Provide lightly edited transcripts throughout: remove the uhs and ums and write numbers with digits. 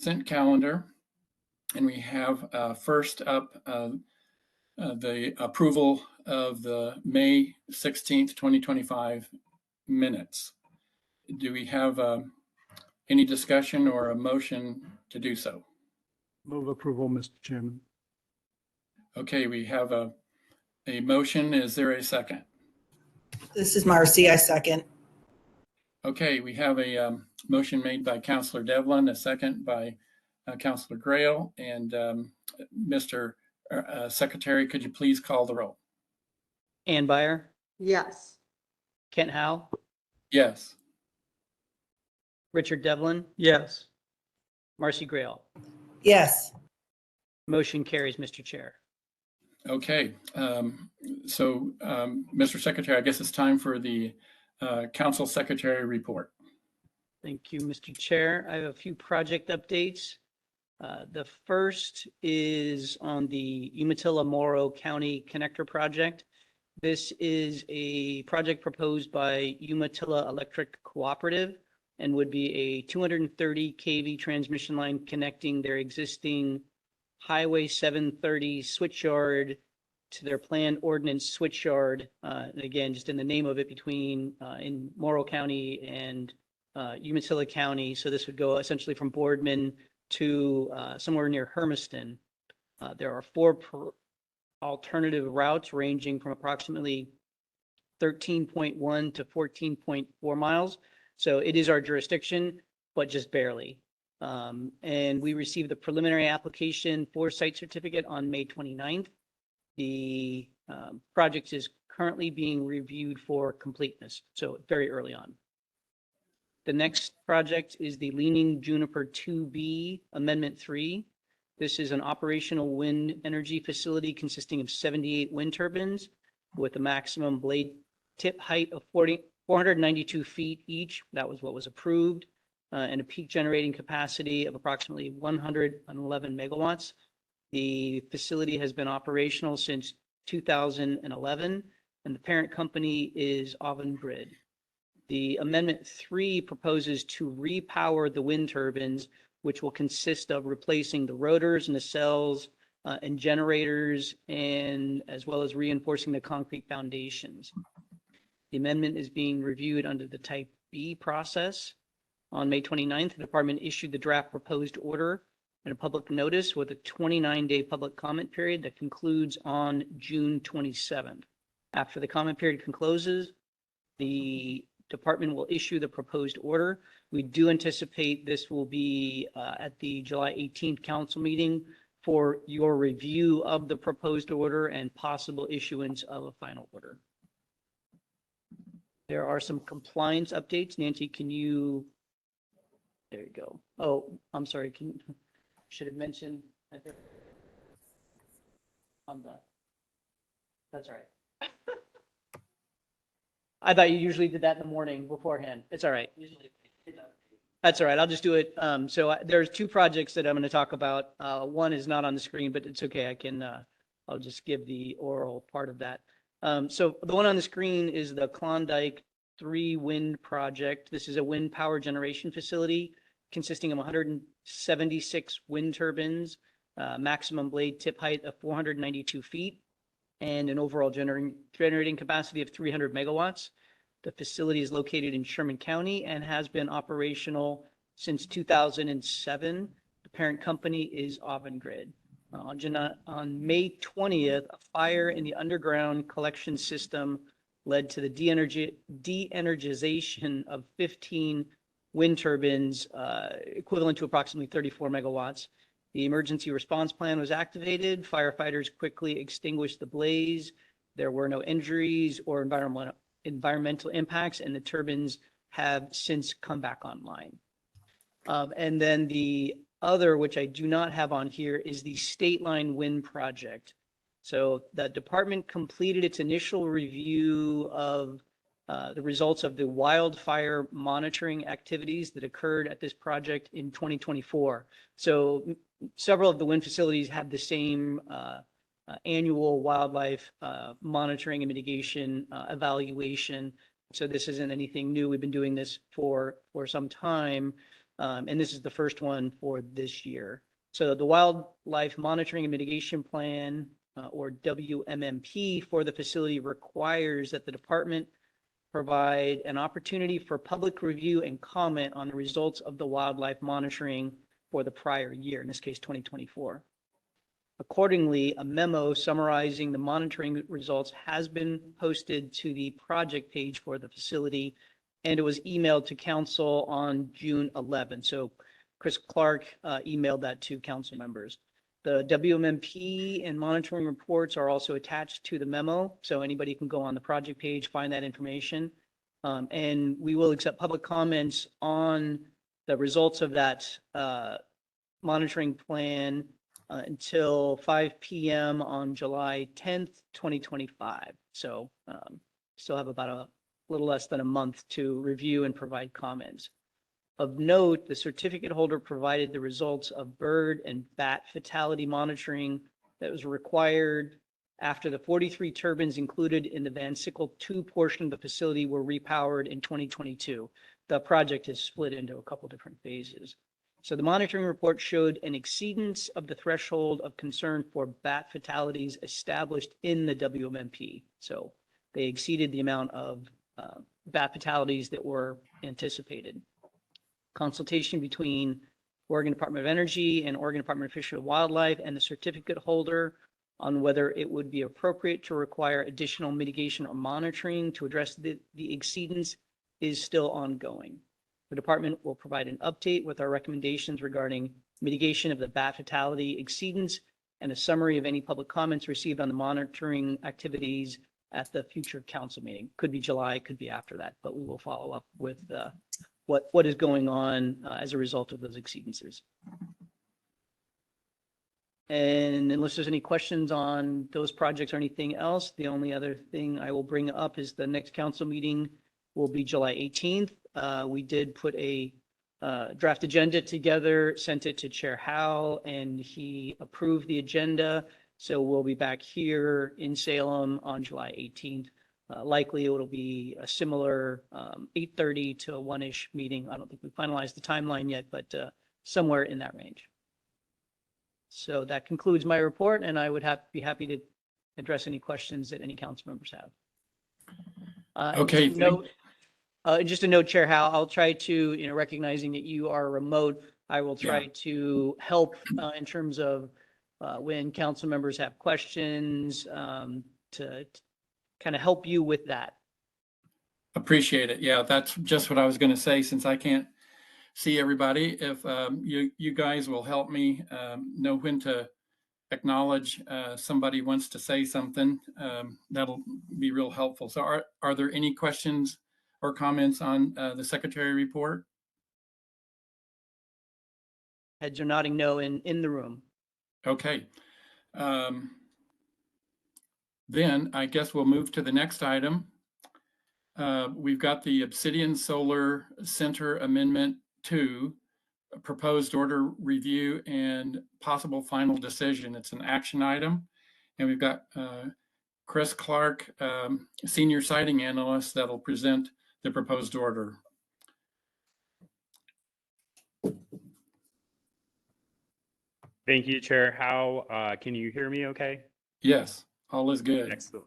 consent calendar. And we have first up the approval of the May 16th, 2025 minutes. Do we have any discussion or a motion to do so? Move approval, Mr. Chairman. Okay, we have a motion. Is there a second? This is Marcy. I second. Okay, we have a motion made by Councilor Devlin, a second by Councilor Grail. And Mr. Secretary, could you please call the roll? Ann Byer, Yes. Kent Howe, Yes. Richard Devlin, Yes. Marcy Grail. Yes. Motion carries, Mr. Chair. Okay, Mr. Secretary, I guess it's time for the Council Secretary report. Thank you, Mr. Chair. I have a few project updates. The first is on the Umatilla-Morrow County Connector Project. This is a project proposed by Umatilla Electric Cooperative and would be a 230 kV transmission line connecting their existing Highway 730 switchyard to their planned ordinance switchyard. And again, just in the name of it, between in Morrow County and Umatilla County. So this would go essentially from Boardman to somewhere near Hermiston. There are four alternative routes ranging from approximately 13.1 to 14.4 miles. So it is our jurisdiction, but just barely. And we received the preliminary application for site certificate on May 29th. The project is currently being reviewed for completeness, so very early on. The next project is the Leaning Juniper 2B Amendment 3. This is an operational wind energy facility consisting of 78 wind turbines with a maximum blade tip height of 492 feet each. That was what was approved. And a peak generating capacity of approximately 111 megawatts. The facility has been operational since 2011, and the parent company is Avangrid. The Amendment 3 proposes to repower the wind turbines, which will consist of replacing the rotors and the cells and generators, and as well as reinforcing the concrete foundations. The amendment is being reviewed under the Type B process. On May 29th, the department issued the draft proposed order and a public notice with a 29-day public comment period that concludes on June 27th. After the comment period concludes, the department will issue the proposed order. We do anticipate this will be at the July 18th council meeting for your review of the proposed order and possible issuance of a final order. There are some compliance updates. Nancy, can you? There you go. Oh, I'm sorry. Should have mentioned. I'm done. That's all right. I thought you usually did that in the morning beforehand. It's all right. That's all right. I'll just do it. There's two projects that I'm going to talk about. One is not on the screen, but it's okay. I can. I'll just give the oral part of that. So the one on the screen is the Klondike 3 wind project. This is a wind power generation facility consisting of 176 wind turbines, maximum blade tip height of 492 feet, and an overall generating capacity of 300 megawatts. The facility is located in Sherman County and has been operational since 2007. The parent company is Avangrid. On May 20th, a fire in the underground collection system led to the de-energization of 15 wind turbines, equivalent to approximately 34 megawatts. The emergency response plan was activated. Firefighters quickly extinguished the blaze. There were no injuries or environmental impacts, and the turbines have since come back online. And then the other, which I do not have on here, is the State Line Wind Project. So the department completed its initial review of the results of the wildfire monitoring activities that occurred at this project in 2024. So several of the wind facilities have the same annual wildlife monitoring and mitigation evaluation. So this isn't anything new. We've been doing this for some time. And this is the first one for this year. So the Wildlife Monitoring and Mitigation Plan, or WMMP, for the facility requires that the department provide an opportunity for public review and comment on the results of the wildlife monitoring for the prior year, in this case, 2024. Accordingly, a memo summarizing the monitoring results has been posted to the project page for the facility, and it was emailed to council on June 11. So Chris Clark emailed that to council members. The WMMP and monitoring reports are also attached to the memo, so anybody can go on the project page, find that information. And we will accept public comments on the results of that monitoring plan until 5 p.m. on July 10th, 2025. So still have about a little less than a month to review and provide comments. Of note, the certificate holder provided the results of bird and bat fatality monitoring that was required after the 43 turbines included in the Van Sickle 2 portion of the facility were repowered in 2022. The project is split into a couple different phases. So the monitoring report showed an exceedance of the threshold of concern for bat fatalities established in the WMMP. So they exceeded the amount of bat fatalities that were anticipated. Consultation between Oregon Department of Energy and Oregon Department of Fish and Wildlife and the certificate holder on whether it would be appropriate to require additional mitigation or monitoring to address the exceedance is still ongoing. The department will provide an update with our recommendations regarding mitigation of the bat fatality exceedance and a summary of any public comments received on the monitoring activities at the future council meeting. Could be July, could be after that, but we will follow up with what is going on as a result of those exceedances. And unless there's any questions on those projects or anything else, the only other thing I will bring up is the next council meeting will be July 18th. We did put a draft agenda together, sent it to Chair Howell, and he approved the agenda. So we'll be back here in Salem on July 18th. Likely it'll be a similar 8:30 to a 1-ish meeting. I don't think we finalized the timeline yet, but somewhere in that range. So that concludes my report, and I would be happy to address any questions that any council members have. Okay. Just a note, Chair Howell, I'll try to, recognizing that you are remote, I will try to help in terms of when council members have questions to kind of help you with that. Appreciate it. Yeah, that's just what I was going to say. Since I can't see everybody, if you guys will help me know when to acknowledge somebody wants to say something, that'll be real helpful. So are there any questions or comments on the secretary report? Heads are nodding no in the room. Okay. Then I guess we'll move to the next item. We've got the Obsidian Solar Center Amendment 2, proposed order review and possible final decision. It's an action item. And we've got Chris Clark, Senior Siting Analyst, that'll present the proposed order. Thank you, Chair Howell. Can you hear me okay? Yes, all is good. Excellent.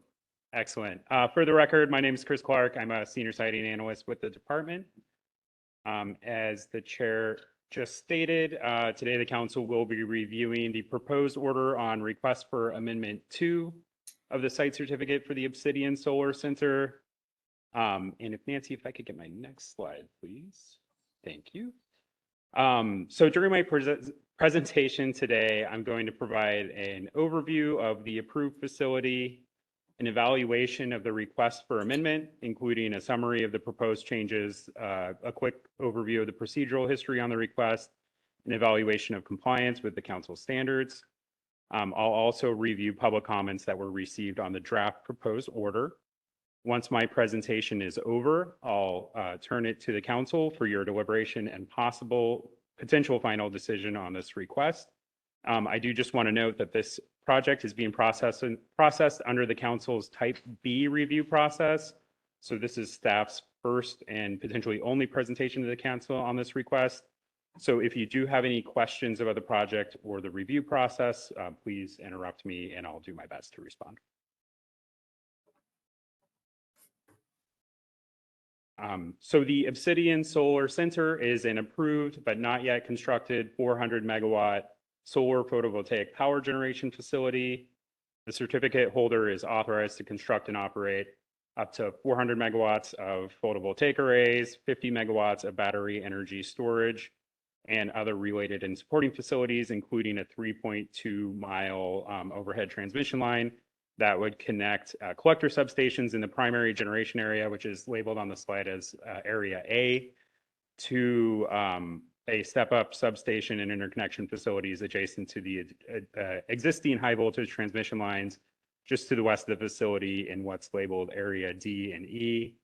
Excellent. For the record, my name is Chris Clark. I'm a Senior Siting Analyst with the department. As the chair just stated, today the council will be reviewing the proposed order on request for Amendment 2 of the site certificate for the Obsidian Solar Center. And if Nancy, if I could get my next slide, please. Thank you. So during my presentation today, I'm going to provide an overview of the approved facility, an evaluation of the request for amendment, including a summary of the proposed changes, a quick overview of the procedural history on the request, an evaluation of compliance with the council standards. I'll also review public comments that were received on the draft proposed order. Once my presentation is over, I'll turn it to the council for your deliberation and potential final decision on this request. I do just want to note that this project is being processed under the council's Type B review process. So this is staff's first and potentially only presentation to the council on this request. So if you do have any questions about the project or the review process, please interrupt me and I'll do my best to respond. So the Obsidian Solar Center is an approved but not yet constructed 400 megawatt solar photovoltaic power generation facility. The certificate holder is authorized to construct and operate up to 400 megawatts of photovoltaic arrays, 50 megawatts of battery energy storage, and other related and supporting facilities, including a 3.2-mile overhead transmission line that would connect collector substations in the primary generation area, which is labeled on the slide as Area A, to a step-up substation and interconnection facilities adjacent to the existing high-voltage transmission lines just to the west of the facility in what's labeled Area D and E.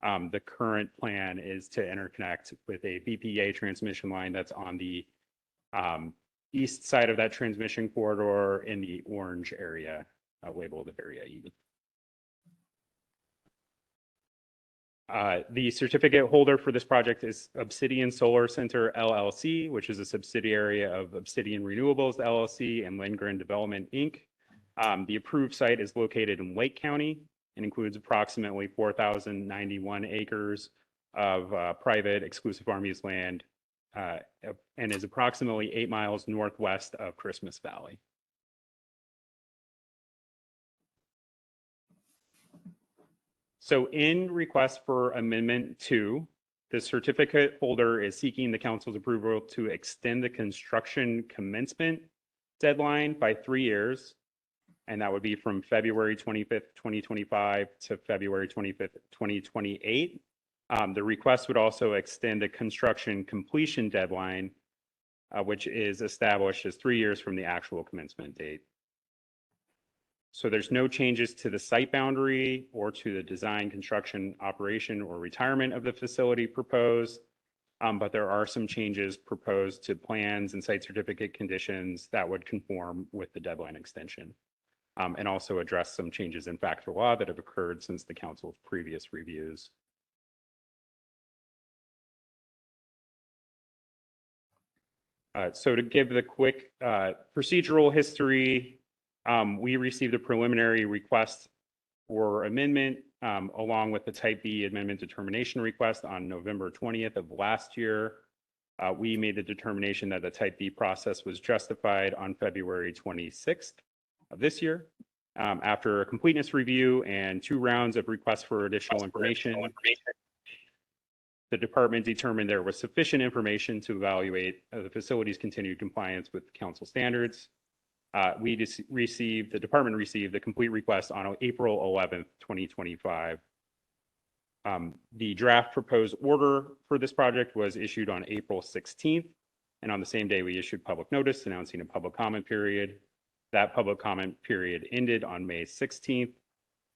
The current plan is to interconnect with a BPA transmission line that's on the east side of that transmission corridor in the orange area labeled Area E. The certificate holder for this project is Obsidian Solar Center LLC, which is a subsidiary of Obsidian Renewables LLC and Lindgren Development Inc. The approved site is located in Lake County and includes approximately 4,091 acres of private exclusive farm use land and is approximately 8 miles northwest of Christmas Valley. So in request for Amendment 2, the certificate holder is seeking the council's approval to extend the construction commencement deadline by 3 years. And that would be from February 25th, 2025 to February 25th, 2028. The request would also extend the construction completion deadline, which is established as 3 years from the actual commencement date. So there's no changes to the site boundary or to the design, construction, operation, or retirement of the facility proposed. But there are some changes proposed to plans and site certificate conditions that would conform with the deadline extension. And also address some changes in factor law that have occurred since the council's previous reviews. So to give the quick procedural history, we received a preliminary request for amendment along with the Type B amendment determination request on November 20th of last year. We made the determination that the Type B process was justified on February 26th of this year. After a completeness review and 2 rounds of requests for additional information, the department determined there was sufficient information to evaluate the facility's continued compliance with council standards. The department received the complete request on April 11th, 2025. The draft proposed order for this project was issued on April 16th. And on the same day, we issued public notice announcing a public comment period. That public comment period ended on May 16th.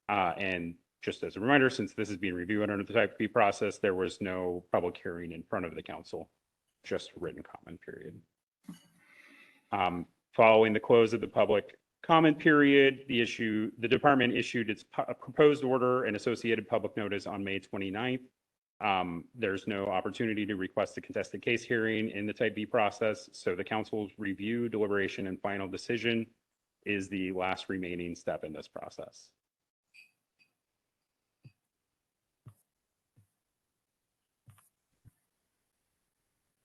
And just as a reminder, since this is being reviewed under the Type B process, there was no public hearing in front of the council, just a written comment period. Following the close of the public comment period, the department issued its proposed order and associated public notice on May 29th. There's no opportunity to request a contested case hearing in the Type B process, so the council's review, deliberation, and final decision is the last remaining step in this process.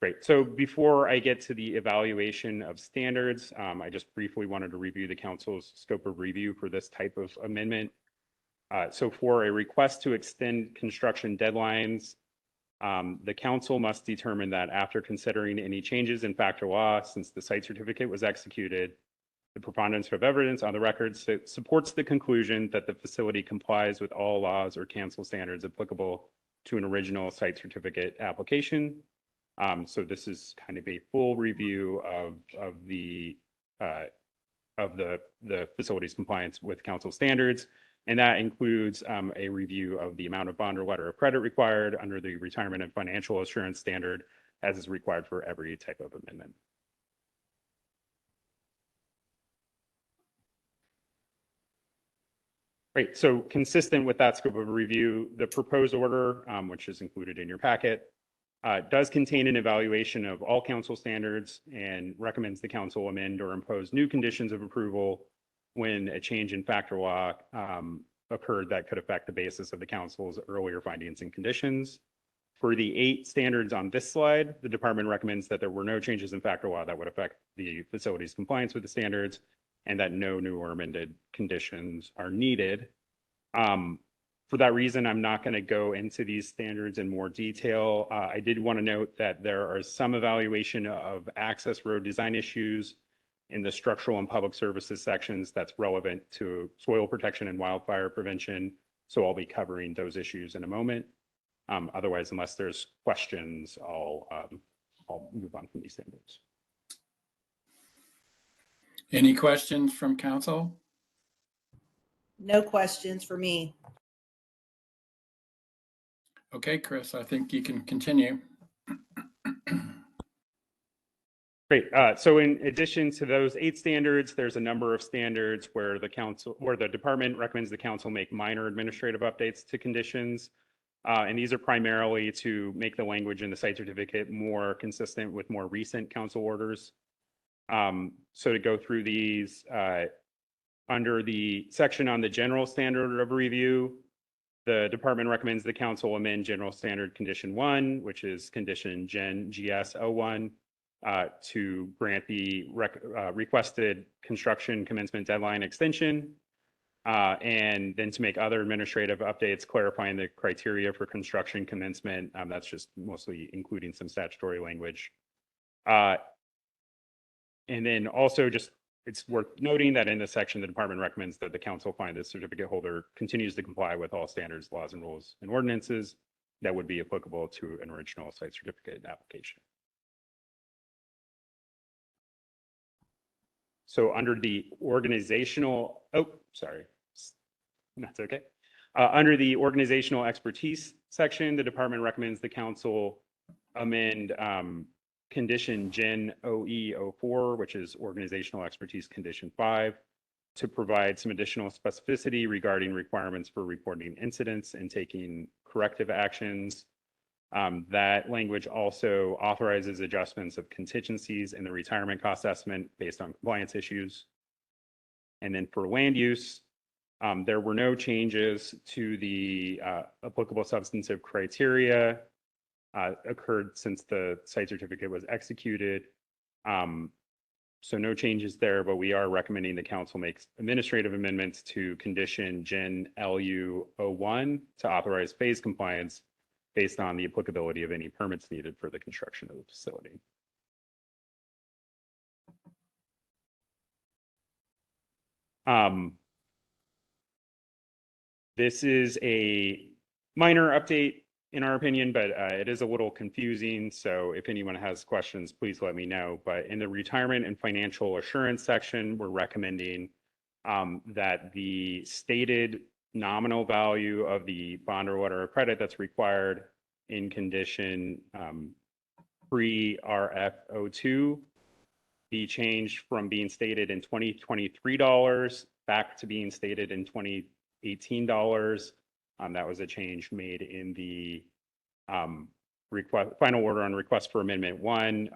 Great. So before I get to the evaluation of standards, I just briefly wanted to review the council's scope of review for this type of amendment. So for a request to extend construction deadlines, the council must determine that after considering any changes in factor law since the site certificate was executed, the preponderance of evidence on the record supports the conclusion that the facility complies with all laws or council standards applicable to an original site certificate application. So this is kind of a full review of the facility's compliance with council standards. And that includes a review of the amount of bond or letter of credit required under the retirement and financial assurance standard, as is required for every type of amendment. Great. So consistent with that scope of review, the proposed order, which is included in your packet, does contain an evaluation of all council standards and recommends the council amend or impose new conditions of approval when a change in factor law occurred that could affect the basis of the council's earlier findings and conditions. For the 8 standards on this slide, the department recommends that there were no changes in factor law that would affect the facility's compliance with the standards and that no new or amended conditions are needed. For that reason, I'm not going to go into these standards in more detail. I did want to note that there are some evaluation of access road design issues in the structural and public services sections that's relevant to soil protection and wildfire prevention. So I'll be covering those issues in a moment. Otherwise, unless there's questions, I'll move on from these standards. Any questions from council? No questions for me. Okay, Chris, I think you can continue. Great. So in addition to those 8 standards, there's a number of standards where the department recommends the council make minor administrative updates to conditions. And these are primarily to make the language in the site certificate more consistent with more recent council orders. So to go through these, under the section on the general standard of review, the department recommends the council amend general standard condition 1, which is condition Gen GS 01, to grant the requested construction commencement deadline extension. And then to make other administrative updates clarifying the criteria for construction commencement. That's just mostly including some statutory language. And then also just it's worth noting that in this section, the department recommends that the council find the certificate holder continues to comply with all standards, laws, and rules and ordinances that would be applicable to an original site certificate application. So under the organizational, that's okay. Under the organizational expertise section, the department recommends the council amend condition Gen OE04, which is organizational expertise condition 5, to provide some additional specificity regarding requirements for reporting incidents and taking corrective actions. That language also authorizes adjustments of contingencies in the retirement cost estimate based on compliance issues. And then for land use, there were no changes to the applicable substantive criteria occurred since the site certificate was executed. So no changes there, but we are recommending the council makes administrative amendments to condition Gen LU 01 to authorize phase compliance based on the applicability of any permits needed for the construction of the facility. This is a minor update in our opinion, but it is a little confusing. So if anyone has questions, please let me know. But in the retirement and financial assurance section, we're recommending that the stated nominal value of the bond or letter of credit that's required in condition pre-RF02 be changed from being stated in 2023 dollars back to being stated in 2018 dollars. That was a change made in the final order on request for amendment 1.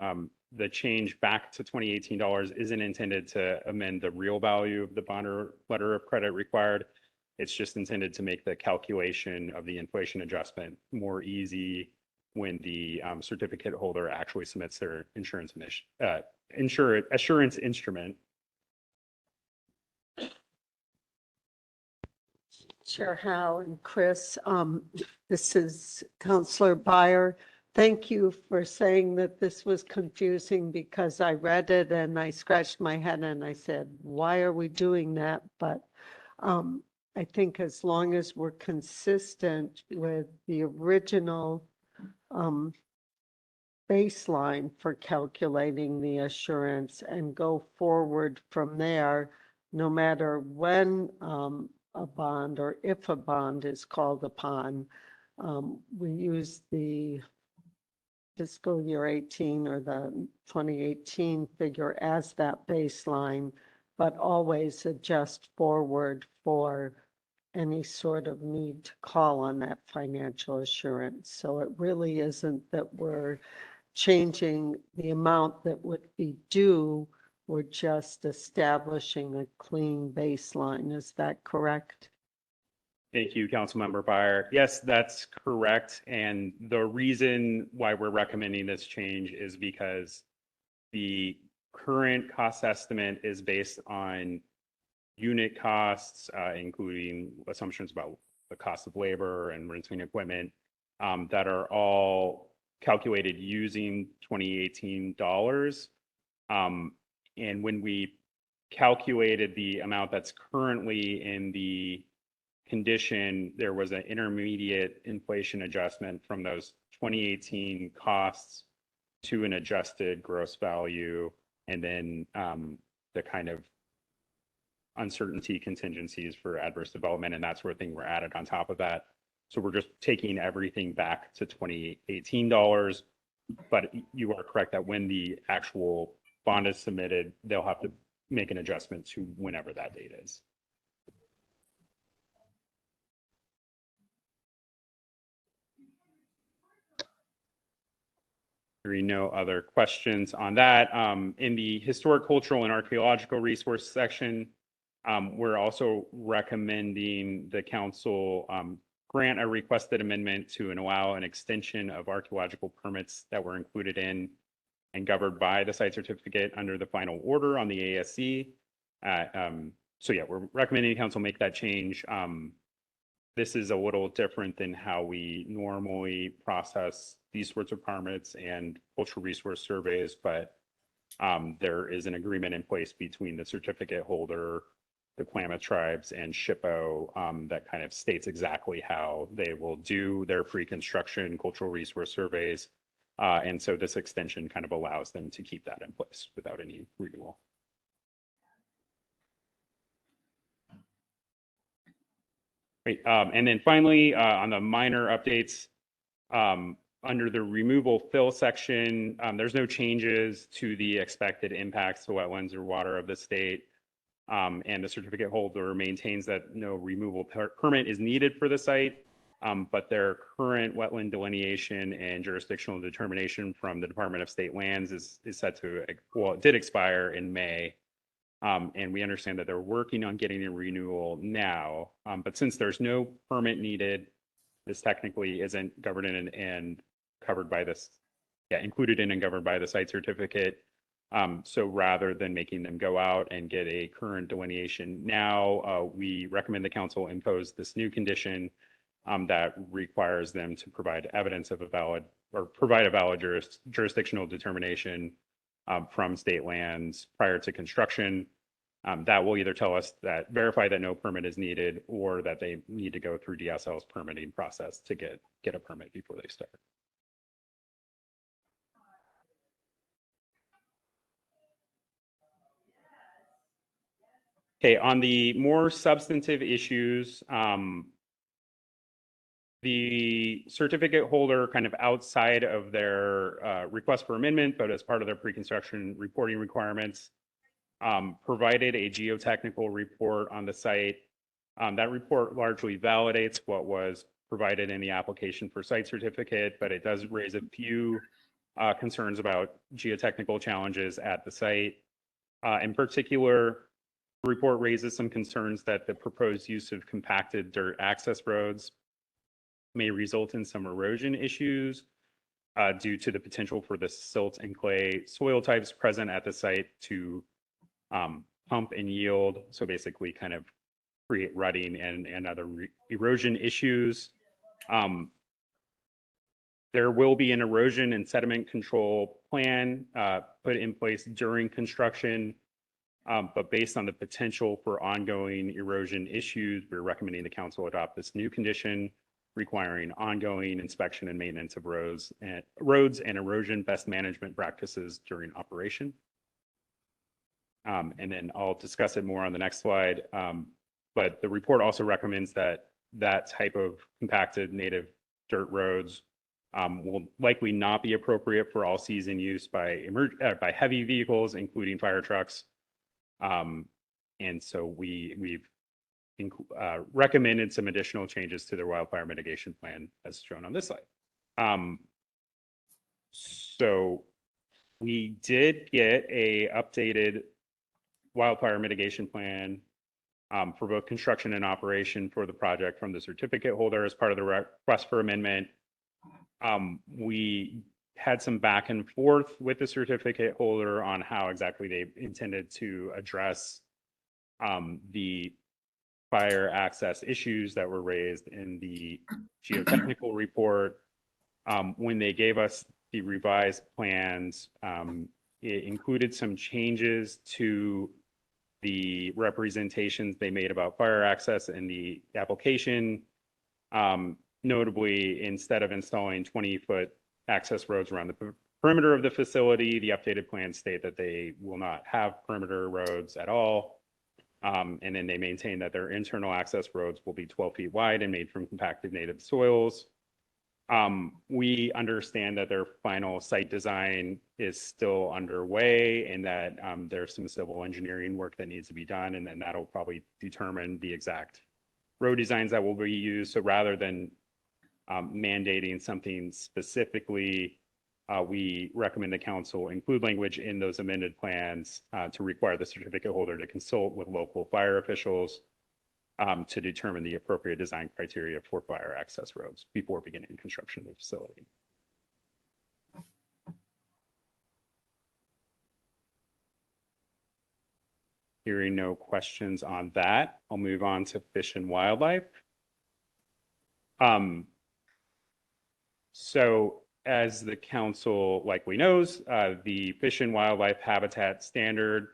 The change back to 2018 dollars isn't intended to amend the real value of the bond or letter of credit required. It's just intended to make the calculation of the inflation adjustment more easy when the certificate holder actually submits their assurance instrument. Chair Howe and Chris, this is Councillor Byer. Thank you for saying that this was confusing because I read it and I scratched my head and I said, why are we doing that? But I think as long as we're consistent with the original baseline for calculating the assurance and go forward from there, no matter when a bond or if a bond is called upon, we use the fiscal year 18 or the 2018 figure as that baseline, but always adjust forward for any sort of need to call on that financial assurance. So it really isn't that we're changing the amount that would be due. We're just establishing a clean baseline. Is that correct? Thank you, Councilmember Byer. Yes, that's correct. And the reason why we're recommending this change is because the current cost estimate is based on unit costs, including assumptions about the cost of labor and renting equipment, that are all calculated using 2018 dollars. And when we calculated the amount that's currently in the condition, there was an intermediate inflation adjustment from those 2018 costs to an adjusted gross value, and then the kind of uncertainty contingencies for adverse development and that sort of thing were added on top of that. So we're just taking everything back to 2018 dollars. But you are correct that when the actual bond is submitted, they'll have to make an adjustment to whenever that date is. Hearing no other questions on that. In the historic, cultural, and archaeological resource section, we're also recommending the council grant a requested amendment to allow an extension of archaeological permits that were included in and governed by the site certificate under the final order on the ASC. So yeah, we're recommending the council make that change. This is a little different than how we normally process these sorts of permits and cultural resource surveys, but there is an agreement in place between the certificate holder, the Klamath tribes, and SHPO that kind of states exactly how they will do their pre-construction cultural resource surveys. And so this extension kind of allows them to keep that in place without any renewal. Great. And then finally, on the minor updates, under the removal fill section, there's no changes to the expected impacts to wetlands or water of the state. And the certificate holder maintains that no removal permit is needed for the site, but their current wetland delineation and jurisdictional determination from the Department of State Lands is set to, well, it did expire in May. And we understand that they're working on getting a renewal now, but since there's no permit needed, this technically isn't governed in and covered by this, included in and governed by the site certificate. So rather than making them go out and get a current delineation now, we recommend the council impose this new condition that requires them to provide evidence of a valid, or provide a valid jurisdictional determination from state lands prior to construction. That will either tell us that, verify that no permit is needed, or that they need to go through DSL's permitting process to get a permit before they start. Okay, on the more substantive issues, the certificate holder, kind of outside of their request for amendment, but as part of their pre-construction reporting requirements, provided a geotechnical report on the site. That report largely validates what was provided in the application for site certificate, but it does raise a few concerns about geotechnical challenges at the site. In particular, the report raises some concerns that the proposed use of compacted dirt access roads may result in some erosion issues due to the potential for the silt and clay soil types present at the site to pump and yield. So basically kind of create rutting and other erosion issues. There will be an erosion and sediment control plan put in place during construction. But based on the potential for ongoing erosion issues, we're recommending the council adopt this new condition requiring ongoing inspection and maintenance of roads and erosion best management practices during operation. And then I'll discuss it more on the next slide. But the report also recommends that that type of compacted native dirt roads will likely not be appropriate for all season use by heavy vehicles, including fire trucks. And so we've recommended some additional changes to their wildfire mitigation plan as shown on this slide. So we did get a updated wildfire mitigation plan for both construction and operation for the project from the certificate holder as part of the request for amendment. We had some back and forth with the certificate holder on how exactly they intended to address the fire access issues that were raised in the geotechnical report. When they gave us the revised plans, it included some changes to the representations they made about fire access in the application. Notably, instead of installing 20-foot access roads around the perimeter of the facility, the updated plans state that they will not have perimeter roads at all. And then they maintain that their internal access roads will be 12 feet wide and made from compacted native soils. We understand that their final site design is still underway and that there's some civil engineering work that needs to be done, and then that'll probably determine the exact road designs that will be used. So rather than mandating something specifically, we recommend the council include language in those amended plans to require the certificate holder to consult with local fire officials to determine the appropriate design criteria for fire access roads before beginning construction of the facility. Hearing no questions on that, I'll move on to Fish and Wildlife. So as the council likely knows, the Fish and Wildlife Habitat Standard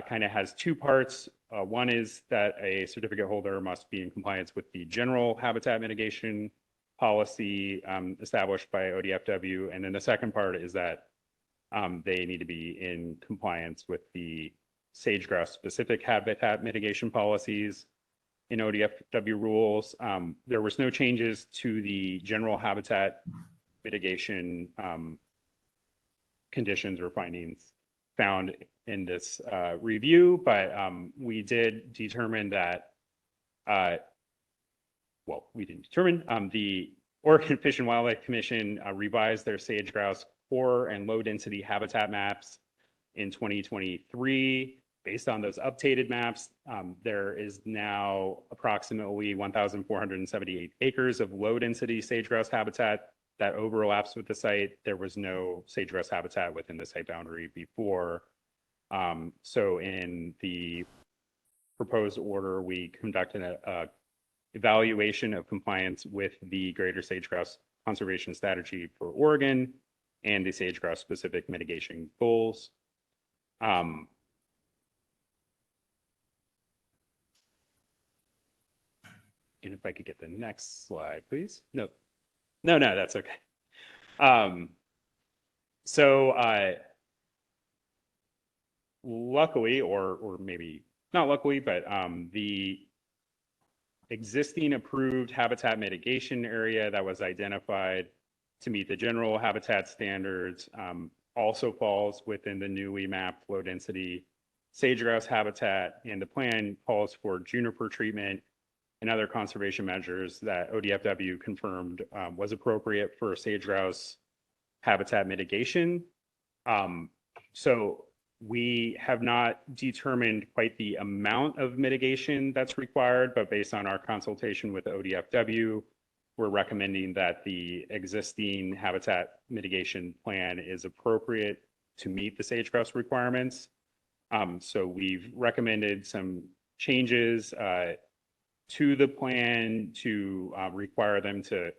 kind of has two parts. One is that a certificate holder must be in compliance with the general habitat mitigation policy established by ODFW. And then the second part is that they need to be in compliance with the sage-grouse specific habitat mitigation policies in ODFW rules. There was no changes to the general habitat mitigation conditions or findings found in this review, but we did determine that, well, we didn't determine, the Oregon Fish and Wildlife Commission revised their sage-grouse core and low density habitat maps in 2023. Based on those updated maps, there is now approximately 1,478 acres of low density sage-grouse habitat that overlaps with the site. There was no sage-grouse habitat within the site boundary before. So in the proposed order, we conducted a evaluation of compliance with the Greater Sage-Grouse Conservation Strategy for Oregon and the sage-grouse specific mitigation goals. And if I could get the next slide, please. No, that's okay. So luckily, or maybe not luckily, but the existing approved habitat mitigation area that was identified to meet the general habitat standards also falls within the newly mapped low density sage-grouse habitat, and the plan calls for juniper treatment and other conservation measures that ODFW confirmed was appropriate for sage-grouse habitat mitigation. So we have not determined quite the amount of mitigation that's required, but based on our consultation with ODFW, we're recommending that the existing habitat mitigation plan is appropriate to meet the sage-grouse requirements. So we've recommended some changes to the plan to require them to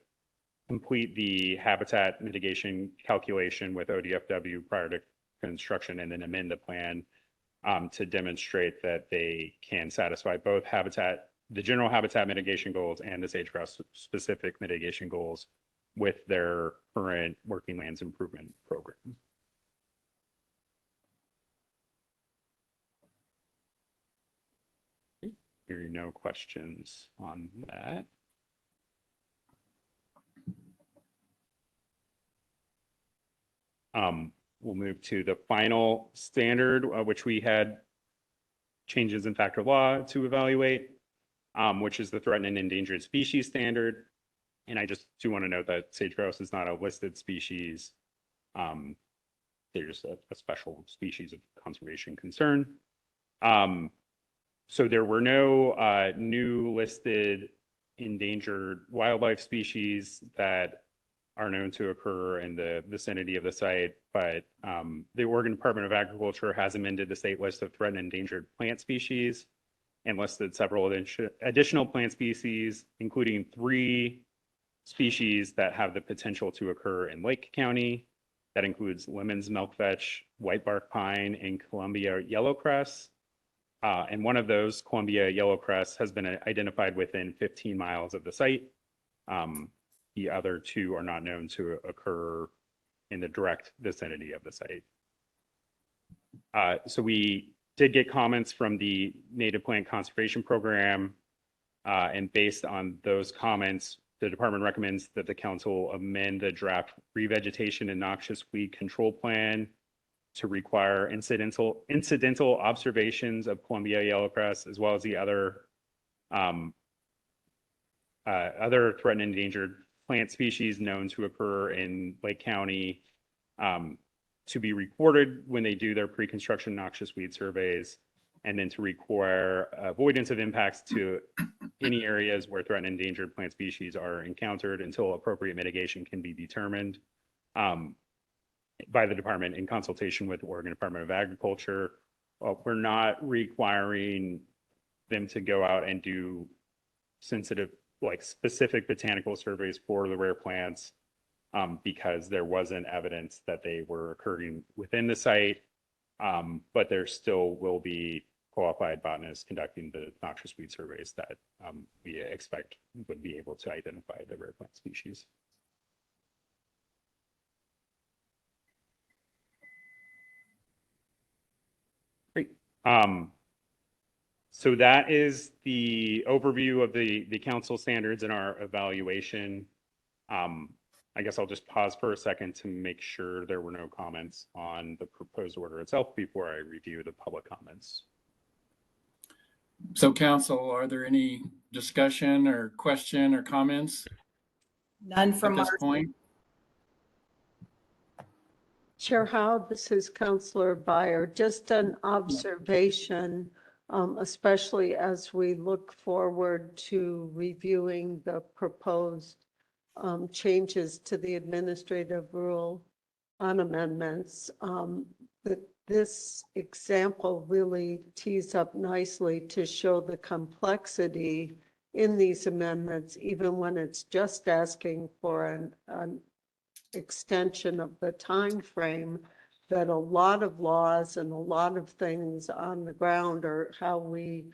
complete the habitat mitigation calculation with ODFW prior to construction, and then amend the plan to demonstrate that they can satisfy both the general habitat mitigation goals and the sage-grouse specific mitigation goals with their current working lands improvement program. There are no questions on that. We'll move to the final standard, which we had changes in factor law to evaluate. which is the threatened and endangered species standard. And I just do want to note that sage grouse is not a listed species. They're just a special species of conservation concern. So there were no new listed endangered wildlife species that are known to occur in the vicinity of the site, but the Oregon Department of Agriculture has amended the state list of threatened and endangered plant species and listed several additional plant species, including 3 species that have the potential to occur in Lake County. That includes Lemons milkvetch, whitebark pine, and Columbia yellowcress. And one of those, Columbia yellowcress, has been identified within 15 miles of the site. The other 2 are not known to occur in the direct vicinity of the site. So we did get comments from the Native Plant Conservation Program, and based on those comments, the department recommends that the council amend the draft revegetation and noxious weed control plan to require incidental observations of Columbia yellowcress, as well as the other threatened and endangered plant species known to occur in Lake County, to be recorded when they do their pre-construction noxious weed surveys, and then to require avoidance of impacts to any areas where threatened and endangered plant species are encountered until appropriate mitigation can be determined by the department in consultation with the Oregon Department of Agriculture. We're not requiring them to go out and do sensitive, like specific botanical surveys for the rare plants, because there wasn't evidence that they were occurring within the site, but there still will be qualified botanists conducting the noxious weed surveys that we expect would be able to identify the rare plant species. Great. So that is the overview of the council standards and our evaluation. I guess I'll just pause for a second to make sure there were no comments on the proposed order itself before I review the public comments. So council, are there any discussion or question or comments None at from this Marcy. point? Chair Howe, this is Councillor Byer. Just an observation, especially as we look forward to reviewing the proposed changes to the administrative rule on amendments, that this example really tees up nicely to show the complexity in these amendments, even when it's just asking for an extension of the time frame, that a lot of laws and a lot of things on the ground, or how we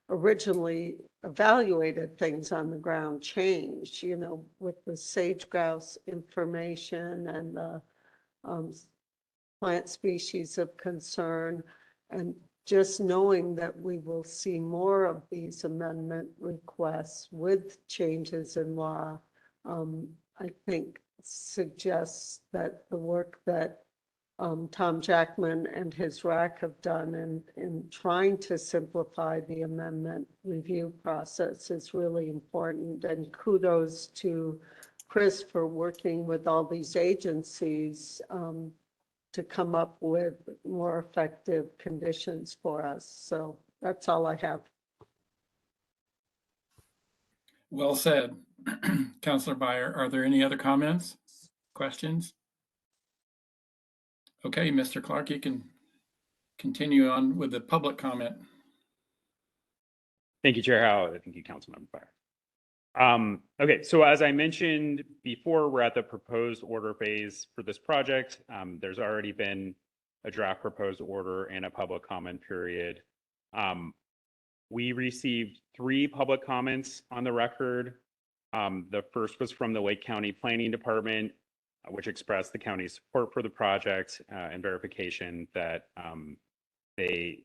originally evaluated things on the ground, changed, you know, with the sage grouse information and the plant species of concern. And just knowing that we will see more of these amendment requests with changes in law, I think suggests that the work that Tom Jackman and his RAC have done in trying to simplify the amendment review process is really important. And kudos to Chris for working with all these agencies to come up with more effective conditions for us. So that's all I have. Well said. Councillor Byer, are there any other comments, questions? Okay, Mr. Clark, you can continue on with the public comment. Thank you, Chair Howe. Thank you, Councilmember Byer. Okay, so as I mentioned before, we're at the proposed order phase for this project. There's already been a draft proposed order and a public comment period. We received 3 public comments on the record. The first was from the Lake County Planning Department, which expressed the county's support for the project and verification that they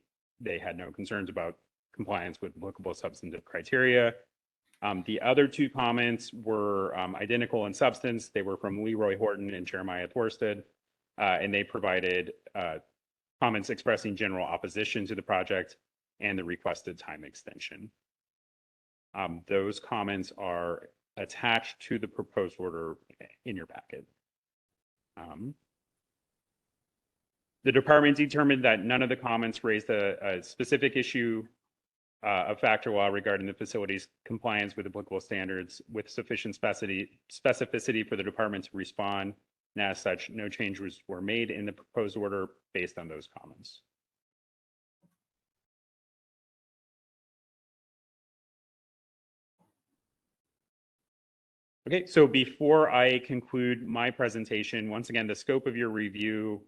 had no concerns about compliance with applicable substantive criteria. The other 2 comments were identical in substance. They were from Leroy Horton and Jeremiah Thorsted, and they provided comments expressing general opposition to the project and the requested time extension. Those comments are attached to the proposed order in your packet. The department determined that none of the comments raised a specific issue of factual law regarding the facility's compliance with applicable standards with sufficient specificity for the department to respond. And as such, no changes were made in the proposed order based on those comments. Okay, so before I conclude my presentation, once again, the scope of your review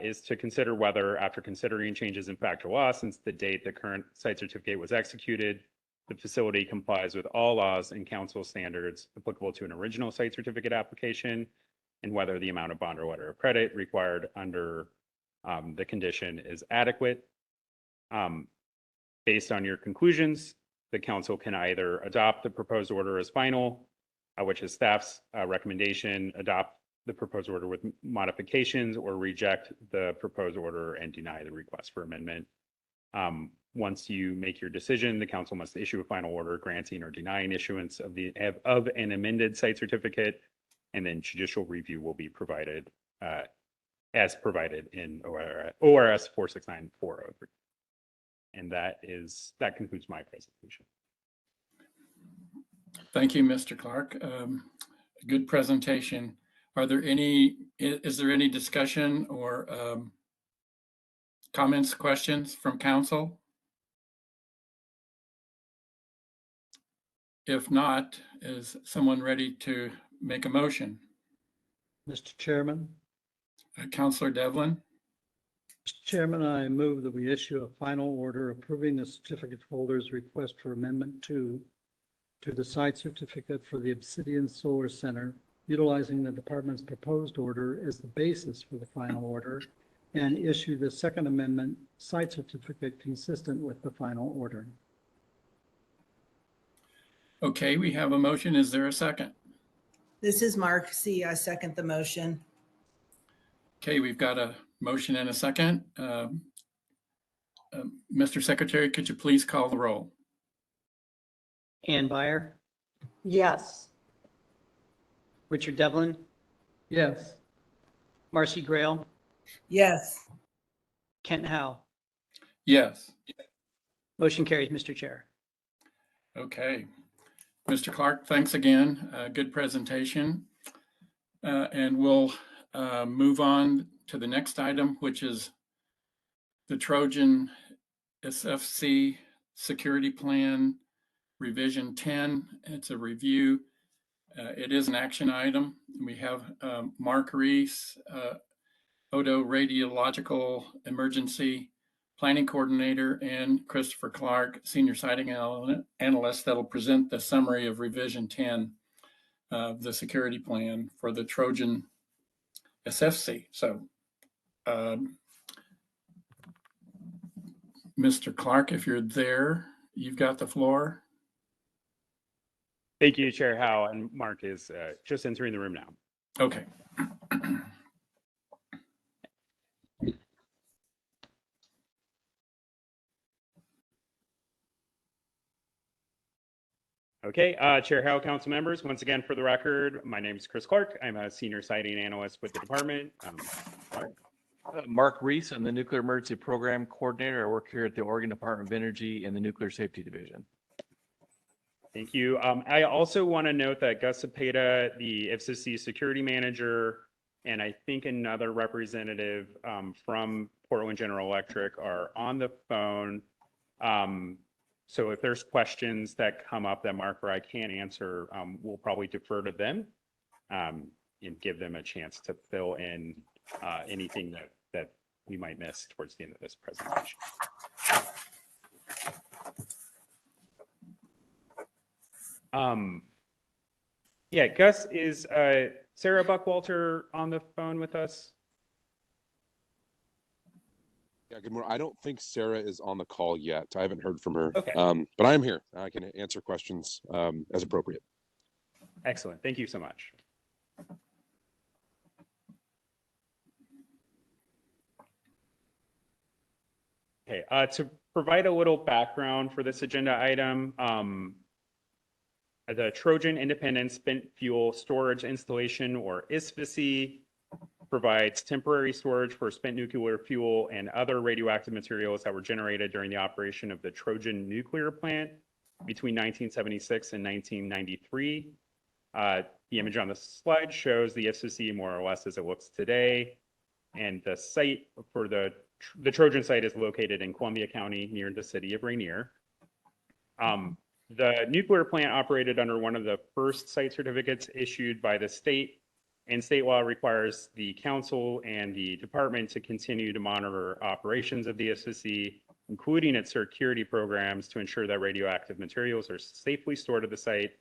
is to consider whether, after considering changes in factual law since the date the current site certificate was executed, the facility complies with all laws and council standards applicable to an original site certificate application, and whether the amount of bond or letter of credit required under the condition is adequate. Based on your conclusions, the council can either adopt the proposed order as final, which is staff's recommendation, adopt the proposed order with modifications, or reject the proposed order and deny the request for amendment. Once you make your decision, the council must issue a final order granting or denying issuance of an amended site certificate, and then judicial review will be provided as provided in ORS 469403. And that concludes my presentation. Thank you, Mr. Clark. Good presentation. Is there any discussion or comments, questions from council? If not, is someone ready to make a motion? Mr. Chairman, Councilor Devlin? Mr. Chairman, I move that we issue a final order approving the certificate holder's request for amendment to the site certificate for the Obsidian Solar Center, utilizing the department's proposed order as the basis for the final order, and issue the second amendment site certificate consistent with the final order. Okay, we have a motion. Is there a second? This is Mark C. I second the motion. Okay, we've got a motion and a second. Mr. Secretary, could you please call the roll? Ann Byer, Yes. Richard Devlin, Yes. Marcy Grail, Yes. Kent Howe. Yes. Motion carries, Mr. Chair. Okay. Mr. Clark, thanks again. Good presentation. And we'll move on to the next item, which is the Trojan SFC Security Plan Revision 10. It's a review. It is an action item. We have Mark Reese, Odo Radiological Emergency Planning Coordinator, and Christopher Clark, Senior Siting Analyst, that'll present the summary of Revision 10 of the security plan for the Trojan SFC. So, Mr. Clark, if you're there, you've got the floor. Thank you, Chair Howe, and Mark is just entering the room now. Okay. Okay, Chair Howe, council members, once again, for the record, my name is Chris Clark. I'm a senior siting analyst with the department. Mark Reese, I'm the Nuclear Emergency Program Coordinator. I work here at the Oregon Department of Energy in the Nuclear Safety Division. Thank you. I also want to note that Gus Cepeda, the FCC security manager, and I think another representative from Portland General Electric are on the phone. So if there's questions that come up that Mark or I can't answer, we'll probably defer to them and give them a chance to fill in anything that we might miss towards the end of this presentation. Yeah, Gus, is Sarah Buckwalter on the phone with us? Yeah, good morning. I don't think Sarah is on the call yet. I haven't heard from her. Okay. But I am here. I can answer questions as appropriate. Excellent. Thank you so much. Okay, to provide a little background for this agenda item, The Trojan Independent Spent Fuel Storage Installation, or ISFSI, provides temporary storage for spent nuclear fuel and other radioactive materials that were generated during the operation of the Trojan nuclear plant between 1976 and 1993. The image on the slide shows the ISFSI more or less as it looks today. And the site for the Trojan site is located in Columbia County near the city of Rainier. The nuclear plant operated under one of the first site certificates issued by the state, and state law requires the council and the department to continue to monitor operations of the ISFSI, including its security programs, to ensure that radioactive materials are safely stored at the site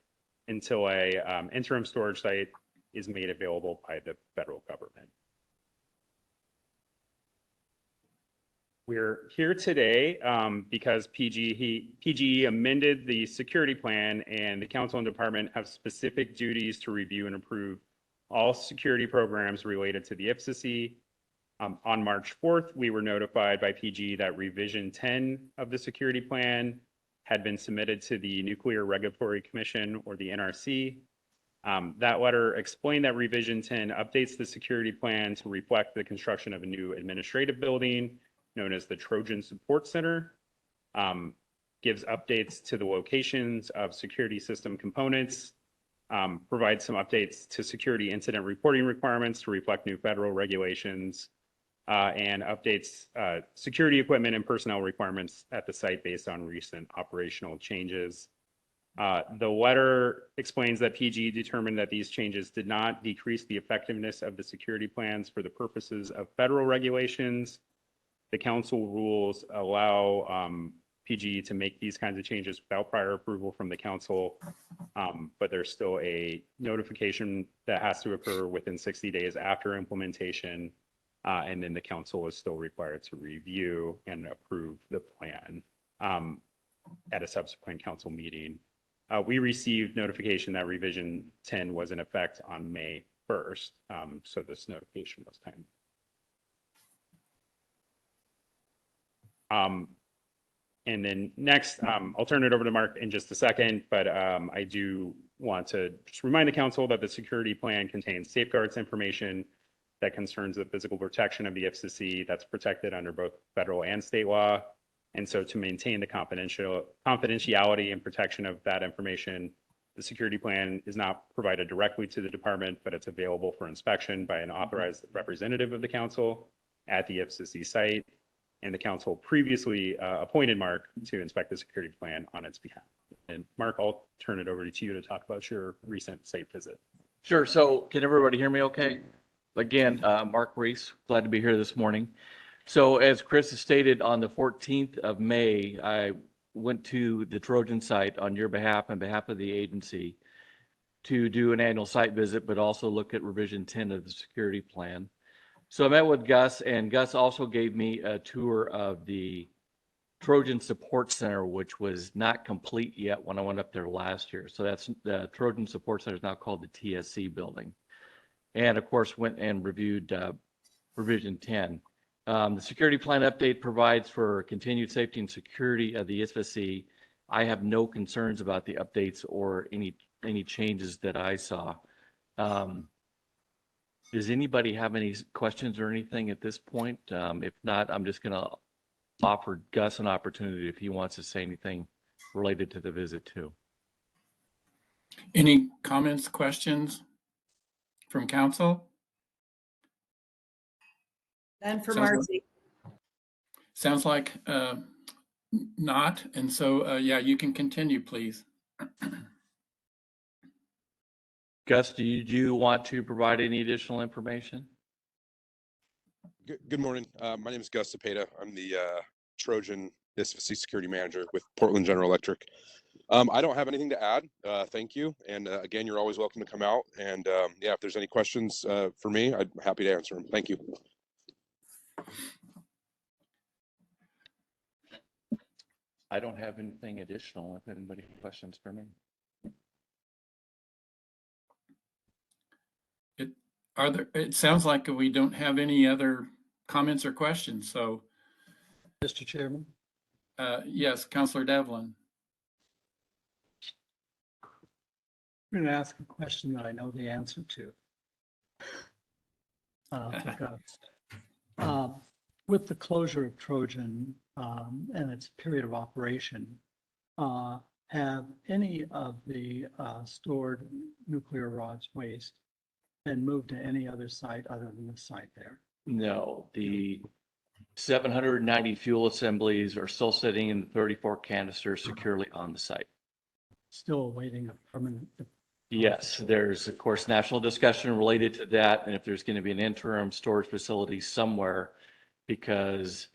until a interim storage site is made available by the federal government. We're here today because PGE amended the security plan, and the council and department have specific duties to review and approve all security programs related to the ISFSI. On March 4th, we were notified by PGE that revision 10 of the security plan had been submitted to the Nuclear Regulatory Commission, or the NRC. That letter explained that revision 10 updates the security plan to reflect the construction of a new administrative building known as the Trojan Support Center, gives updates to the locations of security system components, provides some updates to security incident reporting requirements to reflect new federal regulations, and updates security equipment and personnel requirements at the site based on recent operational changes. The letter explains that PGE determined that these changes did not decrease the effectiveness of the security plans for the purposes of federal regulations. The council rules allow PGE to make these kinds of changes without prior approval from the council, but there's still a notification that has to occur within 60 days after implementation, and then the council is still required to review and approve the plan at a subsequent council meeting. We received notification that revision 10 was in effect on May 1st, so this notification was timely. And then next, I'll turn it over to Mark in just a second, but I do want to just remind the council that the security plan contains safeguards information that concerns the physical protection of the ISFSI that's protected under both federal and state law. And so to maintain the confidentiality and protection of that information, the security plan is not provided directly to the department, but it's available for inspection by an authorized representative of the council at the ISFSI site. And the council previously appointed Mark to inspect the security plan on its behalf. And Mark, I'll turn it over to you to talk about your recent site visit. Sure. So can everybody hear me okay? Again, Mark Reese, glad to be here this morning. So as Chris has stated, on the 14th of May, I went to the Trojan site on your behalf and behalf of the agency to do an annual site visit, but also look at revision 10 of the security plan. So I met with Gus, and Gus also gave me a tour of the Trojan Support Center, which was not complete yet when I went up there last year. So that's the Trojan Support Center is now called the TSC building. And of course, went and reviewed revision 10. The security plan update provides for continued safety and security of the ISFSI. I have no concerns about the updates or any changes that I saw. Does anybody have any questions or anything at this point? If not, I'm just going to offer Gus an opportunity if he wants to say anything related to the visit too. Any comments, questions from council? None for Sounds good. Marcy. Sounds like not. And so, yeah, you can continue, please. Gus, do you want to provide any additional information? Good morning. My name is Gus Cepeda. I'm the Trojan ISFSI security manager with Portland General Electric. I don't have anything to add. Thank you. And again, you're always welcome to come out. And yeah, if there's any questions for me, I'm happy to answer them. Thank you. I don't have anything additional. If anybody has questions for me. It sounds like we don't have any other comments or questions. So, Mr. Chairman, yes, Councilor Devlin. I'm going to ask a question that I know the answer to. For Gus. With the closure of Trojan and its period of operation, have any of the stored nuclear rods waste been moved to any other site other than the site there? No, the 790 fuel assemblies are still sitting in the 34 canisters securely on the site. Still awaiting a permanent. Yes, there's of course national discussion related to that, and if there's going to be an interim storage facility somewhere, because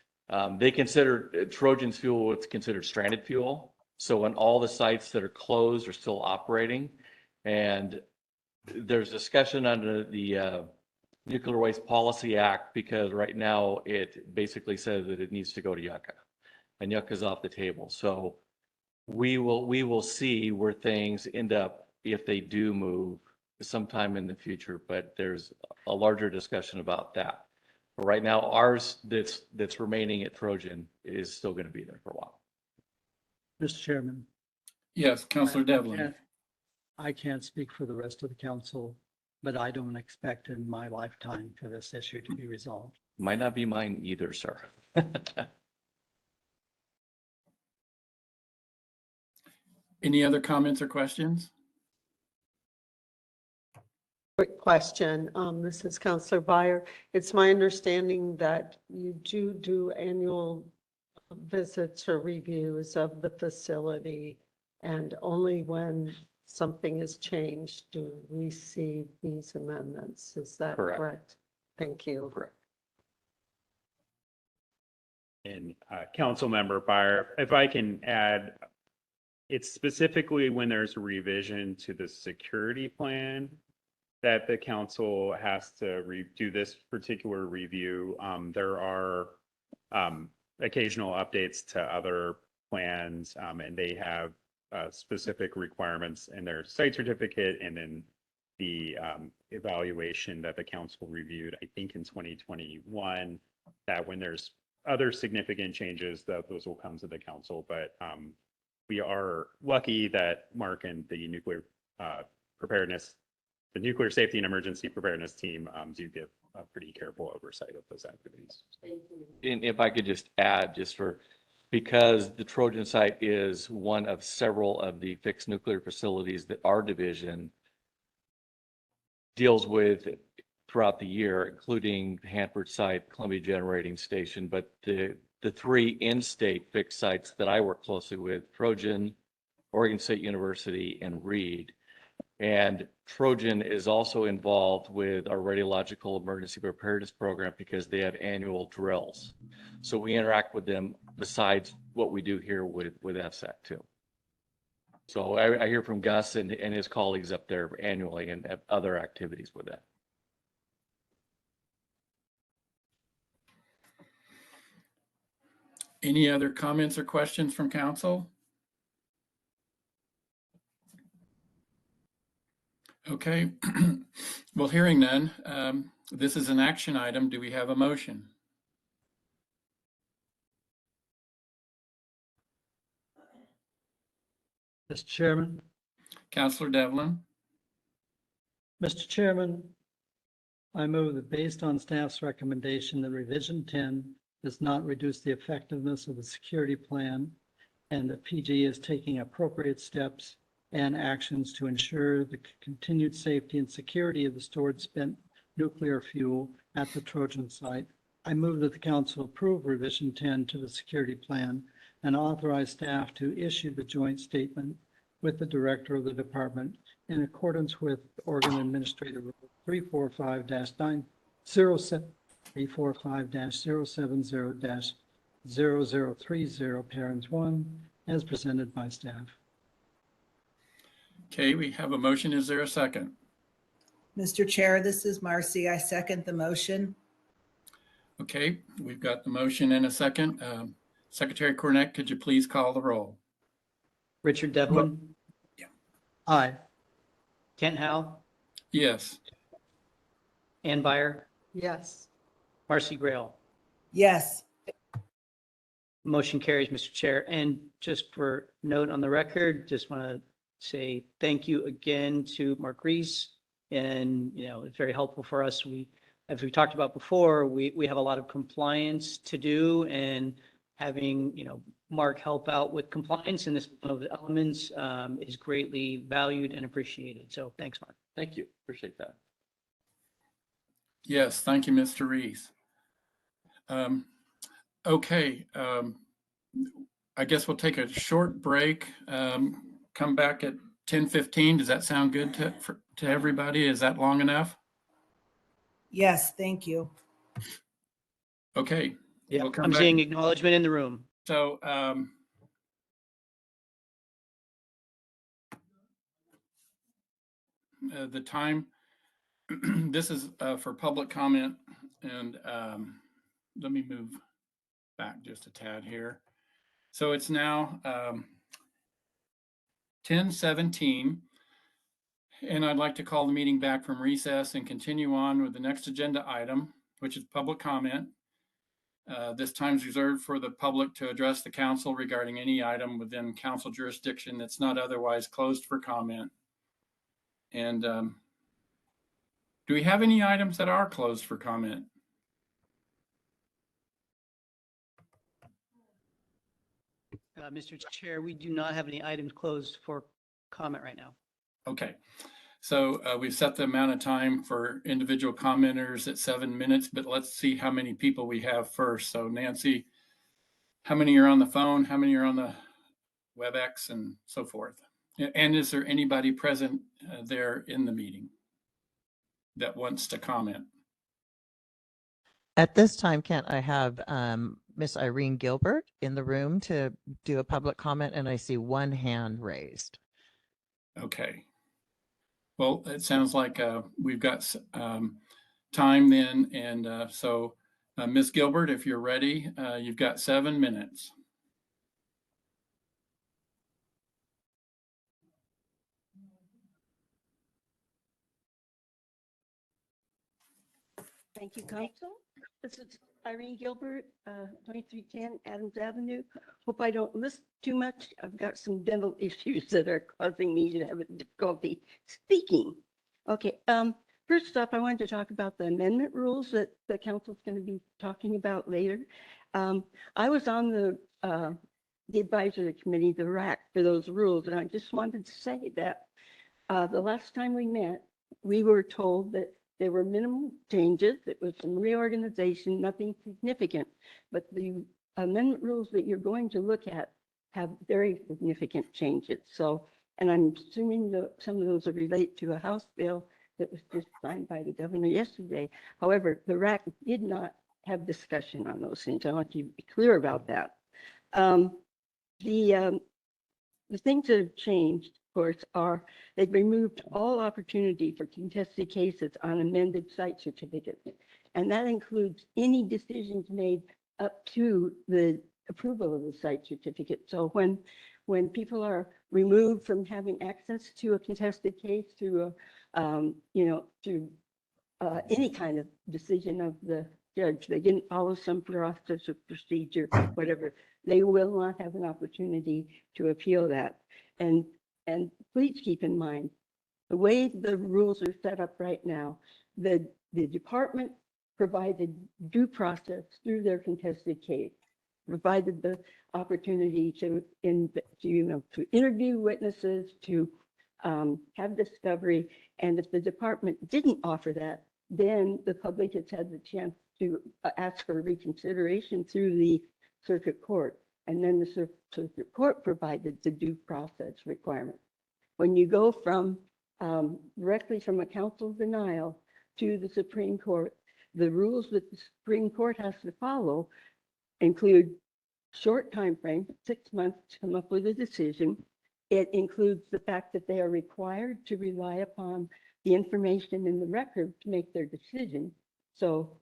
they consider Trojan's fuel what's considered stranded fuel. So on all the sites that are closed are still operating, and there's discussion under the Nuclear Waste Policy Act, because right now it basically says that it needs to go to Yucca, and Yucca's off the table. So we will see where things end up if they do move sometime in the future, but there's a larger discussion about that. But right now, ours that's remaining at Trojan is still going to be there for a while. Mr. Chairman. Yes, Counselor Devlin. I can't speak for the rest of the council, but I don't expect in my lifetime for this issue to be resolved. Might not be mine either, sir. Any other comments or questions? Quick question. This is Counselor Byer. It's my understanding that you do annual visits or reviews of the facility, and only when something is changed do we see these amendments. Is that Correct. correct? Thank you. Correct. And Councilmember Byer, if I can add, it's specifically when there's a revision to the security plan that the council has to do this particular review. There are occasional updates to other plans, and they have specific requirements in their site certificate and then the evaluation that the council reviewed, I think in 2021, that when there's other significant changes, that those will come to the council. But we are lucky that Mark and the nuclear preparedness, the nuclear safety and emergency preparedness team do give a pretty careful oversight of those activities. And if I could just add, because the Trojan site is one of several of the fixed nuclear facilities that our division deals with throughout the year, including the Hanford site, Columbia Generating Station, but the three in-state fixed sites that I work closely with, Trojan, Oregon State University, and Reed. And Trojan is also involved with our radiological emergency preparedness program because they have annual drills. So we interact with them besides what we do here with FSAC too. So I hear from Gus and his colleagues up there annually and have other activities with that. Any other comments or questions from council? Okay, well, hearing none, this is an action item. Do we have a motion? Mr. Chairman. Counselor Devlin? Mr. Chairman, I move that based on staff's recommendation that revision 10 does not reduce the effectiveness of the security plan, and that PG is taking appropriate steps and actions to ensure the continued safety and security of the stored spent nuclear fuel at the Trojan site. I move that the council approve revision 10 to the security plan and authorize staff to issue the joint statement with the director of the department in accordance with Oregon Administrative Rule 345-907, 345-070-0030, parents 1, as presented by staff. Okay, we have a motion. Is there a second? Mr. Chair, this is Marcy. I second the motion. Okay, we've got the motion and a second. Secretary Cornett, could you please call the roll? Richard Devlin, Aye. Kent Howe, Yes. Ann Byer, Yes. Marcy Grail. Yes. Motion carries, Mr. Chair. And just for note on the record, just want to say thank you again to Mark Reese. And, it's very helpful for us. As we talked about before, we have a lot of compliance to do, and having, Mark help out with compliance in this one of the elements is greatly valued and appreciated. So thanks, Mark. Thank you. Appreciate that. Yes, thank you, Mr. Reese. Okay, I guess we'll take a short break, come back at 10:15. Does that sound good to everybody? Is that long enough? Yes, thank you. Okay. Yeah, we'll come I'm back. seeing acknowledgement in the room. So, the time, this is for public comment, and let me move back just a tad here. So it's now 10:17, and I'd like to call the meeting back from recess and continue on with the next agenda item, which is public comment. This time is reserved for the public to address the council regarding any item within council jurisdiction that's not otherwise closed for comment. And do we have any items that are closed for comment? Mr. Chair, we do not have any items closed for comment right now. Okay, so we've set the amount of time for individual commenters at 7 minutes, but let's see how many people we have first. So Nancy, how many are on the phone? How many are on the WebEx and so forth? And is there anybody present there in the meeting that wants to comment? At this time, Kent, I have Miss Irene Gilbert in the room to do a public comment, and I see one hand raised. Okay. Well, it sounds like we've got time then. And so Ms. Gilbert, if you're ready, you've got 7 minutes. Thank you, Council. This is Irene Gilbert, 2310 Adams Avenue. Hope I don't list too much. I've got some dental issues that are causing me to have difficulty speaking. Okay, first off, I wanted to talk about the amendment rules that the council's going to be talking about later. I was on the advisory committee, the RAC, for those rules, and I just wanted to say that the last time we met, we were told that there were minimal changes. It was some reorganization, nothing significant. But the amendment rules that you're going to look at have very significant changes. So, and I'm assuming that some of those will relate to a House bill that was just signed by the governor yesterday. However, the RAC did not have discussion on those things. I want you to be clear about that. The things that have changed, of course, are they've removed all opportunity for contested cases on amended site certificates. And that includes any decisions made up to the approval of the site certificate. So when people are removed from having access to a contested case through any kind of decision of the judge, they didn't follow some process or procedure, whatever, they will not have an opportunity to appeal that. And please keep in mind, the way the rules are set up right now, the department provided due process through their contested case, provided the opportunity to interview witnesses, to have discovery. And if the department didn't offer that, then the public has had the chance to ask for reconsideration through the circuit court. And then the circuit court provided the due process requirement. When you go from directly from a council denial to the Supreme Court, the rules that the Supreme Court has to follow include short time frame, 6 months to come up with a decision. It includes the fact that they are required to rely upon the information in the record to make their decision. So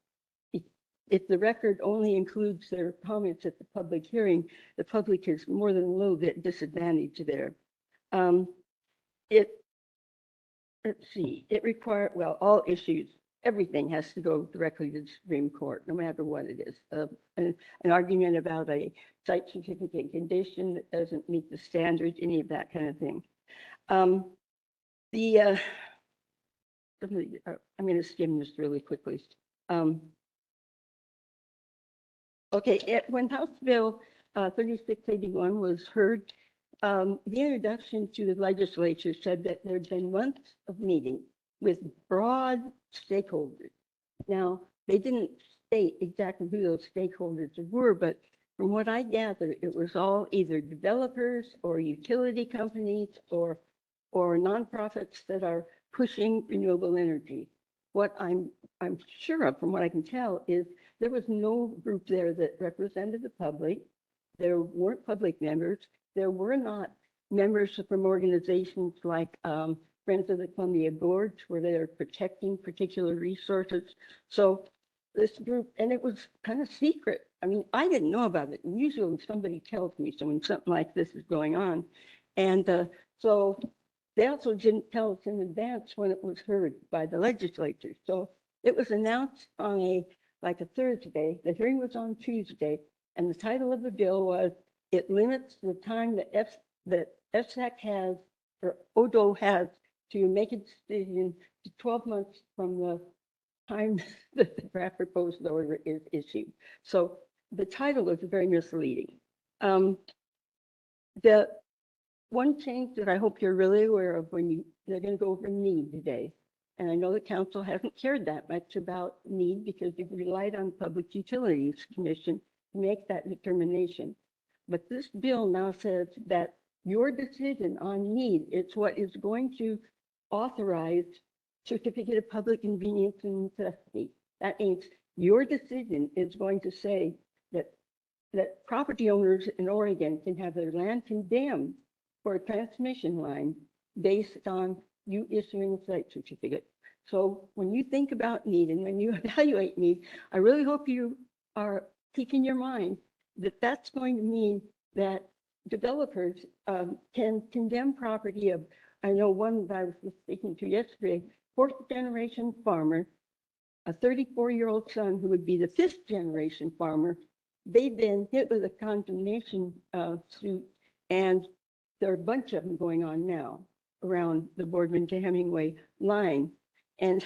if the record only includes their comments at the public hearing, the public is more than a little bit disadvantaged there. It requires, well, all issues, everything has to go directly to the Supreme Court, no matter what it is. An argument about a site certificate condition that doesn't meet the standards, any of that kind of thing. Um, the, I'm going to skim this really quickly. Okay, when House Bill 3681 was heard, the introduction to the legislature said that there'd been months of meetings with broad stakeholders. Now, they didn't state exactly who those stakeholders were, but from what I gathered, it was all either developers or utility companies or nonprofits that are pushing renewable energy. What I'm sure of, from what I can tell, is there was no group there that represented the public. There weren't public members. There were not members from organizations like Friends of the Columbia Gorge, where they're protecting particular resources. So this group, and it was kind of secret. I mean, I didn't know about it. Usually somebody tells me so when something like this is going on. And so they also didn't tell us in advance when it was heard by the legislature. So it was announced on a Thursday. The hearing was on Tuesday, and the title of the bill was, it limits the time that FSAC has, or ODO has, to make a decision to 12 months from the time that the draft proposed order is issued. So the title is very misleading. The one change that I hope you're really aware of they're going to go over need today. And I know the council hasn't cared that much about need because you've relied on Public Utilities Commission to make that determination. But this bill now says that your decision on need is what is going to authorize certificate of public convenience and necessity. That means your decision is going to say that property owners in Oregon can have their land condemned for a transmission line based on you issuing a site certificate. So when you think about need and when you evaluate need, I really hope you are keeping your mind that that's going to mean that developers can condemn property of, I know one that I was just speaking to yesterday, fourth generation farmer, a 34-year-old son who would be the fifth generation farmer. They've been hit with a condemnation suit, and there are a bunch of them going on now around the Boardman to Hemingway line. And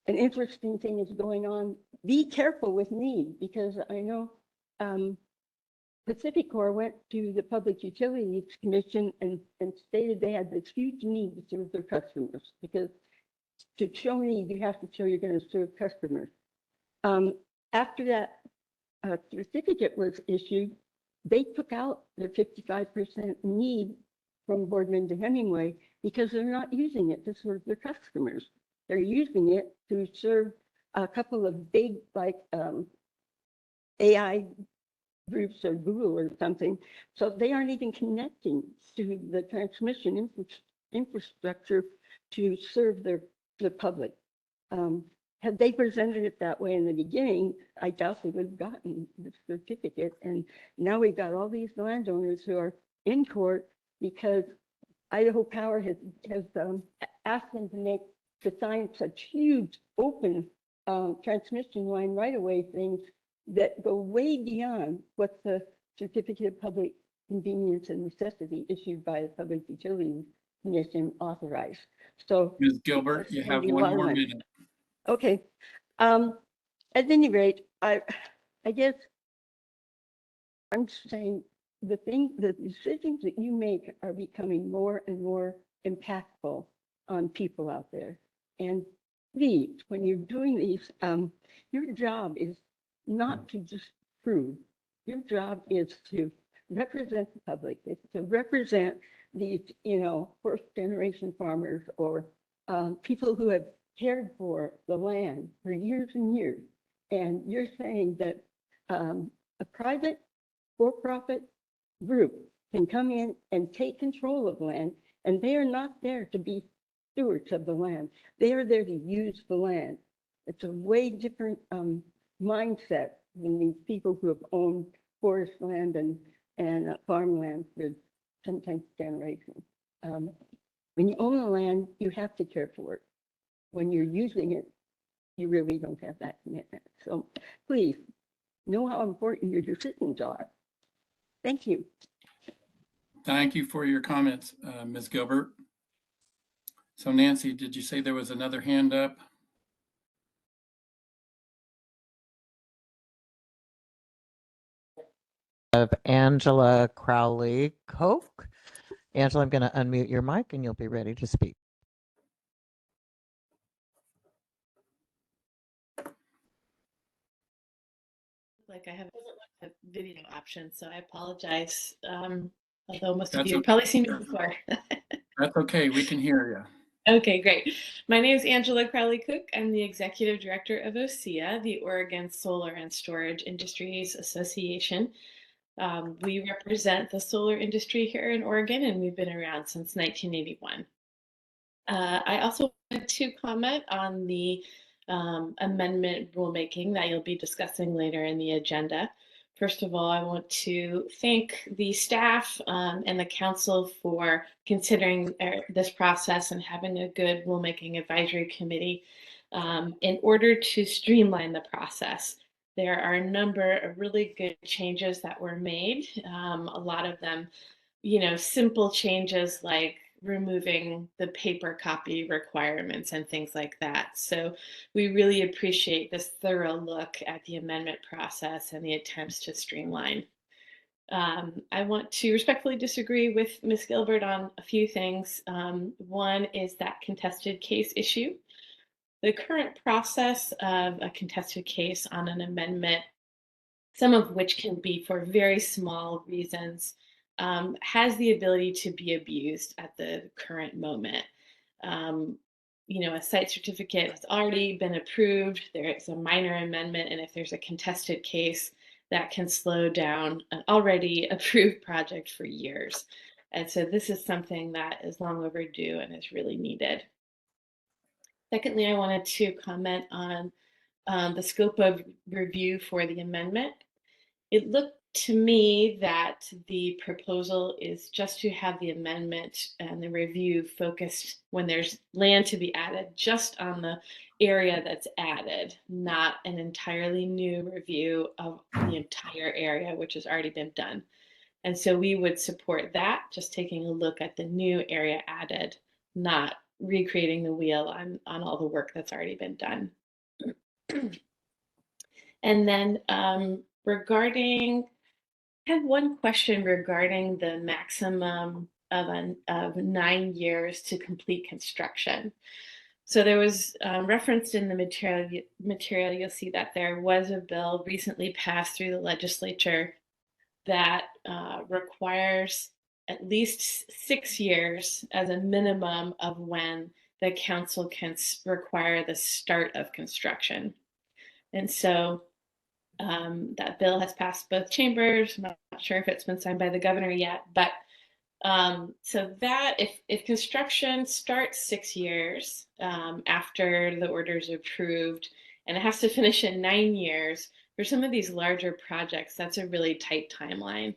an interesting thing is going on. Be careful with need, because I know PacifiCorp went to the Public Utilities Commission and stated they had this huge need to serve their customers, because to show need, you have to show you're going to serve customers. After that certificate was issued, they took out the 55% need from Boardman to Hemingway because they're not using it to serve their customers. They're using it to serve a couple of big, like AI groups or Google or something. So they aren't even connecting to the transmission infrastructure to serve the public. Had they presented it that way in the beginning, I doubt they would have gotten the certificate. And now we've got all these landowners who are in court because Idaho Power has asked them to sign such huge open transmission line right-of-way things that go way beyond what the certificate of public convenience and necessity issued by the Public Utilities Commission authorized. So, Ms. Gilbert, you have one more minute. okay. At any rate, I guess I'm saying the decisions that you make are becoming more and more impactful on people out there. And please, when you're doing these, your job is not to just prove. Your job is to represent the public. It's to represent these, first generation farmers or people who have cared for the land for years and years. And you're saying that a private for-profit group can come in and take control of land, and they are not there to be stewards of the land. They are there to use the land. It's a way different mindset than these people who have owned forest land and farmland for sometimes generations. When you own the land, you have to care for it. When you're using it, you really don't have that commitment. So please know how important your decisions are. Thank you. Thank you for your comments, Ms. Gilbert. So Nancy, did you say there was another hand up? Of Angela Crowley Koch. Angela, I'm going to unmute your mic and you'll be ready to speak. Like I have a video option, so I apologize. Although most of That's you have okay. probably seen me before. That's okay. We can hear you. Okay, great. My name is Angela Crowley Cook. I'm the Executive Director of OSEA, the Oregon Solar and Storage Industries Association. We represent the solar industry here in Oregon, and we've been around since 1981. I also wanted to comment on the amendment rulemaking that you'll be discussing later in the agenda. First of all, I want to thank the staff and the council for considering this process and having a good rulemaking advisory committee in order to streamline the process. There are a number of really good changes that were made. A lot of them, simple changes like removing the paper copy requirements and things like that. So we really appreciate this thorough look at the amendment process and the attempts to streamline. I want to respectfully disagree with Ms. Gilbert on a few things. One is that contested case issue. The current process of a contested case on an amendment, some of which can be for very small reasons, has the ability to be abused at the current moment. A site certificate has already been approved. There is a minor amendment, and if there's a contested case, that can slow down an already approved project for years. And so this is something that is long overdue and is really needed. Secondly, I wanted to comment on the scope of review for the amendment. It looked to me that the proposal is just to have the amendment and the review focused when there's land to be added just on the area that's added, not an entirely new review of the entire area, which has already been done. And so we would support that, just taking a look at the new area added, not recreating the wheel on all the work that's already been done. And then I had one question regarding the maximum of 9 years to complete construction. So there was referenced in the material, you'll see that there was a bill recently passed through the legislature that requires at least 6 years as a minimum of when the council can require the start of construction. And so that bill has passed both chambers. I'm not sure if it's been signed by the governor yet, but so that if construction starts 6 years after the order is approved, and it has to finish in 9 years, for some of these larger projects, that's a really tight timeline.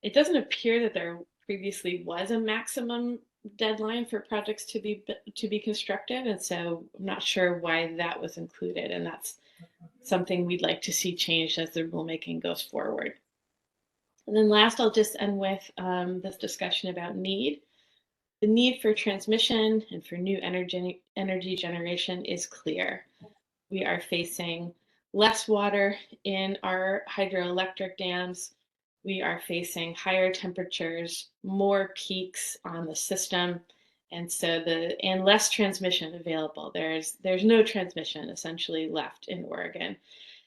It doesn't appear that there previously was a maximum deadline for projects to be constructed, and so I'm not sure why that was included, and that's something we'd like to see changed as the rulemaking goes forward. And then last, I'll just end with this discussion about need. The need for transmission and for new energy generation is clear. We are facing less water in our hydroelectric dams. We are facing higher temperatures, more peaks on the system, and less transmission available. There's no transmission essentially left in Oregon.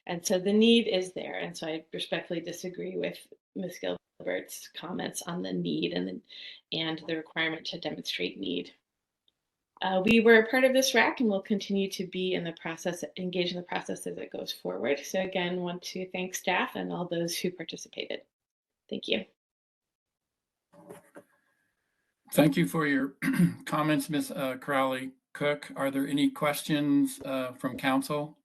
And so the need is there. And so I respectfully disagree with Ms. Gilbert's comments on the need and the requirement to demonstrate need. We were a part of this RAC and will continue to be in the process, engaged in the process as it goes forward. So again, want to thank staff and all those who participated. Thank you. Thank you for your comments, Ms. Crowley Cook. Are there any questions from council?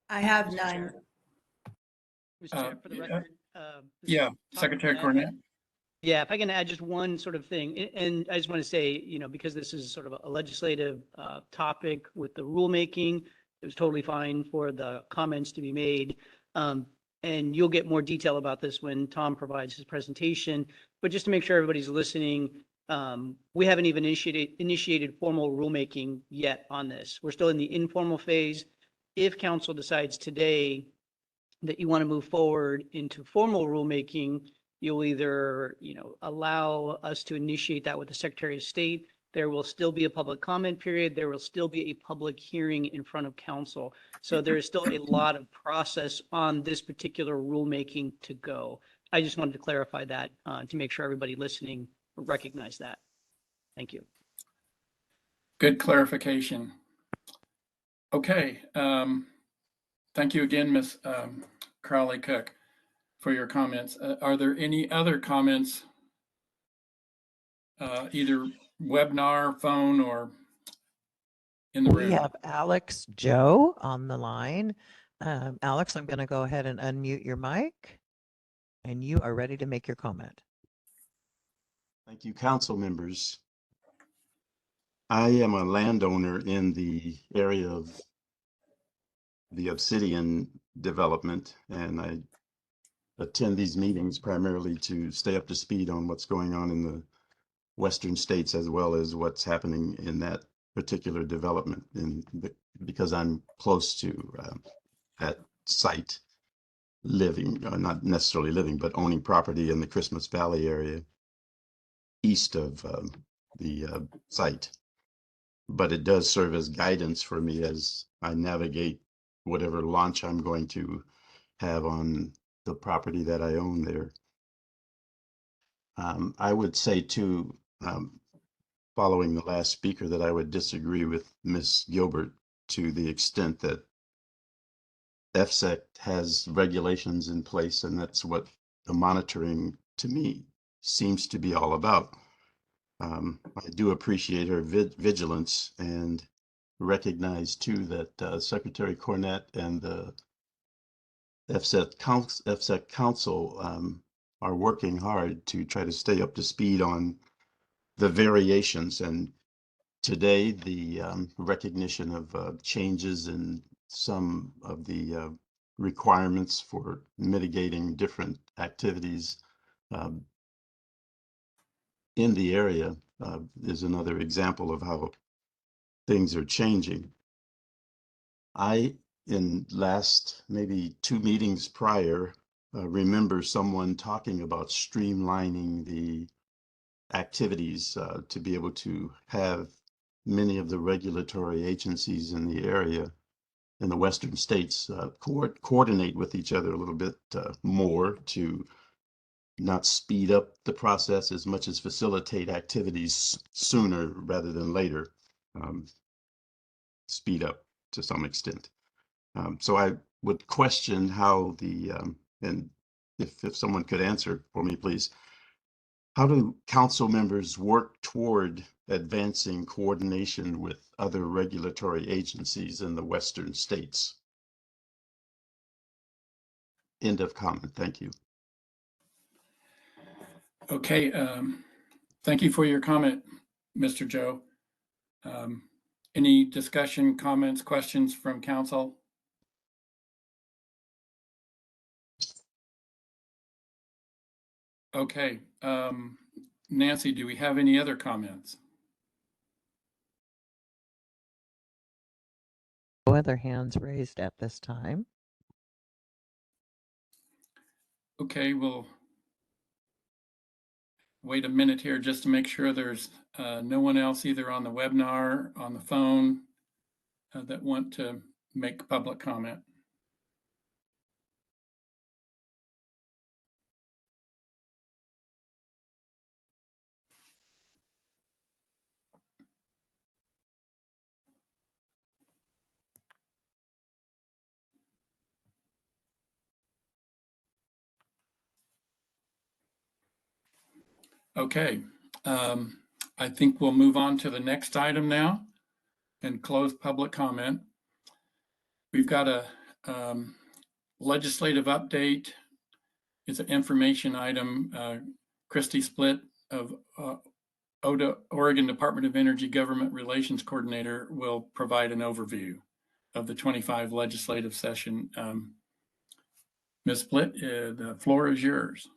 I have none. Mr. Chair, for the record. Yeah, Secretary Cornett. Yeah, if I can add just one sort of thing, and I just want to say, because this is sort of a legislative topic with the rulemaking, it was totally fine for the comments to be made. And And you'll get more detail about this when Tom provides his presentation. But just to make sure everybody's listening, we haven't even initiated formal rulemaking yet on this. We're still in the informal phase. If council decides today that you want to move forward into formal rulemaking, you'll either, allow us to initiate that with the Secretary of State. There will still be a public comment period. There will still be a public hearing in front of council. So there is still a lot of process on this particular rulemaking to go. I just wanted to clarify that to make sure everybody listening recognize that. Thank you. Good clarification. Okay. Thank you again, Ms. Crowley Cook, for your comments. Are there any other comments, either webinar, phone, or in the We room? have Alex Joe on the line. Alex, I'm going to go ahead and unmute your mic, and you are ready to make your comment. Thank you, council members. I am a landowner in the area of the Obsidian development, and I attend these meetings primarily to stay up to speed on what's going on in the western states as well as what's happening in that particular development, because I'm close to that site, living, not necessarily living, but owning property in the Christmas Valley area east of the site. But it does serve as guidance for me as I navigate whatever launch I'm going to have on the property that I own there. I would say too, following the last speaker, that I would disagree with Ms. Gilbert to the extent that FSEC has regulations in place, and that's what the monitoring to me seems to be all about. I do appreciate her vigilance and recognize too that Secretary Cornett and the FSEC Council are working hard to try to stay up to speed on the variations. And today, the recognition of changes in some of the requirements for mitigating different activities in the area is another example of how things are changing. In last maybe 2 meetings prior, remember someone talking about streamlining the activities to be able to have many of the regulatory agencies in the area in the western states coordinate with each other a little bit more to not speed up the process as much as facilitate activities sooner rather than later, speed up to some extent. So I would question how and if someone could answer for me, please, how do council members work toward advancing coordination with other regulatory agencies in the western states? End of comment. Thank you. Okay. Thank you for your comment, Mr. Joe. Any discussion, comments, questions from council? Okay. Nancy, do we have any other comments? No other hands raised at this time. Okay, we'll wait a minute here just to make sure there's no one else either on the webinar, on the phone, that want to make public comment. Okay, I think we'll move on to the next item now and close public comment. We've got a legislative update. It's an information item. Christy Splitt of ODA, Oregon Department of Energy Government Relations Coordinator, will provide an overview of the 25 legislative session Ms. Splitt, the floor is yours.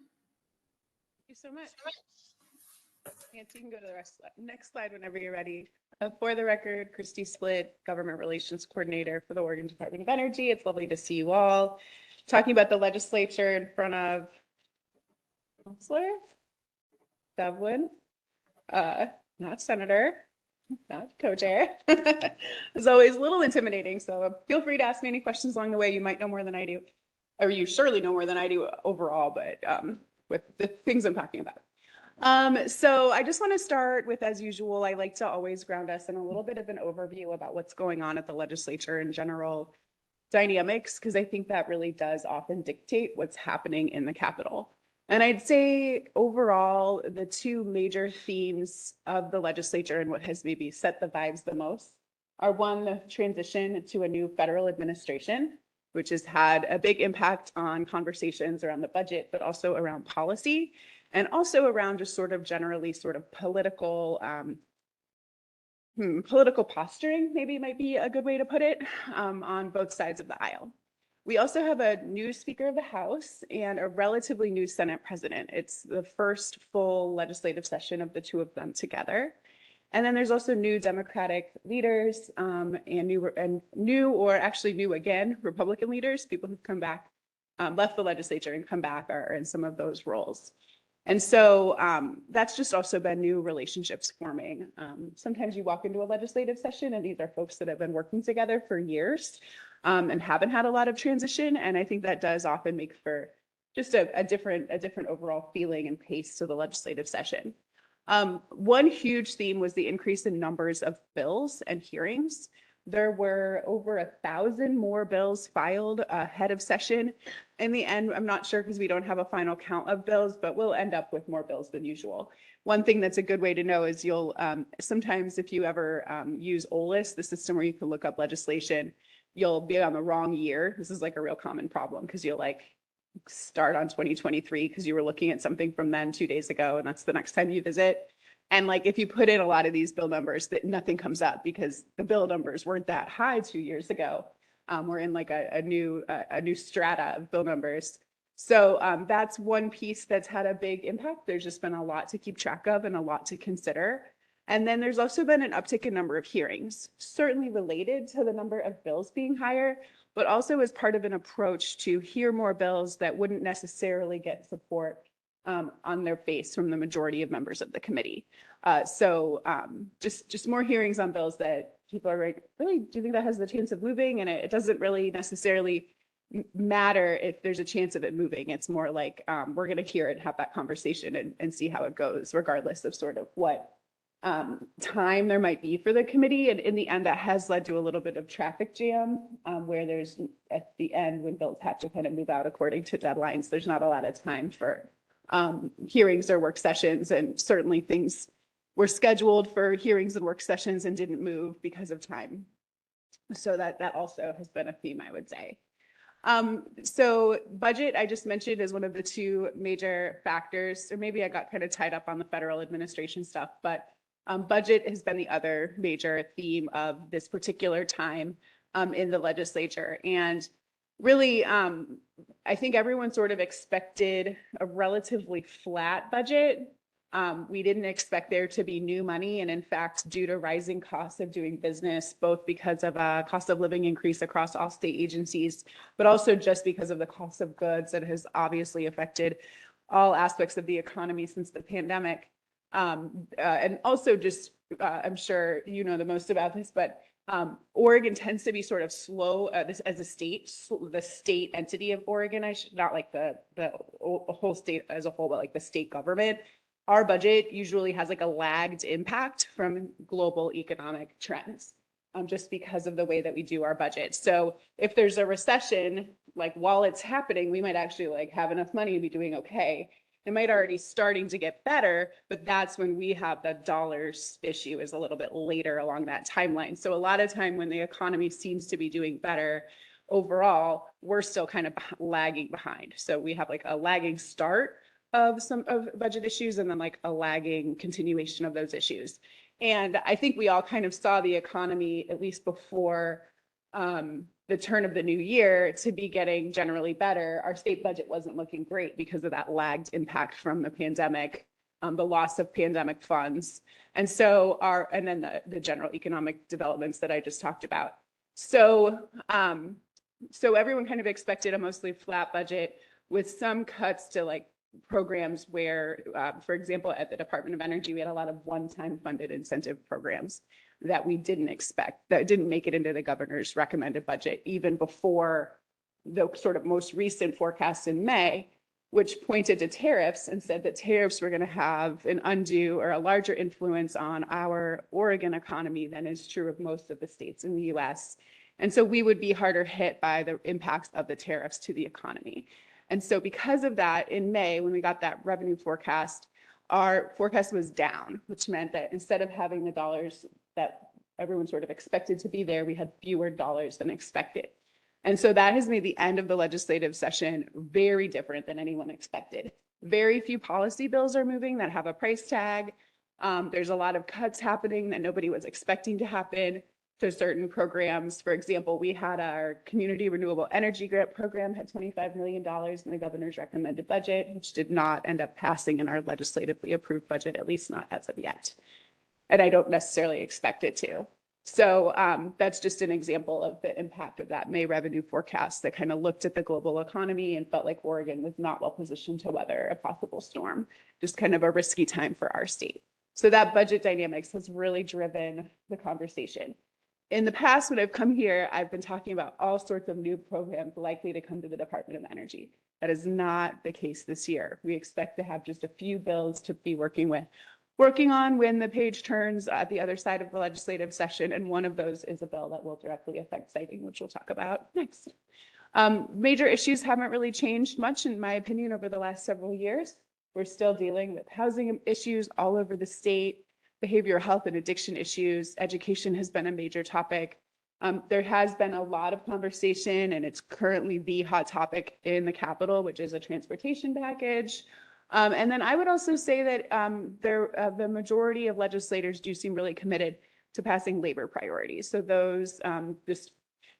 Thank you so much. Nancy, you can go to the next slide whenever you're ready. For the record, Christy Splitt, Government Relations Coordinator for the Oregon Department of Energy. It's lovely to see you all. Talking about the legislature in front of Councilor Devlin, not Senator, not co-chair. It's always a little intimidating, so feel free to ask me any questions along the way. You might know more than I do, or you surely know more than I do overall, but with the things I'm talking about. So I just want to start with, as usual, I like to always ground us in a little bit of an overview about what's going on at the legislature in general dynamics, because I think that really does often dictate what's happening in the Capitol. And I'd say overall, the two major themes of the legislature and what has maybe set the vibes the most are, one, the transition to a new federal administration, which has had a big impact on conversations around the budget, but also around policy, and also around just sort of generally sort of political political posturing, maybe might be a good way to put it, on both sides of the aisle. We also have a new Speaker of the House and a relatively new Senate President. It's the first full legislative session of the two of them together. And then there's also new Democratic leaders and new or actually new again Republican leaders, people who've come back, left the legislature and come back are in some of those roles. And so that's just also been new relationships forming. Sometimes you walk into a legislative session and these are folks that have been working together for years and haven't had a lot of transition. And I think that does often make for just a different overall feeling and pace to the legislative session. One huge theme was the increase in numbers of bills and hearings. There were over 1,000 more bills filed ahead of session. In the end, I'm not sure because we don't have a final count of bills, but we'll end up with more bills than usual. One thing that's a good way to know is you'll sometimes if you ever use OLIS, the system where you can look up legislation, you'll be on the wrong year. This is like a real common problem because you'll like start on 2023 because you were looking at something from then 2 days ago and that's the next time you visit. And like if you put in a lot of these bill numbers, that nothing comes up because the bill numbers weren't that high 2 years ago. We're in like a new strata of bill numbers. So that's one piece that's had a big impact. There's just been a lot to keep track of and a lot to consider. And then there's also been an uptick in number of hearings, certainly related to the number of bills being higher, but also as part of an approach to hear more bills that wouldn't necessarily get support on their face from the majority of members of the committee. So just more hearings on bills that people are like, really, do you think that has the chance of moving? And it doesn't really necessarily matter if there's a chance of it moving. It's more like we're going to hear it, have that conversation and see how it goes, regardless of sort of what time there might be for the committee. And in the end, that has led to a little bit of traffic jam where there's at the end when bills have to kind of move out according to deadlines, there's not a lot of time for hearings or work sessions. And certainly things were scheduled for hearings and work sessions and didn't move because of time. So that also has been a theme, I would say. So budget, I just mentioned, is one of the two major factors, or maybe I got kind of tied up on the federal administration stuff, but budget has been the other major theme of this particular time in the legislature. And really, I think everyone sort of expected a relatively flat budget. We didn't expect there to be new money. And in fact, due to rising costs of doing business, both because of a cost of living increase across all state agencies, but also just because of the cost of goods that has obviously affected all aspects of the economy since the pandemic. And also just, I'm sure you know the most about this, but Oregon tends to be sort of slow this as a state, the state entity of Oregon, not like the whole state as a whole, but like the state government. Our budget usually has like a lagged impact from global economic trends, just because of the way that we do our budget. So if there's a recession, like while it's happening, we might actually like have enough money to be doing okay. It might already starting to get better, but that's when we have the dollars issue is a little bit later along that timeline. So a lot of time when the economy seems to be doing better overall, we're still kind of lagging behind. So we have like a lagging start of some of budget issues and then like a lagging continuation of those issues. And I think we all kind of saw the economy, at least before the turn of the new year to be getting generally better, our state budget wasn't looking great because of that lagged impact from the pandemic, the loss of pandemic funds. And so and then the general economic developments that I just talked about. So, so everyone kind of expected a mostly flat budget with some cuts to like programs where, for example, at the Department of Energy, we had a lot of one-time funded incentive programs that we didn't expect, that didn't make it into the governor's recommended budget, even before the sort of most recent forecast in May, which pointed to tariffs and said that tariffs were going to have an undue or a larger influence on our Oregon economy than is true of most of the states in the US. And so we would be harder hit by the impacts of the tariffs to the economy. And so because of that, in May, when we got that revenue forecast, our forecast was down, which meant that instead of having the dollars that everyone sort of expected to be there, we had fewer dollars than expected. And so that has made the end of the legislative session very different than anyone expected. Very few policy bills are moving that have a price tag. There's a lot of cuts happening that nobody was expecting to happen to certain programs. For example, we had our Community Renewable Energy Grant Program had $25 million in the governor's recommended budget, which did not end up passing in our legislatively approved budget, at least not as of yet. And I don't necessarily expect it to. So that's just an example of the impact of that May revenue forecast that kind of looked at the global economy and felt like Oregon was not well positioned to weather a possible storm, just kind of a risky time for our state. So that budget dynamics has really driven the conversation. In the past, when I've come here, I've been talking about all sorts of new programs likely to come to the Department of Energy. That is not the case this year. We expect to have just a few bills to be working on when the page turns at the other side of the legislative session. And one of those is a bill that will directly affect siting, which we'll talk about next. Major issues haven't really changed much, in my opinion, over the last several years. We're still dealing with housing issues all over the state, behavioral health and addiction issues. Education has been a major topic. There has been a lot of conversation, and it's currently the hot topic in the Capitol, which is a transportation package. And then I would also say that the majority of legislators do seem really committed to passing labor priorities. So those just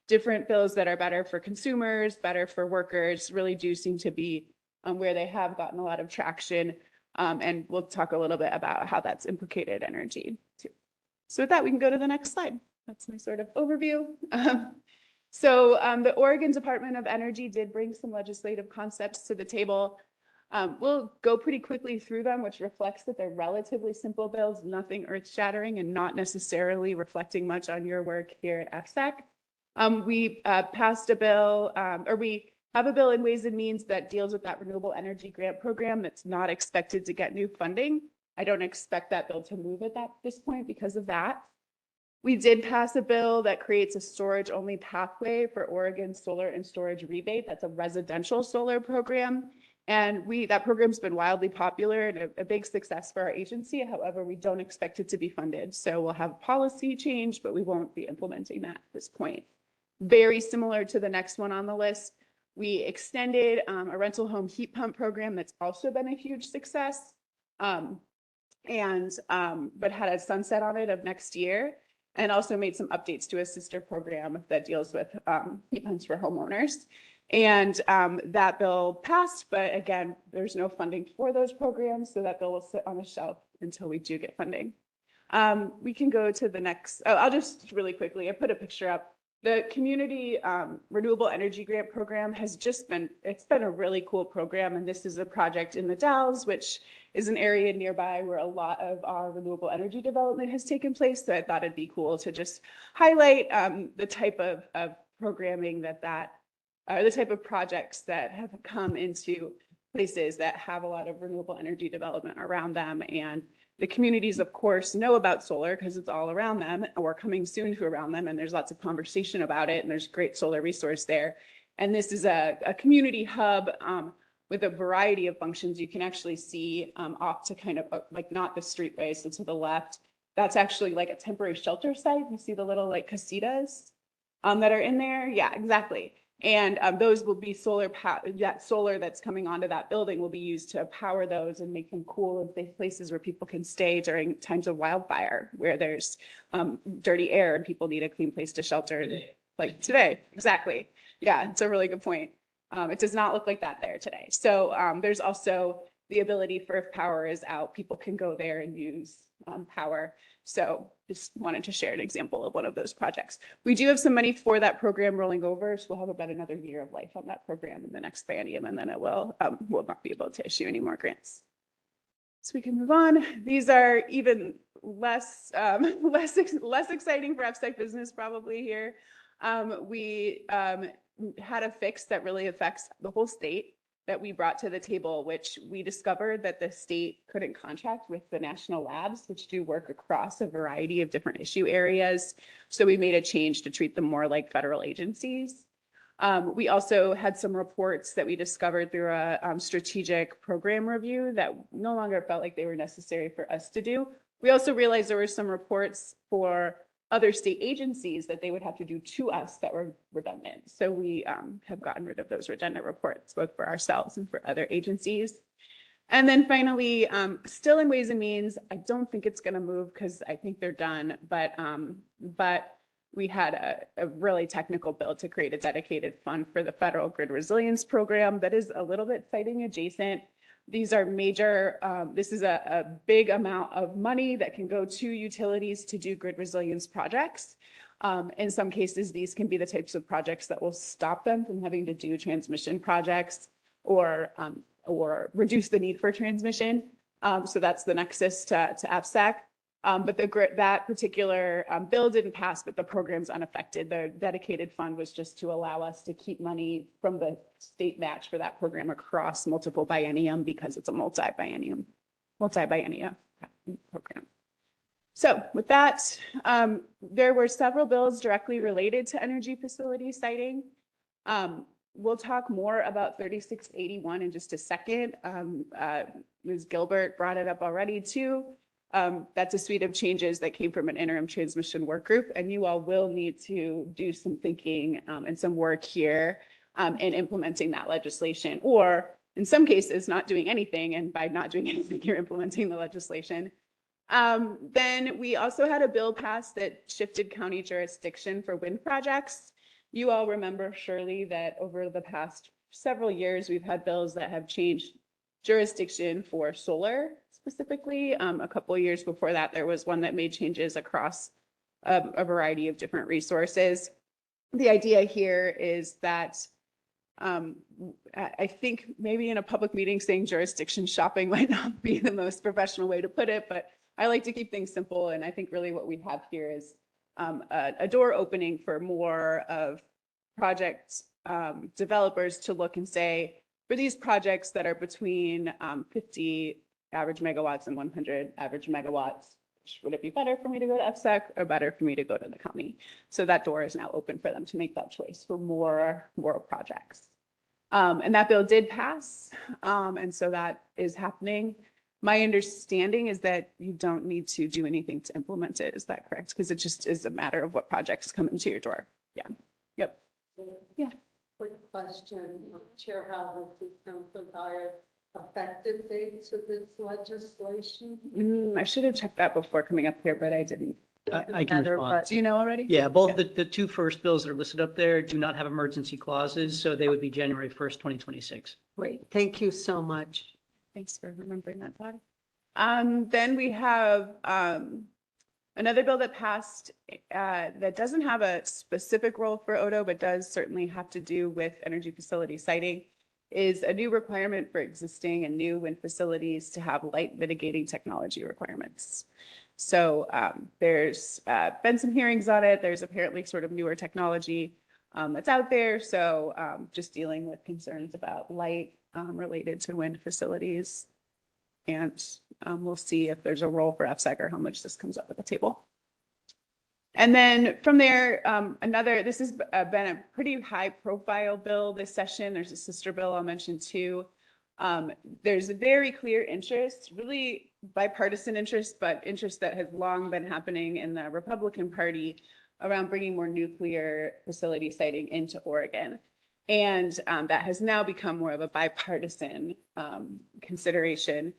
different bills that are better for consumers, better for workers, really do seem to be where they have gotten a lot of traction. And we'll talk a little bit about how that's implicated energy too. So with that, we can go to the next slide. That's my sort of overview. So the Oregon Department of Energy did bring some legislative concepts to the table. We'll go pretty quickly through them, which reflects that they're relatively simple bills, nothing earth-shattering, and not necessarily reflecting much on your work here at FSAC. We passed a bill, or we have a bill in Ways and Means that deals with that renewable energy grant program that's not expected to get new funding. I don't expect that bill to move at this point because of that. We did pass a bill that creates a storage-only pathway for Oregon solar and storage rebate. That's a residential solar program. And that program's been wildly popular and a big success for our agency. However, we don't expect it to be funded. So we'll have policy change, but we won't be implementing that at this point. Very similar to the next one on the list, we extended a rental home heat pump program that's also been a huge success, but had a sunset on it of next year, and also made some updates to a sister program that deals with heat pumps for homeowners. And that bill passed, but again, there's no funding for those programs, so that bill will sit on a shelf until we do get funding. We can go to the next, I'll just really quickly, I put a picture up. The Community Renewable Energy Grant Program has it's been a really cool program, and this is a project in the Dalles, which is an area nearby where a lot of our renewable energy development has taken place, so I thought it'd be cool to just highlight the type of programming the type of projects that have come into places that have a lot of renewable energy development around them. And the communities, of course, know about solar because it's all around them or coming soon to around them. And there's lots of conversation about it. And there's great solar resource there. And this is a community hub with a variety of functions. You can actually see off to kind of like not the streetway, so to the left. That's actually like a temporary shelter site. You see the little like casitas that are in there. Yeah, exactly. And those will be solar that's coming onto that building will be used to power those and make them cool and safe places where people can stay during times of wildfire, where there's dirty air and people need a clean place to shelter. like today, exactly. Yeah, it's a really good point. It does not look like that there today. So there's also the ability for if power is out, people can go there and use power. So just wanted to share an example of one of those projects. We do have some money for that program rolling over, so we'll have about another year of life on that program in the next biennium, and then it will not be able to issue any more grants. So we can move on. These are even less less exciting for FSEC business probably here. We had a fix that really affects the whole state that we brought to the table, which we discovered that the state couldn't contract with the national labs, which do work across a variety of different issue areas. So we made a change to treat them more like federal agencies. We also had some reports that we discovered through a strategic program review that no longer felt like they were necessary for us to do. We also realized there were some reports for other state agencies that they would have to do to us that were redundant. So we have gotten rid of those redundant reports, both for ourselves and for other agencies. And then finally, still in Ways and Means, I don't think it's going to move because I think they're done, but we had a really technical bill to create a dedicated fund for the Federal Grid Resilience Program that is a little bit siting adjacent. These are major, this is a big amount of money that can go to utilities to do grid resilience projects. In some cases, these can be the types of projects that will stop them from having to do transmission projects or reduce the need for transmission. So that's the nexus to FSEC. But that particular bill didn't pass, but the program's unaffected. The dedicated fund was just to allow us to keep money from the state match for that program across multiple biennium because it's a multi-biennium program. So with that, there were several bills directly related to energy facility siting. We'll talk more about 3681 in just a second. Ms. Gilbert brought it up already too. That's a suite of changes that came from an interim transmission work group, and you all will need to do some thinking and some work here in implementing that legislation, or in some cases, not doing anything, and by not doing anything, you're implementing the legislation. Then we also had a bill passed that shifted county jurisdiction for wind projects. You all remember surely that over the past several years, we've had bills that have changed jurisdiction for solar specifically. A couple of years before that, there was one that made changes across a variety of different resources. The idea here is that I think maybe in a public meeting saying jurisdiction shopping might not be the most professional way to put it, but I like to keep things simple. And I think really what we have here is a door opening for more of project developers to look and say, for these projects that are between 50 average megawatts and 100 average megawatts, would it be better for me to go to FSEC or better for me to go to the county? So that door is now open for them to make that choice for more projects. And that bill did pass. And so that is happening. My understanding is that you don't need to do anything to implement it. Is that correct? Because it just is a matter of what projects come into your door. Yeah. Yep. Yeah. Quick question, Chair Howell, Councilor Dyer, effective dates of this legislation? I should have checked that before coming up here, but I didn't. I can respond. Do you know already? Yeah, both the two first bills that are listed up there do not have emergency clauses, so they would be January 1st, 2026. Great, thank you so much. Thanks for remembering that, Todd. Then we have another bill that passed that doesn't have a specific role for ODO, but does certainly have to do with energy facility siting, is a new requirement for existing and new wind facilities to have light mitigating technology requirements. So there's been some hearings on it. There's apparently sort of newer technology that's out there. So just dealing with concerns about light related to wind facilities. And we'll see if there's a role for FSEC or how much this comes up at the table. And then from there, this has been a pretty high profile bill this session. There's a sister bill I'll mention too. There's a very clear interest, really bipartisan interest, but interest that has long been happening in the Republican Party around bringing more nuclear facility siting into Oregon. And that has now become more of a bipartisan consideration.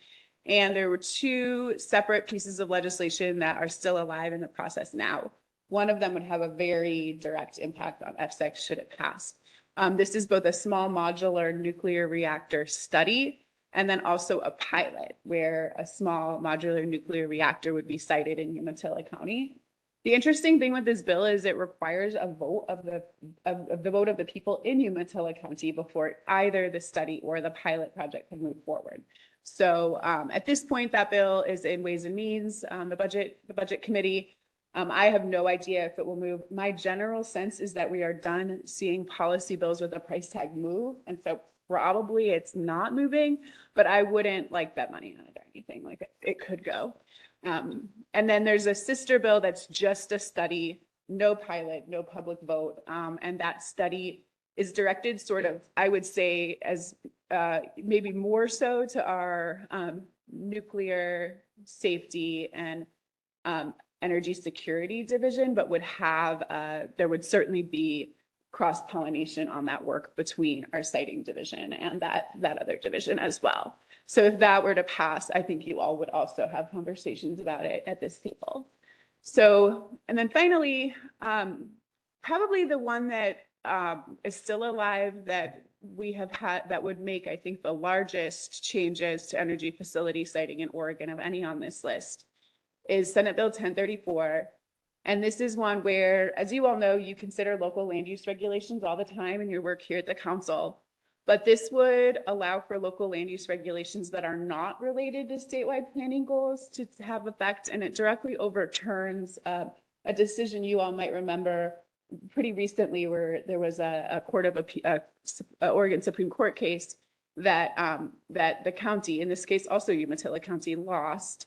And there were two separate pieces of legislation that are still alive in the process now. One of them would have a very direct impact on FSEC should it pass. This is both a small modular nuclear reactor study and then also a pilot where a small modular nuclear reactor would be sited in Umatilla County. The interesting thing with this bill is it requires a vote of the vote of the people in Umatilla County before either the study or the pilot project can move forward. So at this point, that bill is in Ways and Means, the budget committee. I have no idea if it will move. My general sense is that we are done seeing policy bills with a price tag move. And so probably it's not moving, but I wouldn't like bet money on it or anything. Like it could go. And then there's a sister bill that's just a study, no pilot, no public vote. And that study is directed sort of, I would say, as maybe more so to our nuclear safety and energy security division, but would have, there would certainly be cross-pollination on that work between our siting division and that other division as well. So if that were to pass, I think you all would also have conversations about it at this table. So, and then finally, probably the one that is still alive that we have had that would make, I think, the largest changes to energy facility siting in Oregon of any on this list is Senate Bill 1034. And this is one where, as you all know, you consider local land use regulations all the time in your work here at the council. But this would allow for local land use regulations that are not related to statewide planning goals to have effect. And it directly overturns a decision you all might remember pretty recently where there was a Oregon Supreme Court case that that the county, in this case also Umatilla County, lost,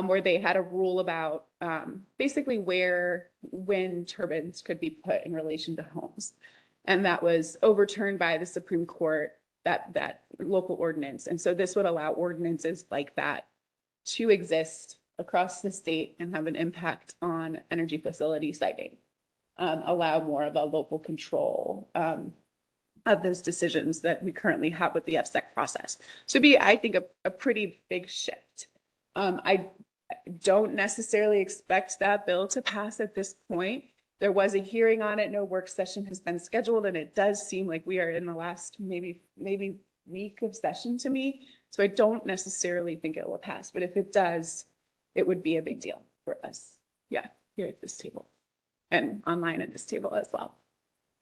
where they had a rule about basically where wind turbines could be put in relation to homes. And that was overturned by the Supreme Court, that local ordinance. And so this would allow ordinances like that to exist across the state and have an impact on energy facility siting. Allow more of a local control of those decisions that we currently have with the FSEC process. So be, I think, a pretty big shift. I don't necessarily expect that bill to pass at this point. There was a hearing on it, no work session has been scheduled, and it does seem like we are in the last maybe week of session to me. So I don't necessarily think it will pass, but if it does, it would be a big deal for us. Yeah, here at this table and online at this table as well.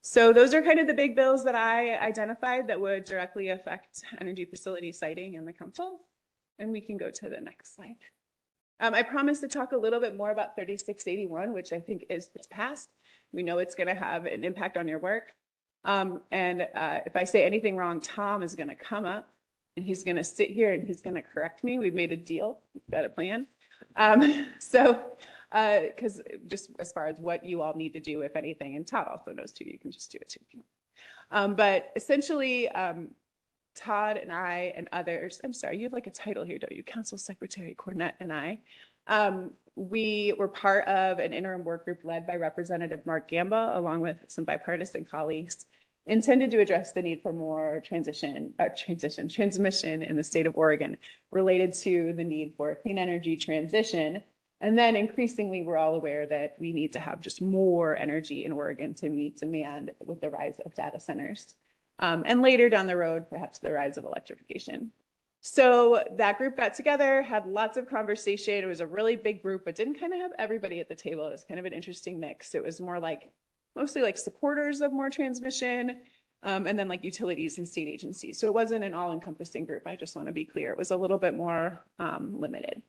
So those are kind of the big bills that I identified that would directly affect energy facility siting in the council. And we can go to the next slide. I promised to talk a little bit more about 3681, which I think is passed. We know it's going to have an impact on your work. If I say anything wrong, Tom is going to come up and he's going to sit here and he's going to correct me. We've made a deal, we've got a plan. Because just as far as what you all need to do, if anything, and Todd also knows too, you can just do it too. But essentially, Todd and I and others, I'm sorry, you have like a title here, don't you? Council Secretary Cornett and I, we were part of an interim work group led by Representative Mark Gamba, along with some bipartisan colleagues, intended to address the need for more transmission in the state of Oregon related to the need for clean energy transition. And then increasingly, we're all aware that we need to have just more energy in Oregon to meet demand with the rise of data centers. And later down the road, perhaps the rise of electrification. So that group got together, had lots of conversation. It was a really big group, but didn't kind of have everybody at the table. It was kind of an interesting mix. It was more like, mostly like supporters of more transmission, and then like utilities and state agencies. So it wasn't an all-encompassing group. I just want to be clear. It was a little bit more limited.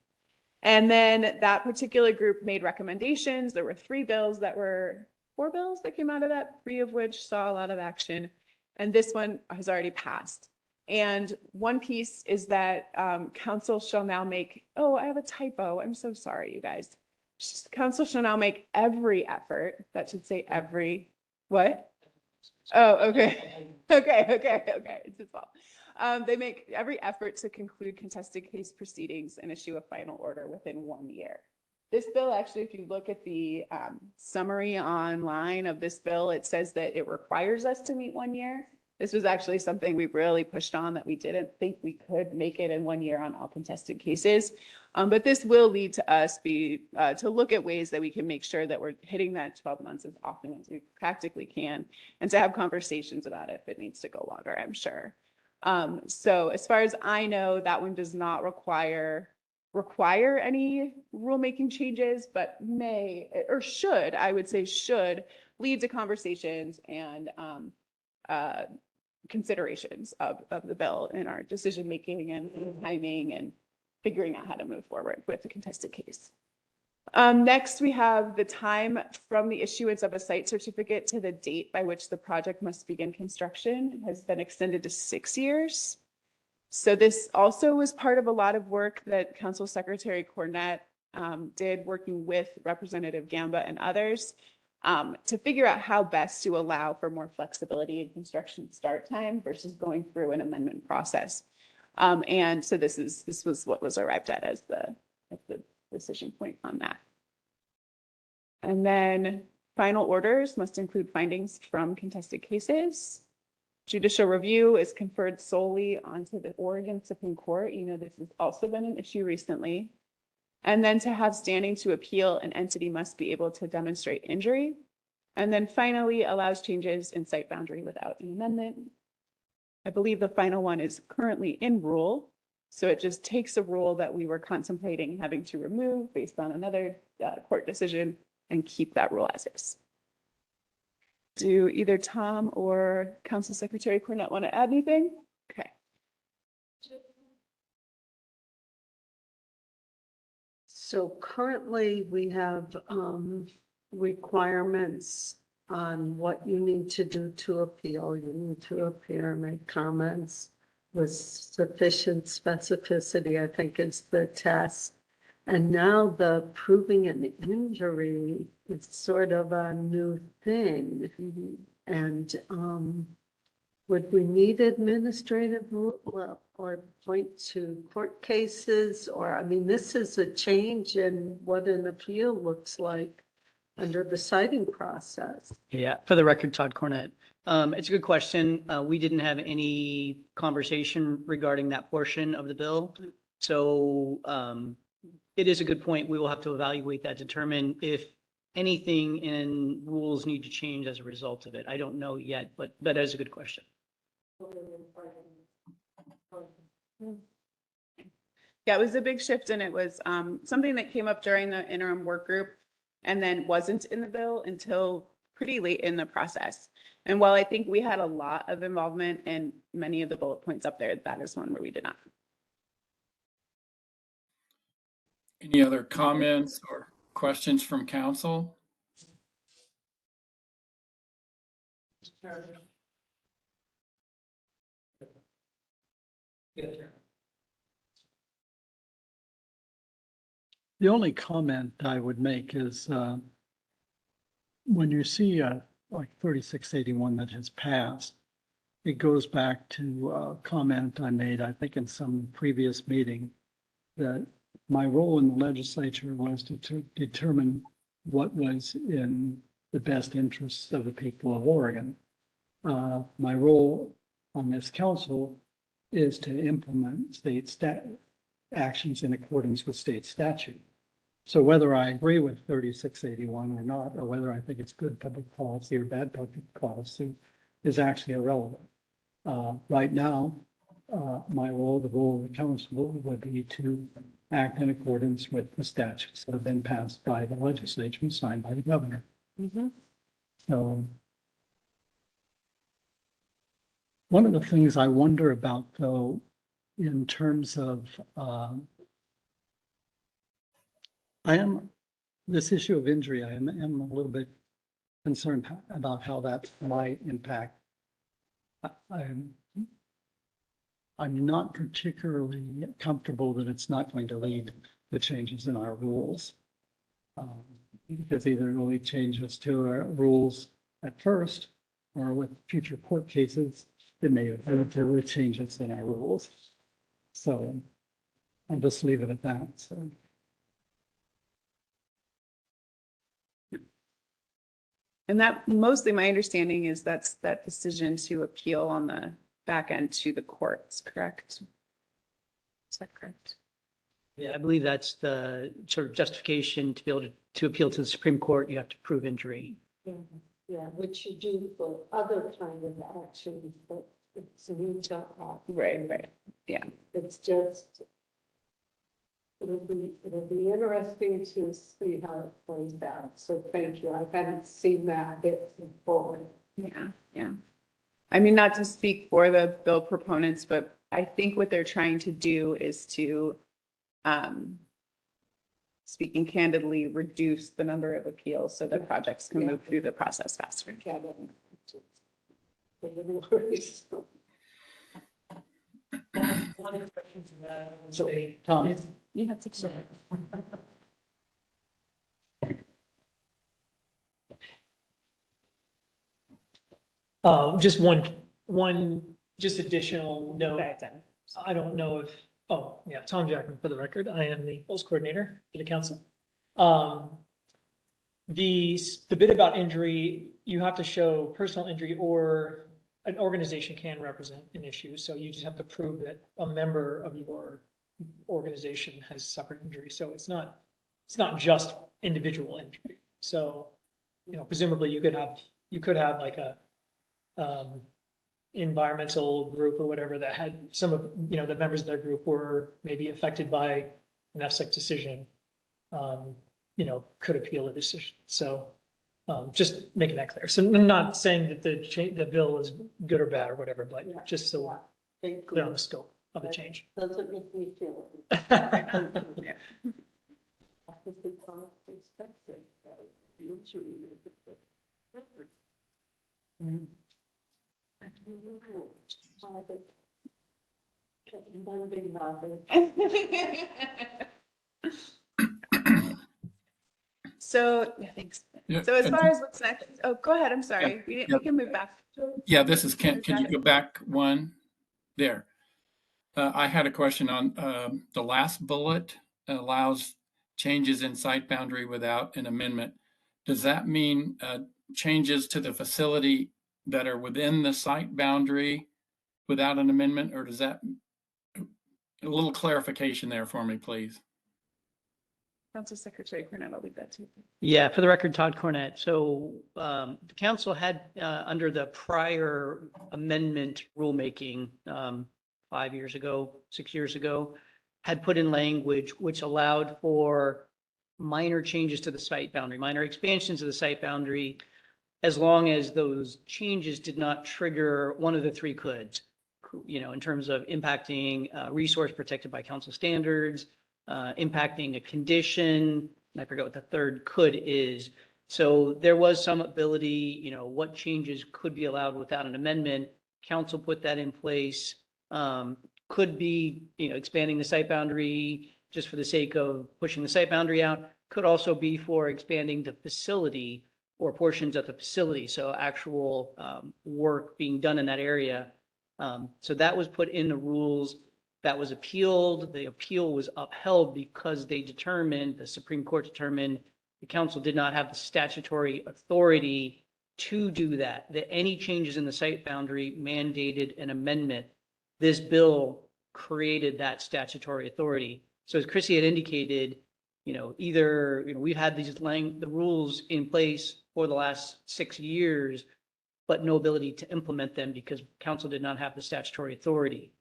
And then that particular group made recommendations. There were four bills that came out of that, 3 of which saw a lot of action. And this one has already passed. And one piece is that council shall now make, oh, I have a typo. I'm so sorry, you guys. Council shall now make every effort, that should say every, what? Oh, okay. Okay. It's his fault. They make every effort to conclude contested case proceedings and issue a final order within 1 year. This bill, actually, if you look at the summary online of this bill, it says that it requires us to meet 1 year. This was actually something we really pushed on that we didn't think we could make it in 1 year on all contested cases. But this will lead to us to look at ways that we can make sure that we're hitting that 12 months as often as we practically can, and to have conversations about it if it needs to go longer, I'm sure. So as far as I know, that one does not require any rulemaking changes, but may, or should, I would say should, lead to conversations and considerations of the bill in our decision making and timing and figuring out how to move forward with the contested case. Next, we have the time from the issuance of a site certificate to the date by which the project must begin construction has been extended to 6 years. So this also was part of a lot of work that Council Secretary Cornett did, working with Representative Gamba and others, to figure out how best to allow for more flexibility in construction start time versus going through an amendment process. And so this was what was arrived at as the decision point on that. And then final orders must include findings from contested cases. Judicial review is conferred solely onto the Oregon Supreme Court. You know, this has also been an issue recently. And then to have standing to appeal, an entity must be able to demonstrate injury. And then finally allows changes in site boundary without an amendment. I believe the final one is currently in rule. So it just takes a rule that we were contemplating having to remove based on another court decision and keep that rule as is. Do either Tom or Council Secretary Cornett want to add anything? Okay. So currently we have requirements on what you need to do to appeal. You need to appear and make comments with sufficient specificity, I think is the test. And now the proving an injury is sort of a new thing. And would we need administrative rule or point to court cases? Or, I mean, this is a change in what an appeal looks like under the citing process. Yeah, for the record, Todd Cornett. It's a good question. We didn't have any conversation regarding that portion of the bill. So it is a good point. We will have to evaluate that, determine if anything in rules need to change as a result of it. I don't know yet, but that is a good question. Yeah, it was a big shift, and it was something that came up during the interim work group and then wasn't in the bill until pretty late in the process. And while I think we had a lot of involvement in many of the bullet points up there, that is one where we did not. Any other comments or questions from council? The only comment I would make is when you see like 3681 that has passed, it goes back to a comment I made, I think in some previous meeting, that my role in the legislature was to determine what was in the best interests of the people of Oregon. My role on this council is to implement state actions in accordance with state statute. So whether I agree with 3681 or not, or whether I think it's good public policy or bad public policy is actually irrelevant. Right now, my role, the role of the council would be to act in accordance with the statutes that have been passed by the legislature and signed by the governor. So one of the things I wonder about, though, in terms of this issue of injury, I am a little bit concerned about how that might impact. I'm not particularly comfortable that it's not going to lead to changes in our rules. Because either it will changes to our rules at first, or with future court cases, it may lead to changes in our rules. So I'll just leave it at that. So. And that mostly my understanding is that's that decision to appeal on the back end to the courts, correct? Is that correct? Yeah, I believe that's the sort of justification to be able to appeal to the Supreme Court. You have to prove injury. Yeah, which you do for other kind of actions, but it's we don't have. Right. Yeah. It's just, it'll be interesting to see how it plays out. So thank you. I hadn't seen that bit before. Yeah. I mean, not to speak for the bill proponents, but I think what they're trying to do is to, speaking candidly, reduce the number of appeals so that projects can move through the process faster. So, Tom, You have to. Just just additional note. I don't know if, oh, yeah, Tom Jackman for the record. I am the polls coordinator for the council. The bit about injury, you have to show personal injury or an organization can represent an issue. So you just have to prove that a member of your organization has suffered injury. So it's not just individual injury. So, presumably you could have like a, environmental group or whatever that had some of, the members of their group were maybe affected by an FSEC decision, could appeal a decision. So just making that clear. So I'm not saying that the bill is good or bad or whatever, but just so we're clear on the scope of the change. Doesn't make me feel. So, yeah, thanks. Yeah, So as and- far as what's next, oh, go ahead, I'm sorry. We can move back. Yeah, this is Kent. Can you go back one? There. I had a question on the last bullet allows changes in site boundary without an amendment. Does that mean changes to the facility that are within the site boundary without an amendment, or does that, a little clarification there for me, please? Council Secretary Cornett, I'll leave that to you. yeah, for the record, Todd Cornett. So the council had, under the prior amendment rulemaking 5 years ago, 6 years ago, had put in language which allowed for minor changes to the site boundary, minor expansions of the site boundary, as long as those changes did not trigger one of the three coulds, in terms of impacting resource protected by council standards, impacting a condition, and I forget what the third could is. So there was some ability, what changes could be allowed without an amendment. Council put that in place. Could be, expanding the site boundary just for the sake of pushing the site boundary out. Could also be for expanding the facility or portions of the facility. So actual work being done in that area. So that was put in the rules. That was appealed. The appeal was upheld because the Supreme Court determined the council did not have the statutory authority to do that, that any changes in the site boundary mandated an amendment. This bill created that statutory authority. So as Chrissy had indicated, we've had the rules in place for the last 6 years, but no ability to implement them because council did not have the statutory authority.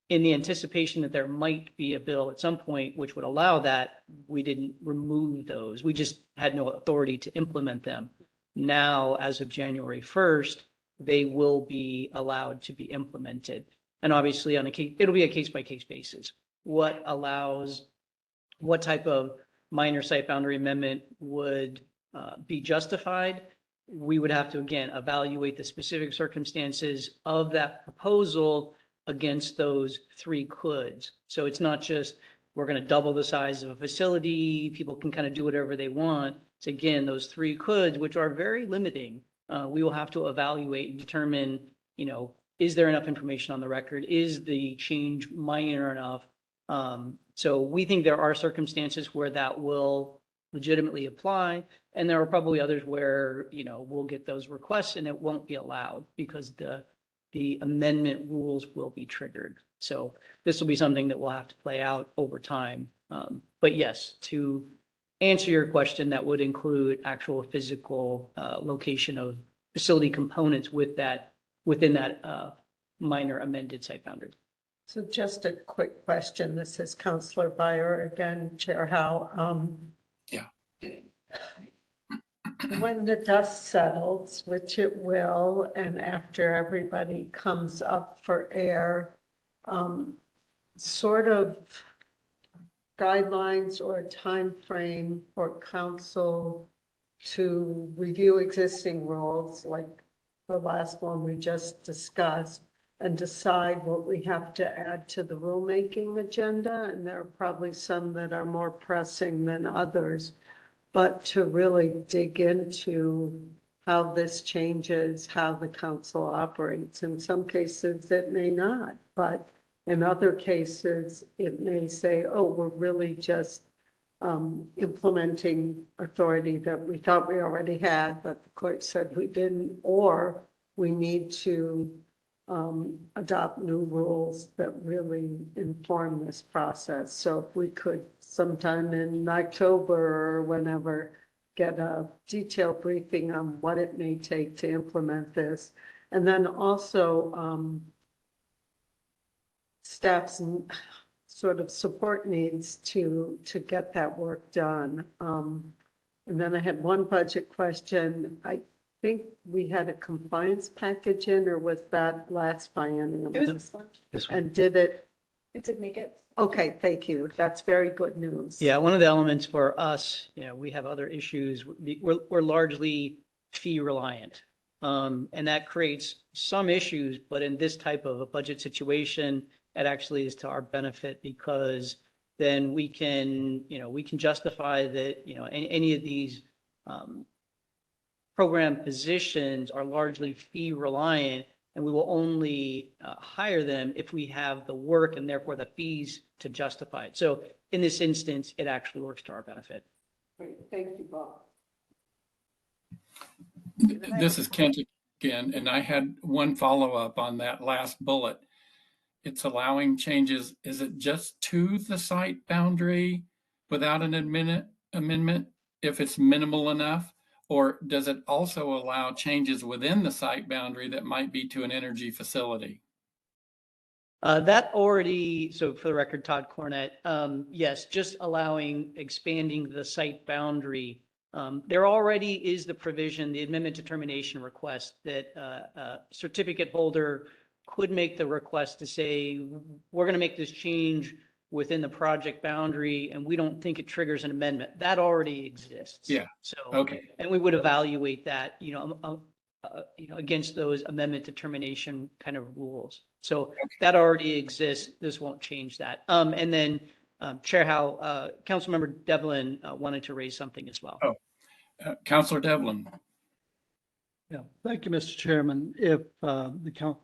In the anticipation that there might be a bill at some point which would allow that, we didn't remove those. We just had no authority to implement them. Now, as of January 1st, they will be allowed to be implemented. And obviously it'll be a case by case basis. What type of minor site boundary amendment would be justified? We would have to, again, evaluate the specific circumstances of that proposal against those three coulds. So it's not just, we're going to double the size of a facility, people can kind of do whatever they want. It's again, those three coulds, which are very limiting. We will have to evaluate and determine, is there enough information on the record? Is the change minor enough? So we think there are circumstances where legitimately apply. And there are probably others where, we'll get those requests and it won't be allowed because the amendment rules will be triggered. So this will be something that will have to play out over time. But yes, to answer your question, that would include actual physical location of facility components within that minor amended site boundary. So just a quick question. This is Counselor Byer again, Chair Howe. Yeah. When the dust settles, which it will, and after everybody comes up for air, sort of guidelines or time frame for council to review existing rules, like the last one we just discussed, and decide what we have to add to the rulemaking agenda. And there are probably some that are more pressing than others, but to really dig into how this changes how the council operates. In some cases, it may not, but in other cases, it may say, oh, we're really just implementing authority that we thought we already had, but the court said we didn't, or we need to adopt new rules that really inform this process. So if we could sometime in October or whenever get a detailed briefing on what it may take to implement this. And then also staff's sort of support needs to get that work done. And then I had one budget question. I think we had a compliance package in, or was that last biennium? It was this one. And did it? It did make it. Okay, thank you. That's very good news. Yeah, one of the elements for us, we have other issues. We're largely fee reliant. And that creates some issues, but in this type of a budget situation, it actually is to our benefit because then we can justify that, any of these program positions are largely fee reliant, and we will only hire them if we have the work and therefore the fees to justify it. So in this instance, it actually works to our benefit. Great. Thank you, Bob. This is Kent again, and I had one follow-up on that last bullet. It's allowing changes. Is it just to the site boundary without an amendment if it's minimal enough? Or does it also allow changes within the site boundary that might be to an energy facility? That already, so for the record, Todd Cornett, yes, just expanding the site boundary. There already is the provision, the amendment determination request that certificate holder could make the request to say, we're going to make this change within the project boundary and we don't think it triggers an amendment. That already exists. Yeah. So, okay. And we would evaluate that, against those amendment determination kind of rules. So okay. That already exists. This won't change that. And then Chair Howe, Councilmember Devlin wanted to raise something as well. Oh, Councilor Devlin. Yeah, thank you, Mr. Chairman. If the council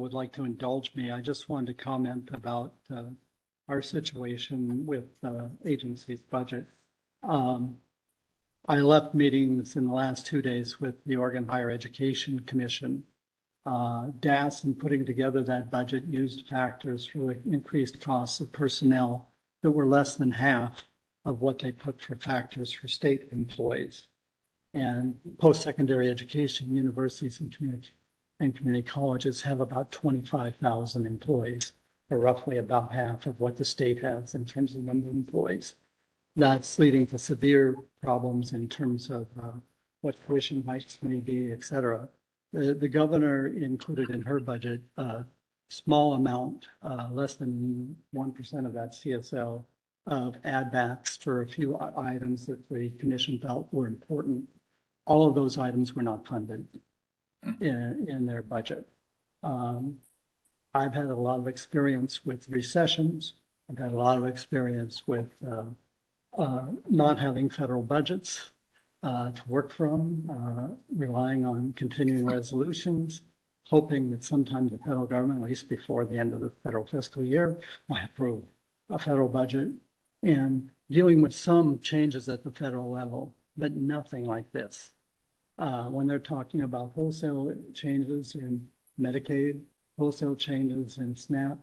would like to indulge me, I just wanted to comment about our situation with the agency's budget. I left meetings in the last 2 days with the Oregon Higher Education Commission. DAS, in putting together that budget, used factors for the increased costs of personnel that were less than half of what they put for factors for state employees. And post-secondary education, universities and community colleges have about 25,000 employees, or roughly about half of what the state has in terms of number of employees. That's leading to severe problems in terms of what tuition hikes may be, et cetera. The governor included in her budget a small amount, less than 1% of that CSL, of add backs for a few items that the commission felt were important. All of those items were not funded in their budget. I've had a lot of experience with recessions. I've had a lot of experience with not having federal budgets to work from, relying on continuing resolutions, hoping that sometime the federal government, at least before the end of the federal fiscal year, might approve a federal budget. And dealing with some changes at the federal level, but nothing like this. When they're talking about wholesale changes in Medicaid, wholesale changes in SNAP,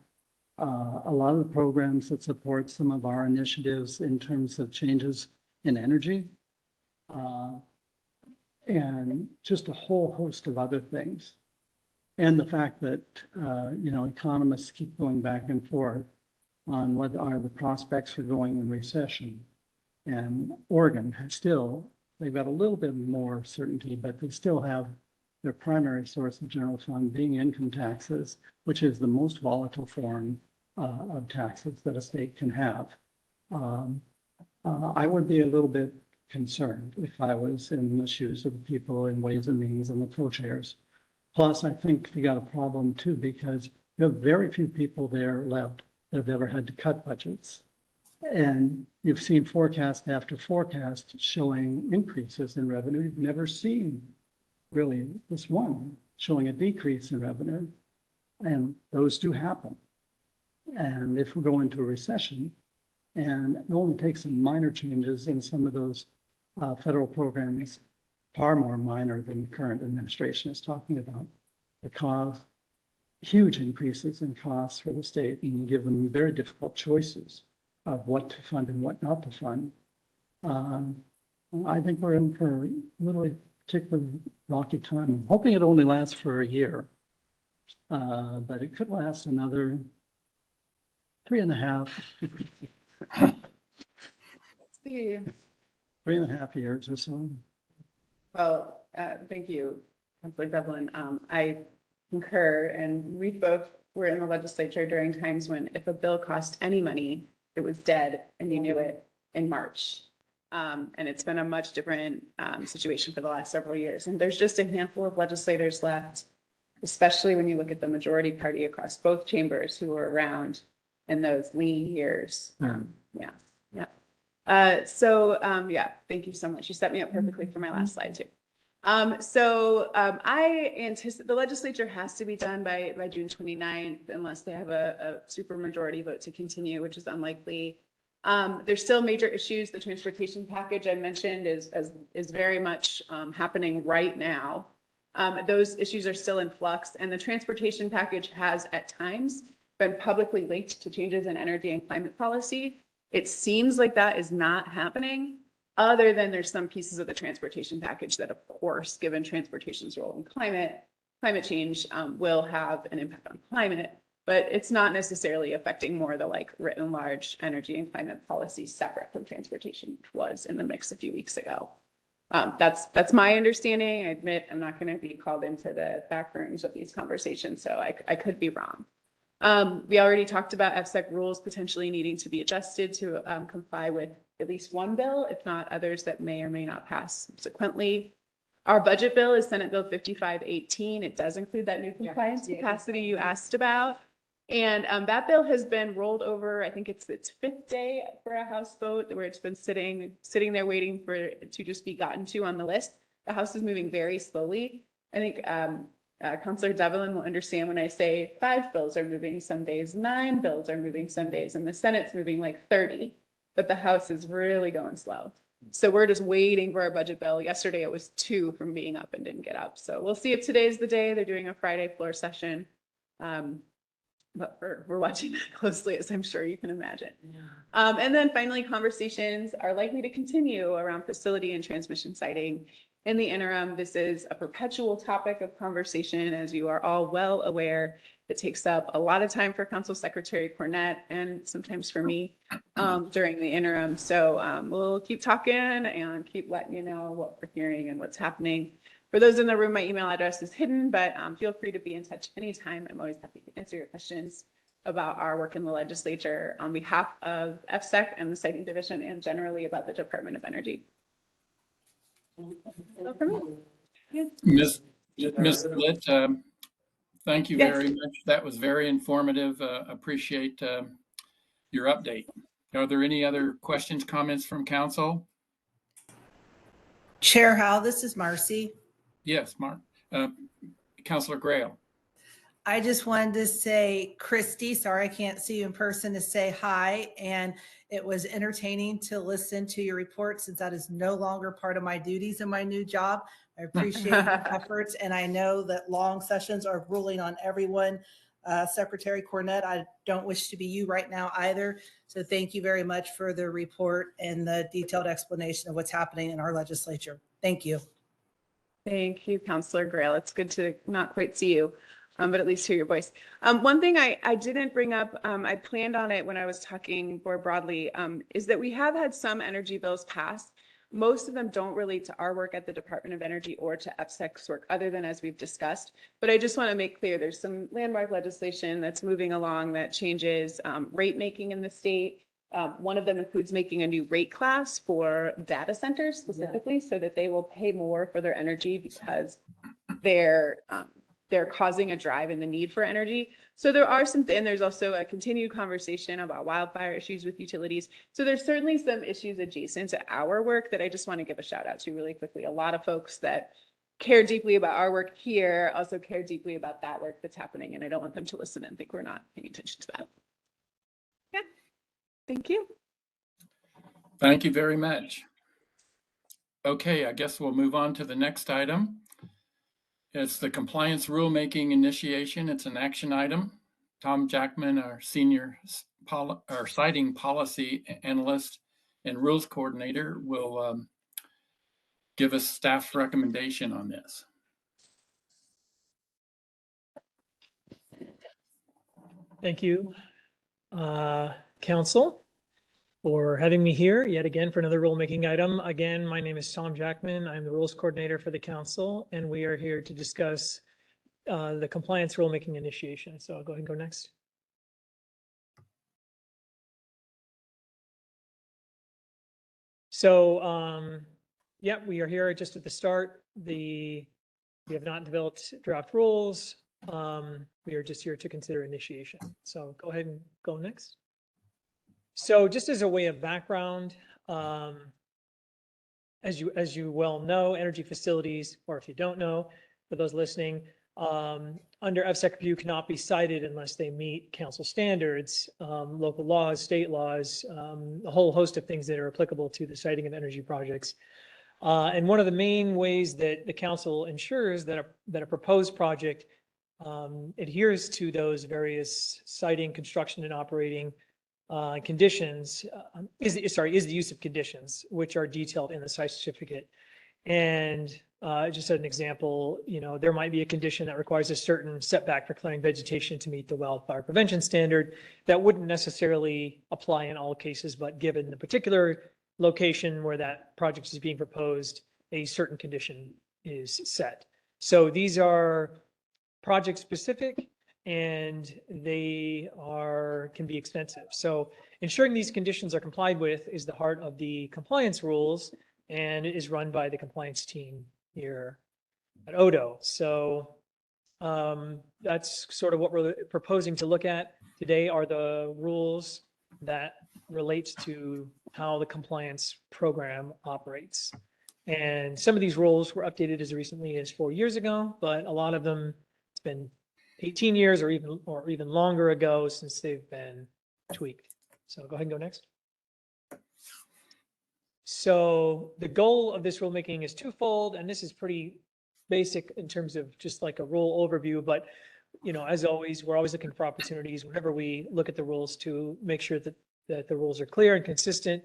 a lot of the programs that support some of our initiatives in terms of changes in energy, and just a whole host of other things. And the fact that, economists keep going back and forth on what are the prospects for going in recession. And Oregon has still, they've got a little bit more certainty, but they still have their primary source of general fund being income taxes, which is the most volatile form of taxes that a state can have. I would be a little bit concerned if I was in the shoes of the people in Ways and Means and the co-chairs. Plus, I think you got a problem too, because you have very few people there left that have ever had to cut budgets. And you've seen forecast after forecast showing increases in revenue. You've never seen really this one showing a decrease in revenue. And those do happen. And if we go into a recession, and it only takes some minor changes in some of those federal programs, far more minor than the current administration is talking about, to cause huge increases in costs for the state and give them very difficult choices of what to fund and what not to fund. I think we're in for a really particularly rocky time. I'm hoping it only lasts for a year, but it could last another 3.5. See. 3.5 years or so. Well, thank you, Councilor Devlin. I concur, and we both were in the legislature during times when if a bill cost any money, it was dead and you knew it in March. And it's been a much different situation for the last several years. And there's just a handful of legislators left, especially when you look at the majority party across both chambers who were around in those lean years. Yeah. Thank you so much. You set me up perfectly for my last slide too. I anticipate the legislature has to be done by June 29th unless they have a super majority vote to continue, which is unlikely. There's still major issues. The transportation package I mentioned is very much happening right now. Those issues are still in flux, and the transportation package has at times been publicly linked to changes in energy and climate policy. It seems like that is not happening, other than there's some pieces of the transportation package that, of course, given transportation's role in climate change, will have an impact on climate, but it's not necessarily affecting more the written large energy and climate policy separate from transportation, which was in the mix a few weeks ago. That's my understanding. I admit I'm not going to be called into the back rooms of these conversations, so I could be wrong. We already talked about FSEC rules potentially needing to be adjusted to comply with at least one bill, if not others that may or may not pass subsequently. Our budget bill is Senate Bill 5518. It does include that new compliance capacity you asked about. And that bill has been rolled over. I think it's its 5th day for a House vote, where it's been sitting there waiting for it to just be gotten to on the list. The House is moving very slowly. I think Councilor Devlin will understand when I say 5 bills are moving some days, 9 bills are moving some days, and the Senate's moving like 30, but the House is really going slow. So we're just waiting for our budget bill. Yesterday it was 2 from being up and didn't get up. So we'll see if today's the day. They're doing a Friday floor session. But we're watching that closely, as I'm sure you can imagine. And then finally, conversations are likely to continue around facility and transmission siting. In the interim, this is a perpetual topic of conversation, as you are all well aware. It takes up a lot of time for Council Secretary Cornett and sometimes for me during the interim. So we'll keep talking and keep letting you know what we're hearing and what's happening. For those in the room, my email address is hidden, but feel free to be in touch anytime. I'm always happy to answer your questions about our work in the legislature on behalf of FSEC and the Siting Division, and generally about the Department of Energy. Ms. Litt, thank you very much. That was very informative. Appreciate your update. Are there any other questions, comments from council? Chair Howell, this is Marcy. Yes, Mark. Councilor Grail. I just wanted to say, Christy, sorry I can't see you in person, to say hi. And it was entertaining to listen to your report since that is no longer part of my duties in my new job. I appreciate your efforts, and I know that long sessions are ruling on everyone. Secretary Cornett, I don't wish to be you right now either. So thank you very much for the report and the detailed explanation of what's happening in our legislature. Thank you. Thank you, Councilor Grail. It's good to not quite see you, but at least hear your voice. One thing I didn't bring up, I planned on it when I was talking more broadly, is that we have had some energy bills passed. Most of them don't relate to our work at the Department of Energy or to EPSEC's work, other than as we've discussed. But I just want to make clear there's some landmark legislation that's moving along that changes rate making in the state. One of them includes making a new rate class for data centers specifically, so that they will pay more for their energy because they're causing a drive in the need for energy. So there are some, and there's also a continued conversation about wildfire issues with utilities. So there's certainly some issues adjacent to our work that I just want to give a shout out to really quickly. A lot of folks that care deeply about our work here also care deeply about that work that's happening, and I don't want them to listen and think we're not paying attention to that. Yeah, thank you. Thank you very much. Okay, I guess we'll move on to the next item. It's the compliance rulemaking initiation. It's an action item. Tom Jackman, our senior citing policy analyst and rules coordinator, will give us staff's recommendation on this. Thank you, Council, for having me here yet again for another rulemaking item. Again, my name is Tom Jackman. I'm the rules coordinator for the council, and we are here to discuss the compliance rulemaking initiation. So I'll go ahead and go next. So, yeah, we are here just at the start. We have not developed draft rules. We are just here to consider initiation. So go ahead and go next. So just as a way of background, as you well know, energy facilities, or if you don't know, for those listening, under EPSEC review cannot be cited unless they meet council standards, local laws, state laws, a whole host of things that are applicable to the citing of energy projects. And one of the main ways that the council ensures that a proposed project adheres to those various citing, construction, and operating conditions is the use of conditions, which are detailed in the site certificate. And just as an example, there might be a condition that requires a certain setback for clearing vegetation to meet the wildfire prevention standard that wouldn't necessarily apply in all cases, but given the particular location where that project is being proposed, a certain condition is set. So these are project specific, and they can be extensive. So ensuring these conditions are complied with is the heart of the compliance rules, and it is run by the compliance team here at Odo. So that's sort of what we're proposing to look at today, are the rules that relate to how the compliance program operates. And some of these rules were updated as recently as 4 years ago, but a lot of them, it's been 18 years or even longer ago since they've been tweaked. So go ahead and go next. So the goal of this rulemaking is twofold, and this is pretty basic in terms of just like a rule overview, but as always, we're always looking for opportunities whenever we look at the rules to make sure that the rules are clear and consistent,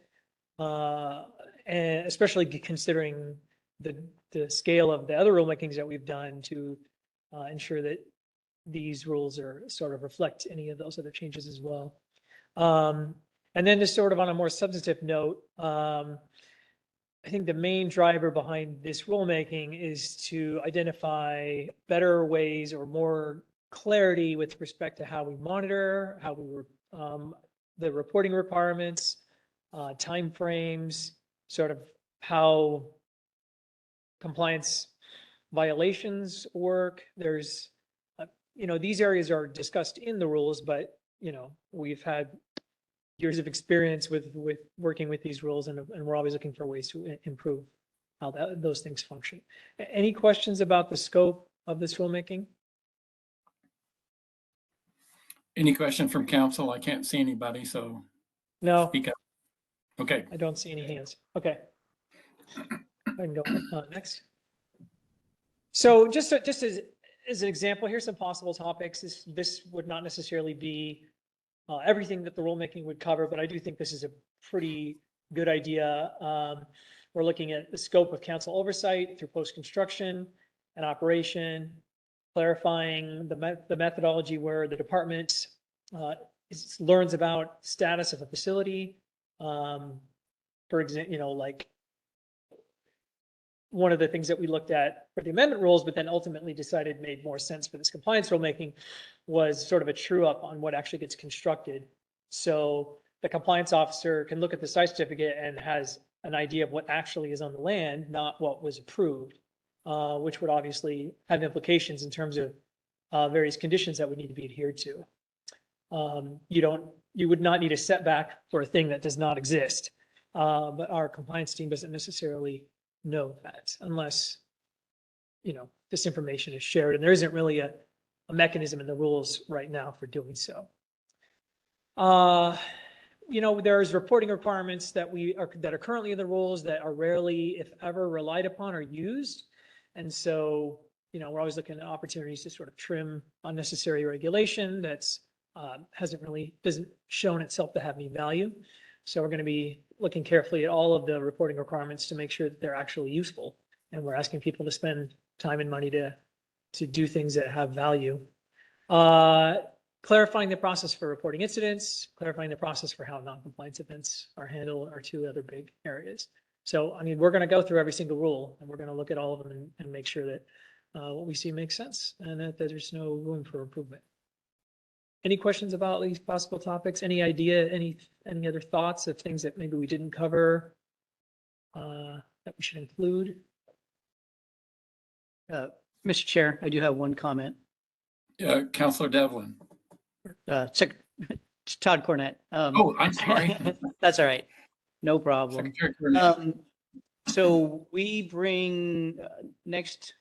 and especially considering the scale of the other rulemakings that we've done to ensure that these rules are sort of reflect any of those other changes as well. And then just sort of on a more substantive note, I think the main driver behind this rulemaking is to identify better ways or more clarity with respect to how we monitor, how we the reporting requirements, timeframes, sort of how compliance violations work. There's, these areas are discussed in the rules, but, we've had years of experience with working with these rules, and we're always looking for ways to improve how those things function. Any questions about the scope of this rulemaking? Any question from council? I can't see anybody, so No, speak up. Okay. I don't see any hands. Okay. I can go next. So just as an example, here's some possible topics. This would not necessarily be everything that the rulemaking would cover, but I do think this is a pretty good idea. We're looking at the scope of council oversight through post-construction and operation, clarifying the methodology where the department learns about status of a facility. For example, like one of the things that we looked at for the amendment rules, but then ultimately decided made more sense for this compliance rulemaking was sort of a true up on what actually gets constructed. So the compliance officer can look at the site certificate and has an idea of what actually is on the land, not what was approved, which would obviously have implications in terms of various conditions that would need to be adhered to. You would not need a setback for a thing that does not exist. But our compliance team doesn't necessarily know that unless, this information is shared, and there isn't really a mechanism in the rules right now for doing so. There's reporting requirements that are currently in the rules that are rarely, if ever, relied upon or used. And so, we're always looking at opportunities to sort of trim unnecessary regulation that's doesn't shown itself to have any value. So we're going to be looking carefully at all of the reporting requirements to make sure that they're actually useful. And we're asking people to spend time and money to do things that have value. Clarifying the process for reporting incidents, clarifying the process for how non-compliance events are handled are two other big areas. So, we're going to go through every single rule and we're going to look at all of them and make sure that what we see makes sense and that there's no room for improvement. Any questions about these possible topics? Any idea, any other thoughts of things that maybe we didn't cover that we should include? Mr. Chair, I do have one comment. Councilor Devlin. Todd Cornett. Oh, I'm sorry. That's all right. No problem. Secretary Cornett. So we bring next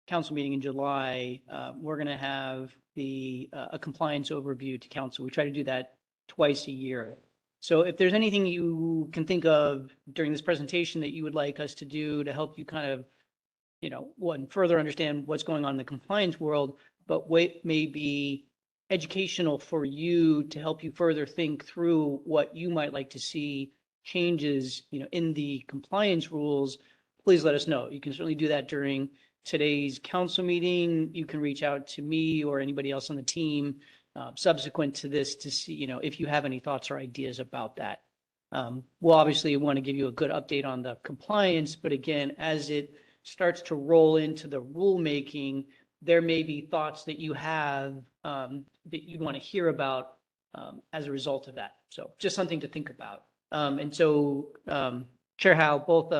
council meeting in July, we're going to have a compliance overview to council. We try to do that twice a year. So if there's anything you can think of during this presentation that you would like us to do to help you kind of, one, further understand what's going on in the compliance world, but what may be educational for you to help you further think through what you might like to see changes, in the compliance rules, please let us know. You can certainly do that during today's council meeting. You can reach out to me or anybody else on the team subsequent to this to see, if you have any thoughts or ideas about that. We'll obviously want to give you a good update on the compliance, but again, as it starts to roll into the rulemaking, there may be thoughts that you have that you want to hear about as a result of that. So just something to think about. And so Chair Howe, both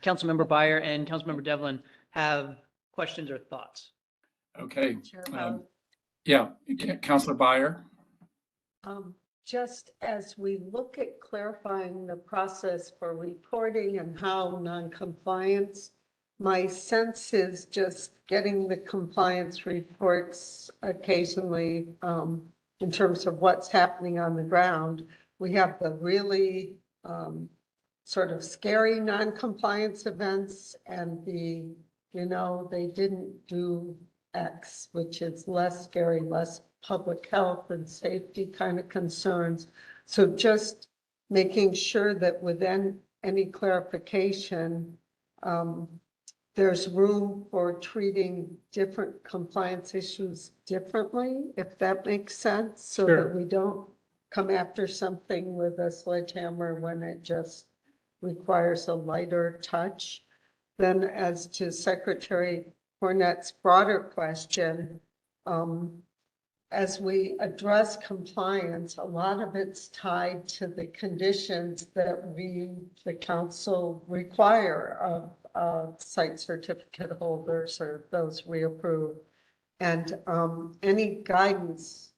Councilmember Byer and Councilmember Devlin have questions or thoughts. Okay. Yeah, Councilor Byer. Just as we look at clarifying the process for reporting and how non-compliance, my sense is just getting the compliance reports occasionally in terms of what's happening on the ground. We have the really sort of scary non-compliance events and they didn't do X, which is less scary, less public health and safety kind of concerns. So just making sure that within any clarification, there's room for treating different compliance issues differently, if that makes sense, so that we don't come after something with a sledgehammer when it just requires a lighter touch. Then as to Secretary Cornett's broader question, as we address compliance, a lot of it's tied to the conditions that the council require of site certificate holders or those we approve. And any guidance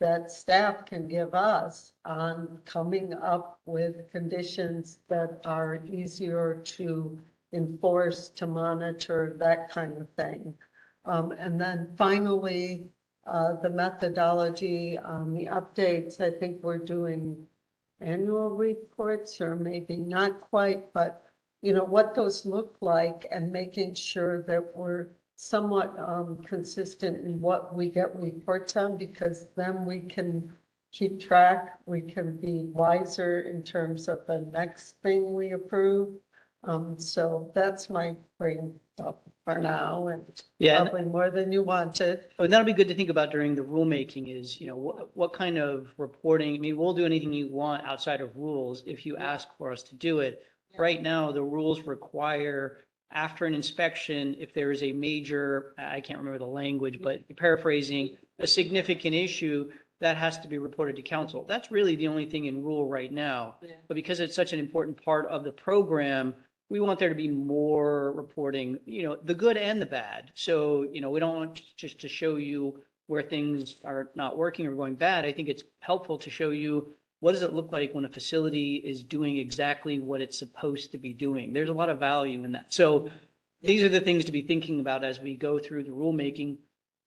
that staff can give us on coming up with conditions that are easier to enforce, to monitor, that kind of thing. And then finally, the methodology, the updates. I think we're doing annual reports or maybe not quite, but you know, what those look like and making sure that we're somewhat consistent in what we get reports on, because then we can keep track, we can be wiser in terms of the next thing we approve. So that's my bring up for now, and Yeah, probably more than you wanted. and that'll be good to think about during the rulemaking is, you know, what kind of reporting, I mean, we'll do anything you want outside of rules if you ask for us to do it. Right now, the rules require after an inspection, if there is a major, I can't remember the language, but paraphrasing, a significant issue, that has to be reported to council. That's really the only thing in rule right now. But because it's such an important part of the program, we want there to be more reporting, you know, the good and the bad. So, you know, we don't want just to show you where things are not working or going bad. I think it's helpful to show you what does it look like when a facility is doing exactly what it's supposed to be doing. There's a lot of value in that. So these are the things to be thinking about as we go through the rulemaking.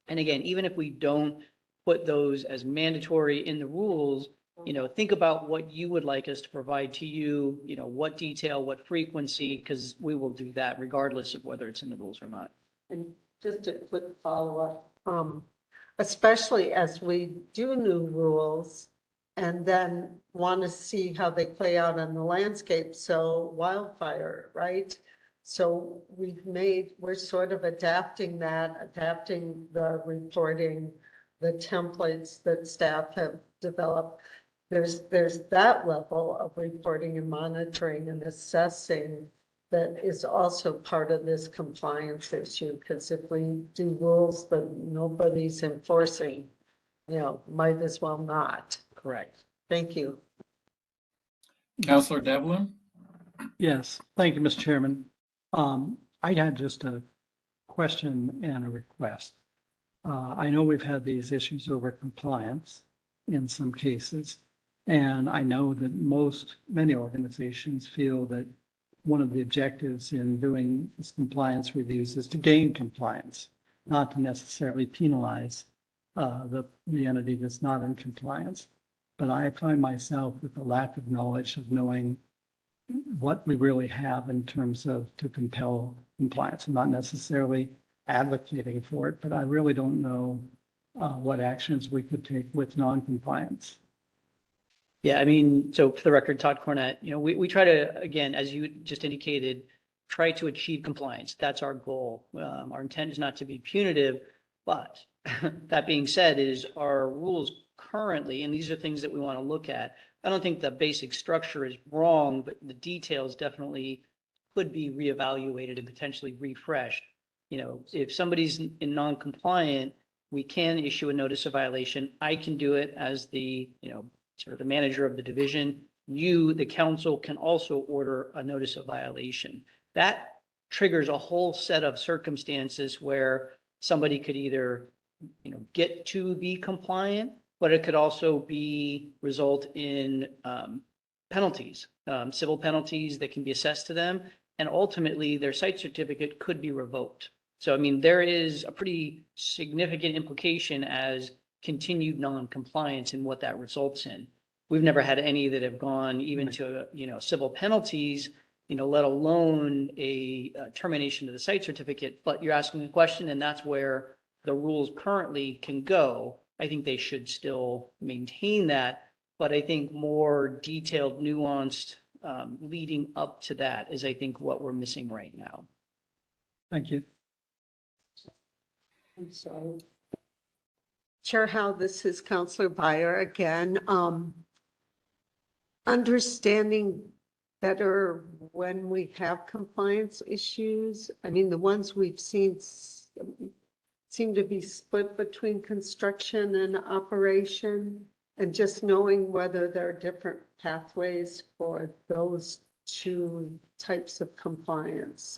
And again, even if we don't put those as mandatory in the rules, you know, think about what you would like us to provide to you, you know, what detail, what frequency, because we will do that regardless of whether it's in the rules or not. And just a quick follow-up, especially as we do new rules and then want to see how they play out on the landscape. So wildfire, right? So we're sort of adapting the reporting, the templates that staff have developed. There's that level of reporting and monitoring and assessing that is also part of this compliance issue, because if we do rules that nobody's enforcing, you know, might as well not. Correct. Thank you. Counselor Devlin? Yes, thank you, Mr. Chairman. I had just a question and a request. I know we've had these issues over compliance in some cases, and I know that many organizations feel that one of the objectives in doing these compliance reviews is to gain compliance, not to necessarily penalize the entity that's not in compliance. But I find myself with a lack of knowledge of knowing what we really have in terms of to compel compliance. I'm not necessarily advocating for it, but I really don't know what actions we could take with non-compliance. Yeah, I mean, so for the record, Todd Cornett, you know, we try to, again, as you just indicated, try to achieve compliance. That's our goal. Our intent is not to be punitive, but that being said, is our rules currently, and these are things that we want to look at. I don't think the basic structure is wrong, but the details definitely could be reevaluated and potentially refreshed. You know, if somebody's in non-compliant, we can issue a notice of violation. I can do it as the, you know, sort of the manager of the division. You, the council, can also order a notice of violation. That triggers a whole set of circumstances where somebody could either, you know, get to be compliant, but it could also result in penalties, civil penalties that can be assessed to them, and ultimately their site certificate could be revoked. So, I mean, there is a pretty significant implication as continued non-compliance and what that results in. We've never had any that have gone even to, you know, civil penalties, you know, let alone a termination of the site certificate. But you're asking a question, and that's where the rules currently can go. I think they should still maintain that, but I think more detailed, nuanced leading up to that is, I think, what we're missing right now. Thank you. I'm sorry. Chair Howe, this is Counselor Byer again. Understanding better when we have compliance issues. I mean, the ones we've seen seem to be split between construction and operation, and just knowing whether there are different pathways for those two types of compliance.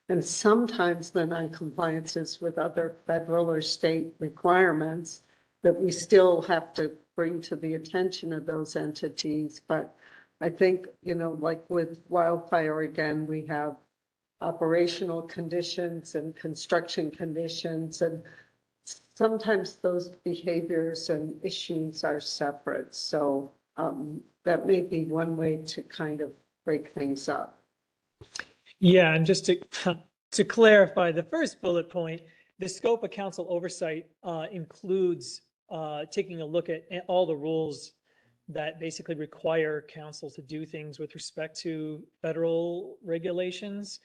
And sometimes the non-compliance is with other federal or state requirements that we still have to bring to the attention of those entities. But I think, you know, like with wildfire, again, we have operational conditions and construction conditions, and sometimes those behaviors and issues are separate. So that may be one way to kind of break things up. Yeah, and just to clarify the first bullet point, the scope of council oversight includes taking a look at all the rules that basically require council to do things with respect to federal regulations,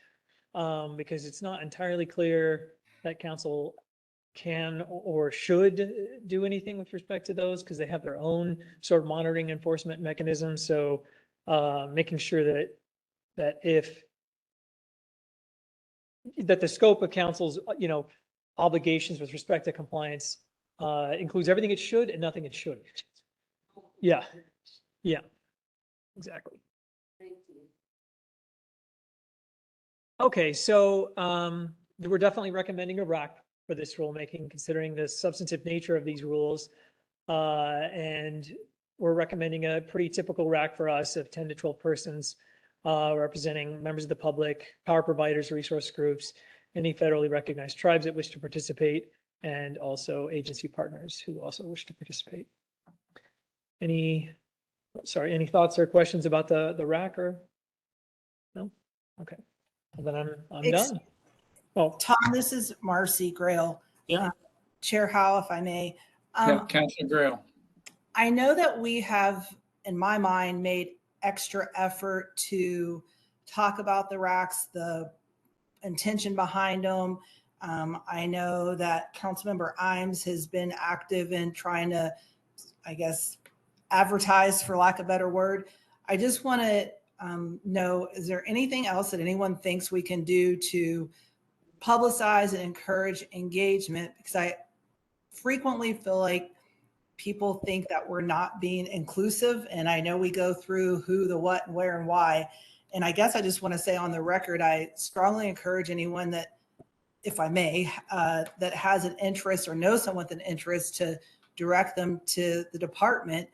because it's not entirely clear that council can or should do anything with respect to those because they have their own sort of monitoring enforcement mechanisms. So making sure that the scope of council's, obligations with respect to compliance includes everything it should and nothing it shouldn't. Yeah, yeah, exactly. Okay, so we're definitely recommending a RAC for this rulemaking, considering the substantive nature of these rules. And we're recommending a pretty typical RAC for us of 10 to 12 persons representing members of the public, power providers, resource groups, any federally recognized tribes that wish to participate, and also agency partners who also wish to participate. Any thoughts or questions about the RAC or? No? Okay. Well, then I'm done. Oh, Tom, this is Marcy Grail. Yeah. Chair Howe, if I may. Yeah, Councilor Grail. I know that we have, in my mind, made extra effort to talk about the RACs, the intention behind them. I know that Councilmember Imes has been active in trying to, I guess, advertise, for lack of a better word. I just want to know, is there anything else that anyone thinks we can do to publicize and encourage engagement? Because I frequently feel like people think that we're not being inclusive. And I know we go through who, the what, and where, and why. And I guess I just want to say on the record, I strongly encourage anyone that, if I may, that has an interest or knows someone with an interest to direct them to the department,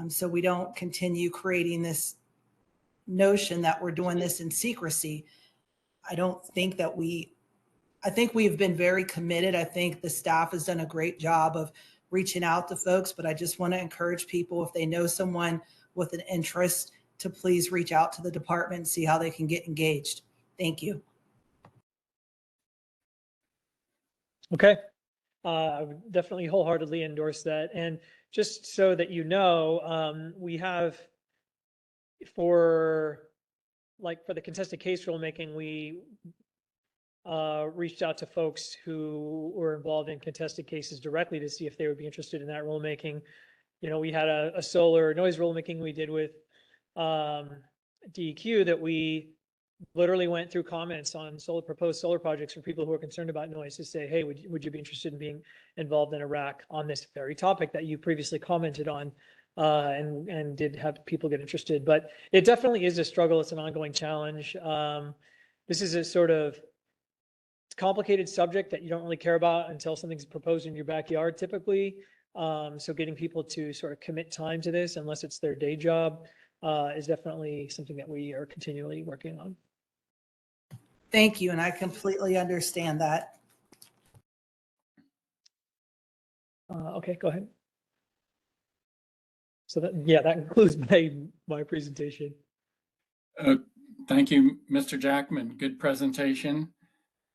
so we don't continue creating this notion that we're doing this in secrecy. I think we've been very committed. I think the staff has done a great job of reaching out to folks, but I just want to encourage people, if they know someone with an interest, to please reach out to the department and see how they can get engaged. Thank you. okay. I would definitely wholeheartedly endorse that. And just so that you know, we have for the contested case rulemaking, we reached out to folks who were involved in contested cases directly to see if they would be interested in that rulemaking. We had a solar noise rulemaking we did with DEQ that we literally went through comments on proposed solar projects for people who are concerned about noise to say, hey, would you be interested in being involved in a RAC on this very topic that you previously commented on, and did have people get interested. But it definitely is a struggle. It's an ongoing challenge. This is a sort of complicated subject that you don't really care about until something's proposed in your backyard typically. So getting people to sort of commit time to this, unless it's their day job, is definitely something that we are continually working on. Thank you. And I completely understand that. Okay, go ahead. So that concludes my presentation. Thank you, Mr. Jackman. Good presentation.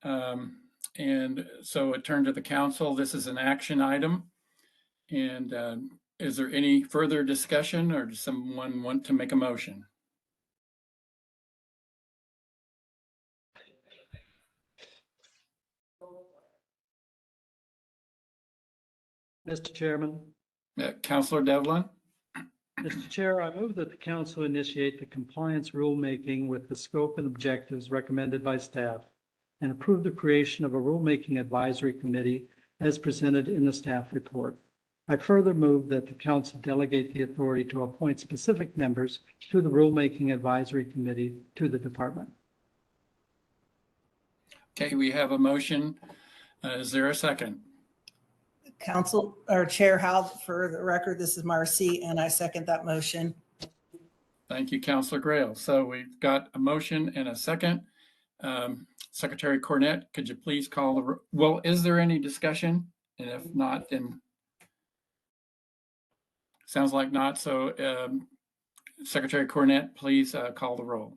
And so it turned to the council. This is an action item. And is there any further discussion, or does someone want to make a motion? Mr. Chairman. Councilor Devlin? Mr. Chair, I move that the council initiate the compliance rulemaking with the scope and objectives recommended by staff and approve the creation of a rulemaking advisory committee as presented in the staff report. I further move that the council delegate the authority to appoint specific members to the rulemaking advisory committee to the department. Okay, we have a motion. Is there a second? Council or Chair Howe, for the record, this is Marcy, and I second that motion. Thank you, Councilor Grail. So we've got a motion and a second. Secretary Cornett, could you please call the, well, is there any discussion? And if not, then sounds like not. So Secretary Cornett, please call the roll.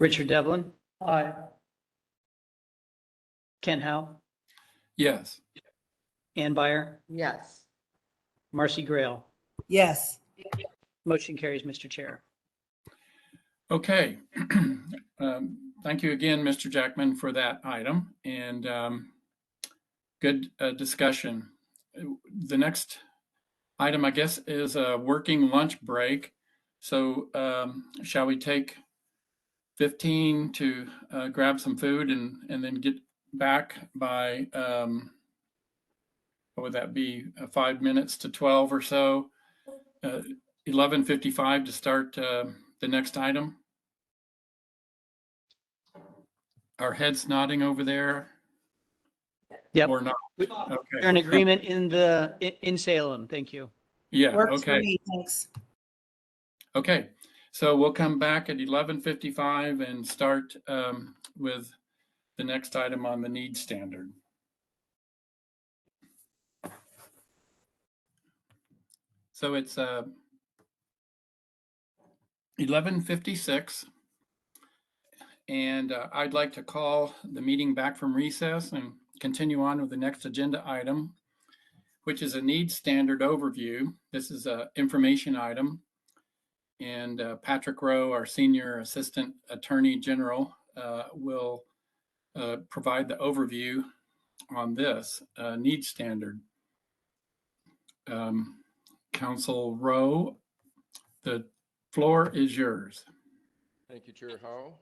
Richard Devlin, Aye. Ken Howe, Yes. Ann Byer, Yes. Marcy Grail. Yes. Motion carries, Mr. Chair. Okay. Thank you again, Mr. Jackman, for that item, and good discussion. The next item, I guess, is a working lunch break. So shall we take 15 to grab some food and then get back by, what would that be, 5 minutes to 12 or so? 11:55 to start the next item. Our heads nodding over there? Yep. Or not? We're Okay. in agreement in Salem. Thank you. Yeah, Works for okay. me, thanks. Okay, so we'll come back at 11:55 and start with the next item on the need standard. So it's 11:56. And I'd like to call the meeting back from recess and continue on with the next agenda item, which is a needs standard overview. This is an information item. And Patrick Rowe, our Senior Assistant Attorney General, will provide the overview on this needs standard. Council Rowe, the floor is yours. Thank you, Chair Howe.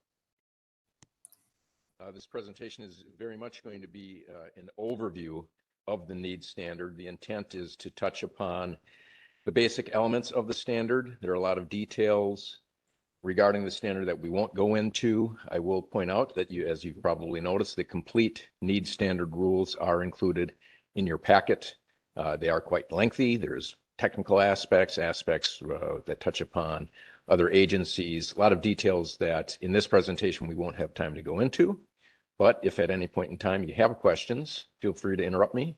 This presentation is very much going to be an overview of the needs standard. The intent is to touch upon the basic elements of the standard. There are a lot of details regarding the standard that we won't go into. I will point out that as you've probably noticed, the complete needs standard rules are included in your packet. They are quite lengthy. There's technical aspects that touch upon other agencies, a lot of details that in this presentation we won't have time to go into. But if at any point in time you have questions, feel free to interrupt me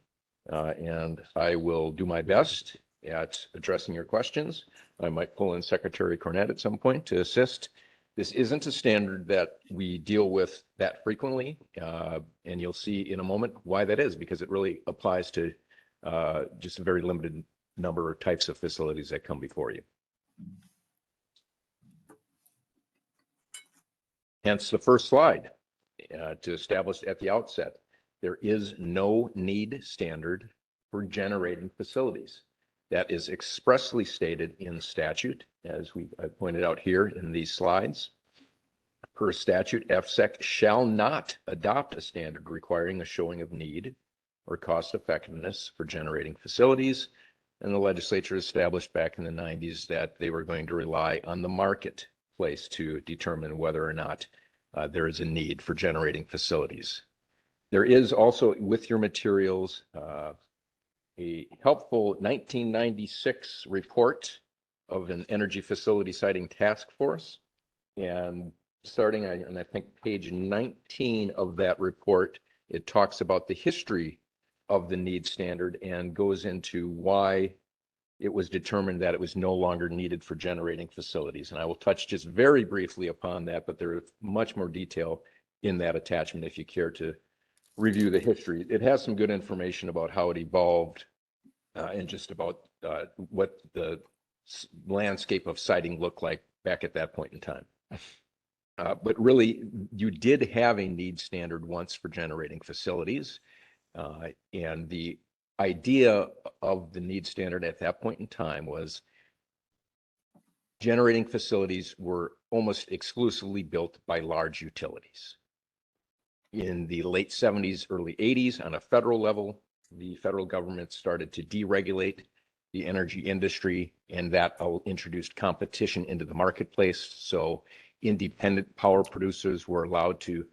and I will do my best at addressing your questions. I might pull in Secretary Cornett at some point to assist. This isn't a standard that we deal with that frequently, and you'll see in a moment why that is, because it really applies to just a very limited number of types of facilities that come before you. Hence the first slide to establish at the outset, there is no need standard for generating facilities. That is expressly stated in statute, as I pointed out here in these slides. Per statute, FSEC shall not adopt a standard requiring a showing of need or cost effectiveness for generating facilities. And the legislature established back in the 90s that they were going to rely on the marketplace to determine whether or not there is a need for generating facilities. There is also, with your materials, a helpful 1996 report of an energy facility siting task force. And starting on, I think, page 19 of that report, it talks about the history of the need standard and goes into why it was determined that it was no longer needed for generating facilities. And I will touch just very briefly upon that, but there is much more detail in that attachment if you care to review the history. It has some good information about how it evolved and just about what the landscape of siting looked like back at that point in time. But really, you did have a need standard once for generating facilities. And the idea of the need standard at that point in time was generating facilities were almost exclusively built by large utilities. In the late 70s, early 80s, on a federal level, the federal government started to deregulate the energy industry, and that introduced competition into the marketplace. So independent power producers were allowed to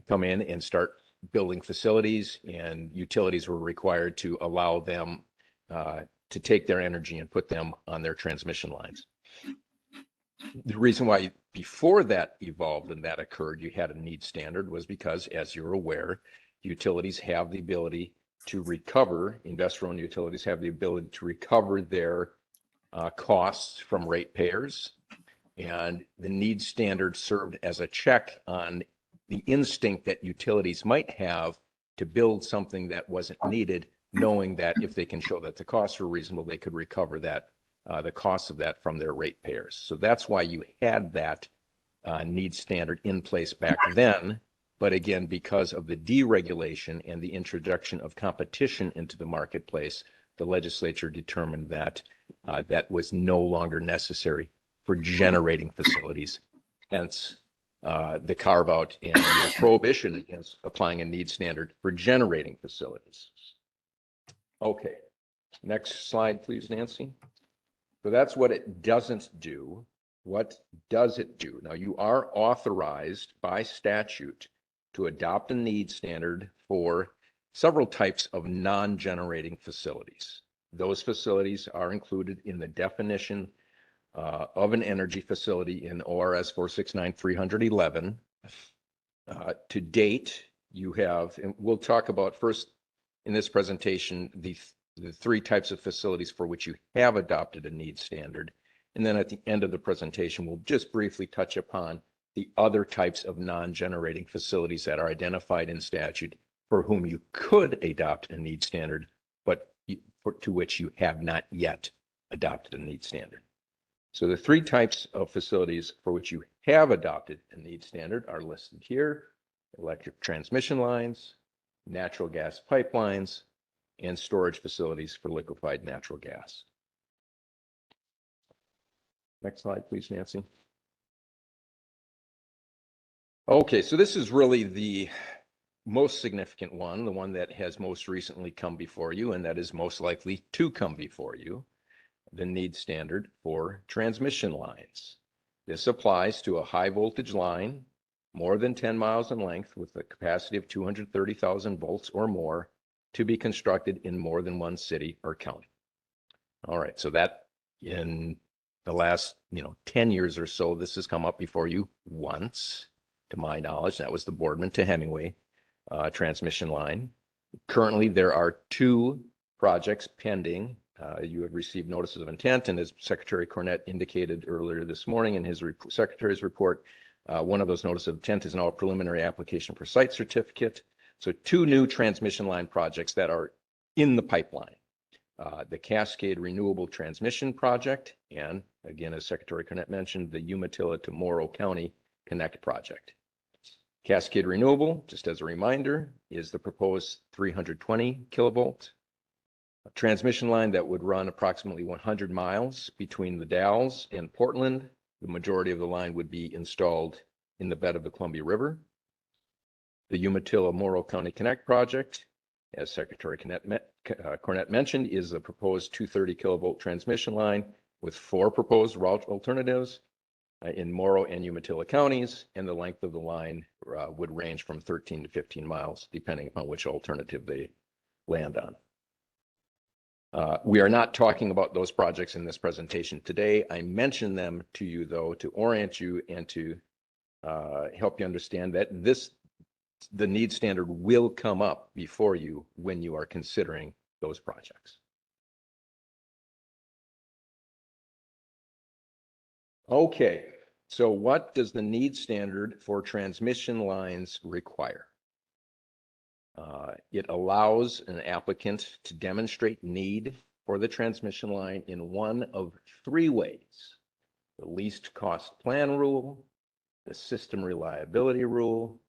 come in and start building facilities, and utilities were required to allow them to take their energy and put them on their transmission lines. The reason why before that evolved and that occurred, you had a need standard was because, as you're aware, utilities have the ability to recover, investor-owned utilities have the ability to recover their costs from ratepayers. And the need standard served as a check on the instinct that utilities might have to build something that wasn't needed, knowing that if they can show that the costs were reasonable, they could recover that, the costs of that from their ratepayers. So that's why you had that need standard in place back then. But again, because of the deregulation and the introduction of competition into the marketplace, the legislature determined that that was no longer necessary for generating facilities. Hence, the carve out and the prohibition against applying a need standard for generating facilities. Okay, next slide, please, Nancy. So that's what it doesn't do. What does it do? Now, you are authorized by statute to adopt a need standard for several types of non-generating facilities. Those facilities are included in the definition of an energy facility in ORS 469-311. To date, you have, and we'll talk about first in this presentation, the three types of facilities for which you have adopted a need standard. And then at the end of the presentation, we'll just briefly touch upon the other types of non-generating facilities that are identified in statute for whom you could adopt a need standard, but to which you have not yet adopted a need standard. So the three types of facilities for which you have adopted a need standard are listed here: electric transmission lines, natural gas pipelines, and storage facilities for liquefied natural gas. Next slide, please, Nancy. Okay, so this is really the most significant one, the one that has most recently come before you, and that is most likely to come before you, the need standard for transmission lines. This applies to a high voltage line more than 10 miles in length with a capacity of 230,000 volts or more to be constructed in more than one city or county. All right, so that in the last 10 years or so, this has come up before you once, to my knowledge. That was the Boardman to Hemingway transmission line. Currently, there are two projects pending. You have received notices of intent, and as Secretary Cornett indicated earlier this morning in his Secretary's report, one of those notices of intent is now a preliminary application for site certificate. So two new transmission line projects that are in the pipeline. The Cascade Renewable Transmission Project, and again, as Secretary Cornett mentioned, the Umatilla to Morrow County Connect Project. Cascade Renewable, just as a reminder, is the proposed 320 kilovolt transmission line that would run approximately 100 miles between the Dalles and Portland. The majority of the line would be installed in the bed of the Columbia River. The Umatilla Morrow County Connect Project, as Secretary Cornett mentioned, is the proposed 230 kilovolt transmission line with 4 proposed route alternatives in Morrow and Umatilla counties, and the length of the line would range from 13 to 15 miles, depending upon which alternative they land on. We are not talking about those projects in this presentation today. I mention them to you, though, to orient you and to help you understand that the need standard will come up before you when you are considering those projects. Okay, so what does the need standard for transmission lines require? It allows an applicant to demonstrate need for the transmission line in one of 3 ways: the least cost plan rule, the system reliability rule,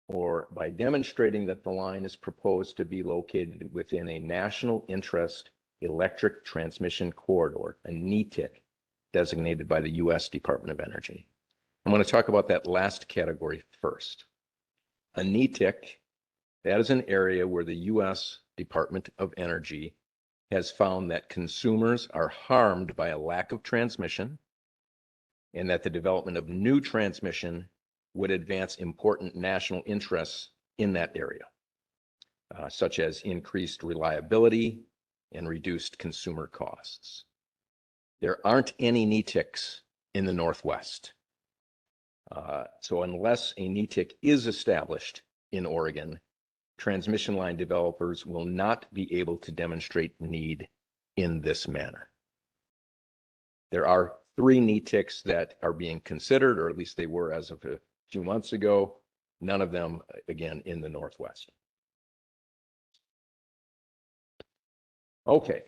or by demonstrating that the line is proposed to be located within a national interest electric transmission corridor, a NETIC, designated by the U.S. Department of Energy. I'm going to talk about that last category first. A NETIC, that is an area where the U.S. Department of Energy has found that consumers are harmed by a lack of transmission, and that the development of new transmission would advance important national interests in that area, such as increased reliability and reduced consumer costs. There aren't any NETICs in the Northwest. So unless a NETIC is established in Oregon, transmission line developers will not be able to demonstrate need in this manner. There are 3 NETICs that are being considered, or at least they were as of a few months ago. None of them, again, in the Northwest. Okay,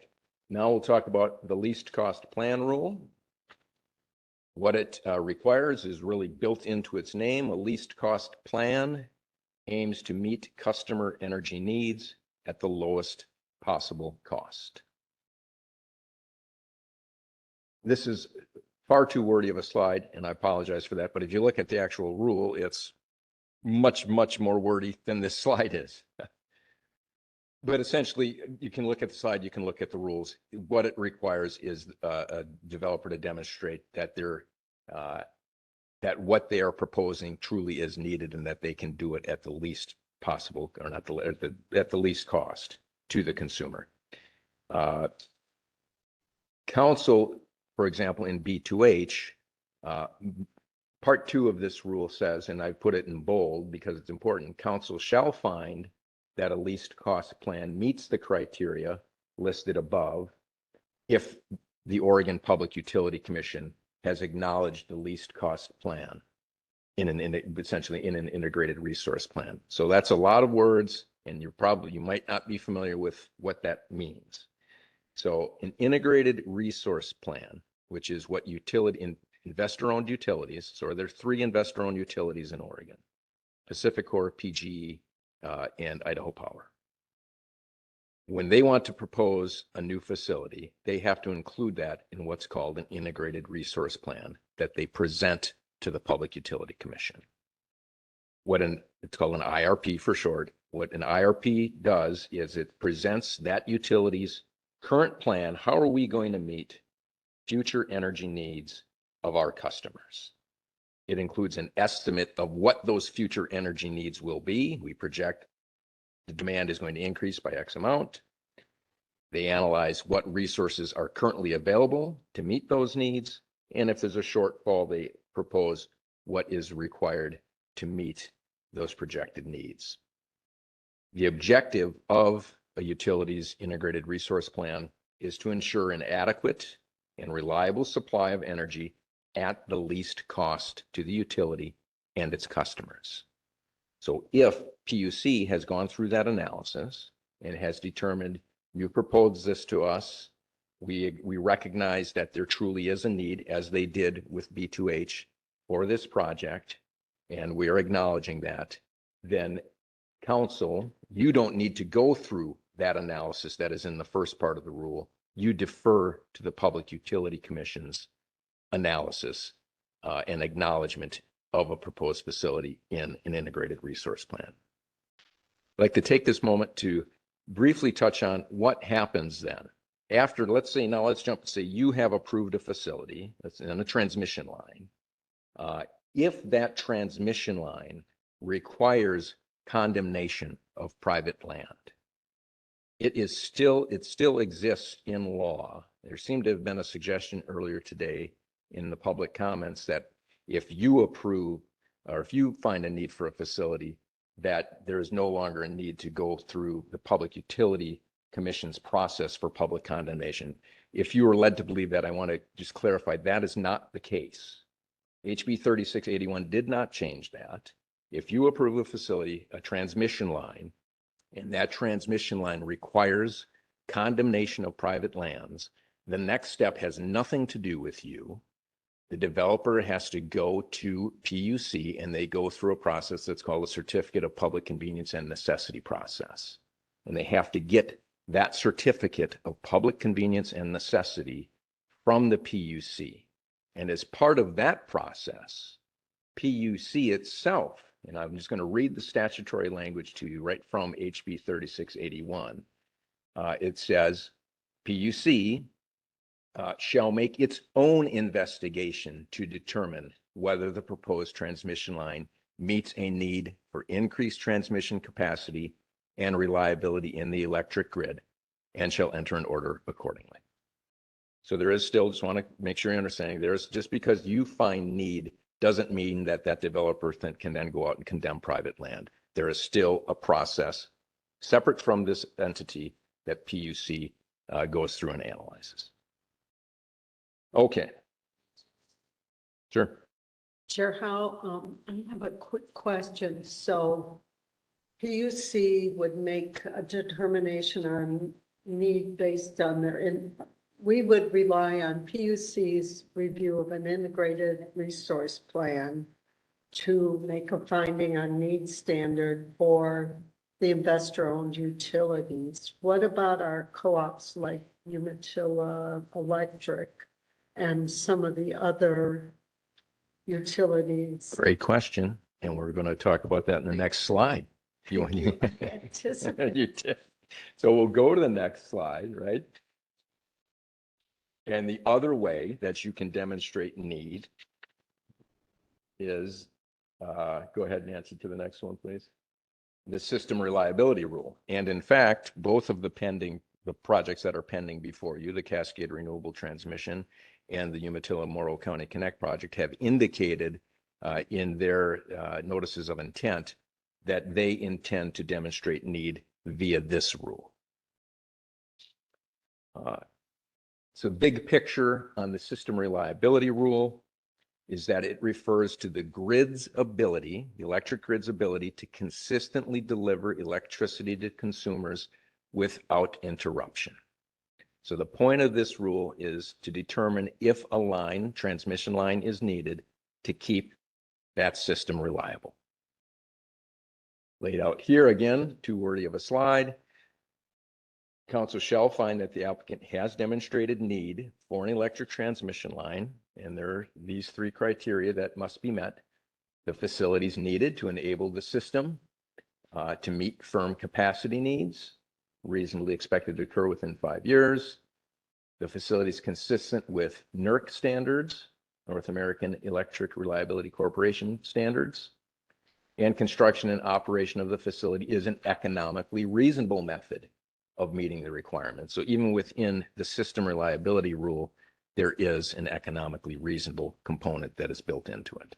now we'll talk about the least cost plan rule. What it requires is really built into its name. A least cost plan aims to meet customer energy needs at the lowest possible cost. This is far too wordy of a slide, and I apologize for that. But if you look at the actual rule, it's much, much more wordy than this slide is. But essentially, you can look at the slide, you can look at the rules. What it requires is a developer to demonstrate that that what they are proposing truly is needed and that they can do it at the least possible, or not at the least cost to the consumer. Council, for example, in B2H, part 2 of this rule says, and I put it in bold because it's important, council shall find that a least cost plan meets the criteria listed above if the Oregon Public Utility Commission has acknowledged the least cost plan essentially in an integrated resource plan. So that's a lot of words, and you might not be familiar with what that means. So an integrated resource plan, which is what investor-owned utilities, so there are 3 investor-owned utilities in Oregon: PacifiCorp, PGE, and Idaho Power. When they want to propose a new facility, they have to include that in what's called an integrated resource plan that they present to the Public Utility Commission. It's called an IRP for short. What an IRP does is it presents that utility's current plan. How are we going to meet future energy needs of our customers? It includes an estimate of what those future energy needs will be. We project the demand is going to increase by X amount. They analyze what resources are currently available to meet those needs. And if there's a shortfall, they propose what is required to meet those projected needs. The objective of a utility's integrated resource plan is to ensure an adequate and reliable supply of energy at the least cost to the utility and its customers. So if PUC has gone through that analysis and has determined, you proposed this to us, we recognize that there truly is a need, as they did with B2H for this project, and we are acknowledging that, then council, you don't need to go through that analysis that is in the first part of the rule. You defer to the Public Utility Commission's analysis and acknowledgement of a proposed facility in an integrated resource plan. I'd like to take this moment to briefly touch on what happens then. After, let's jump to say you have approved a facility that's in a transmission line. If that transmission line requires condemnation of private land, it still exists in law. There seemed to have been a suggestion earlier today in the public comments that if you approve or if you find a need for a facility, that there is no longer a need to go through the Public Utility Commission's process for public condemnation. If you are led to believe that, I want to just clarify that is not the case. HB 3681 did not change that. If you approve a facility, a transmission line, and that transmission line requires condemnation of private lands, the next step has nothing to do with you. The developer has to go to PUC and they go through a process that's called a Certificate of Public Convenience and Necessity process. And they have to get that certificate of public convenience and necessity from the PUC. And as part of that process, PUC itself, and I'm just going to read the statutory language to you right from HB 3681. It says, PUC shall make its own investigation to determine whether the proposed transmission line meets a need for increased transmission capacity and reliability in the electric grid, and shall enter an order accordingly. So there is still, just want to make sure you're understanding, there's just because you find need doesn't mean that that developer can then go out and condemn private land. There is still a process separate from this entity that PUC goes through and analyzes. Okay. Sure. Chair Howe, I have a quick question. So PUC would make a determination on need based on we would rely on PUC's review of an integrated resource plan to make a finding on need standard for the investor-owned utilities. What about our co-ops like Umatilla Electric and some of the other utilities? Great question. And we're going to talk about that in the next slide. If you want Anticipate. You did. So we'll go to the next slide, right? And the other way that you can demonstrate need is, go ahead, Nancy, to the next one, please. The system reliability rule. And in fact, both of the projects that are pending before you, the Cascade Renewable Transmission and the Umatilla Morrow County Connect project, have indicated in their notices of intent that they intend to demonstrate need via this rule. So big picture on the system reliability rule is that it refers to the grid's ability, the electric grid's ability to consistently deliver electricity to consumers without interruption. So the point of this rule is to determine if a transmission line is needed to keep that system reliable. Laid out here again, too wordy of a slide. Council shall find that the applicant has demonstrated need for an electric transmission line, and there are these three criteria that must be met. The facilities needed to enable the system to meet firm capacity needs, reasonably expected to occur within 5 years. The facility is consistent with NERC standards, North American Electric Reliability Corporation standards, and construction and operation of the facility is an economically reasonable method of meeting the requirements. So even within the system reliability rule, there is an economically reasonable component that is built into it.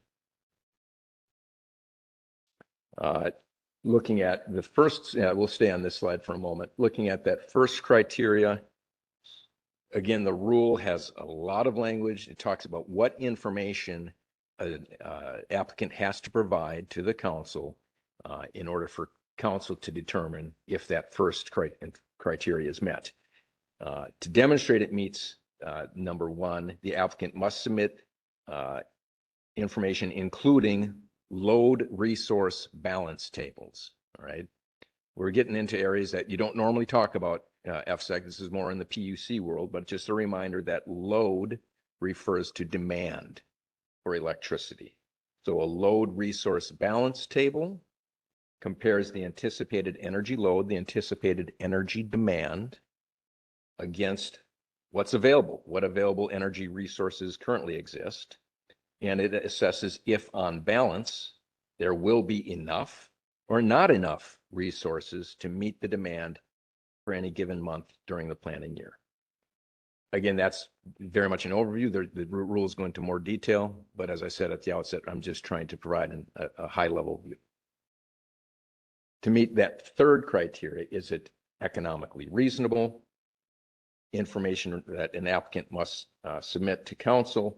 Looking at the first, we'll stay on this slide for a moment. Looking at that first criteria, again, the rule has a lot of language. It talks about what information an applicant has to provide to the council in order for council to determine if that first criteria is met. To demonstrate it meets number one, the applicant must submit information including load resource balance tables. All right. We're getting into areas that you don't normally talk about, FSEC. This is more in the PUC world, but just a reminder that load refers to demand for electricity. So a load resource balance table compares the anticipated energy load, the anticipated energy demand against what's available, what available energy resources currently exist. And it assesses if on balance, there will be enough or not enough resources to meet the demand for any given month during the planning year. Again, that's very much an overview. The rules go into more detail, but as I said at the outset, I'm just trying to provide a high level view. To meet that third criteria, is it economically reasonable? Information that an applicant must submit to council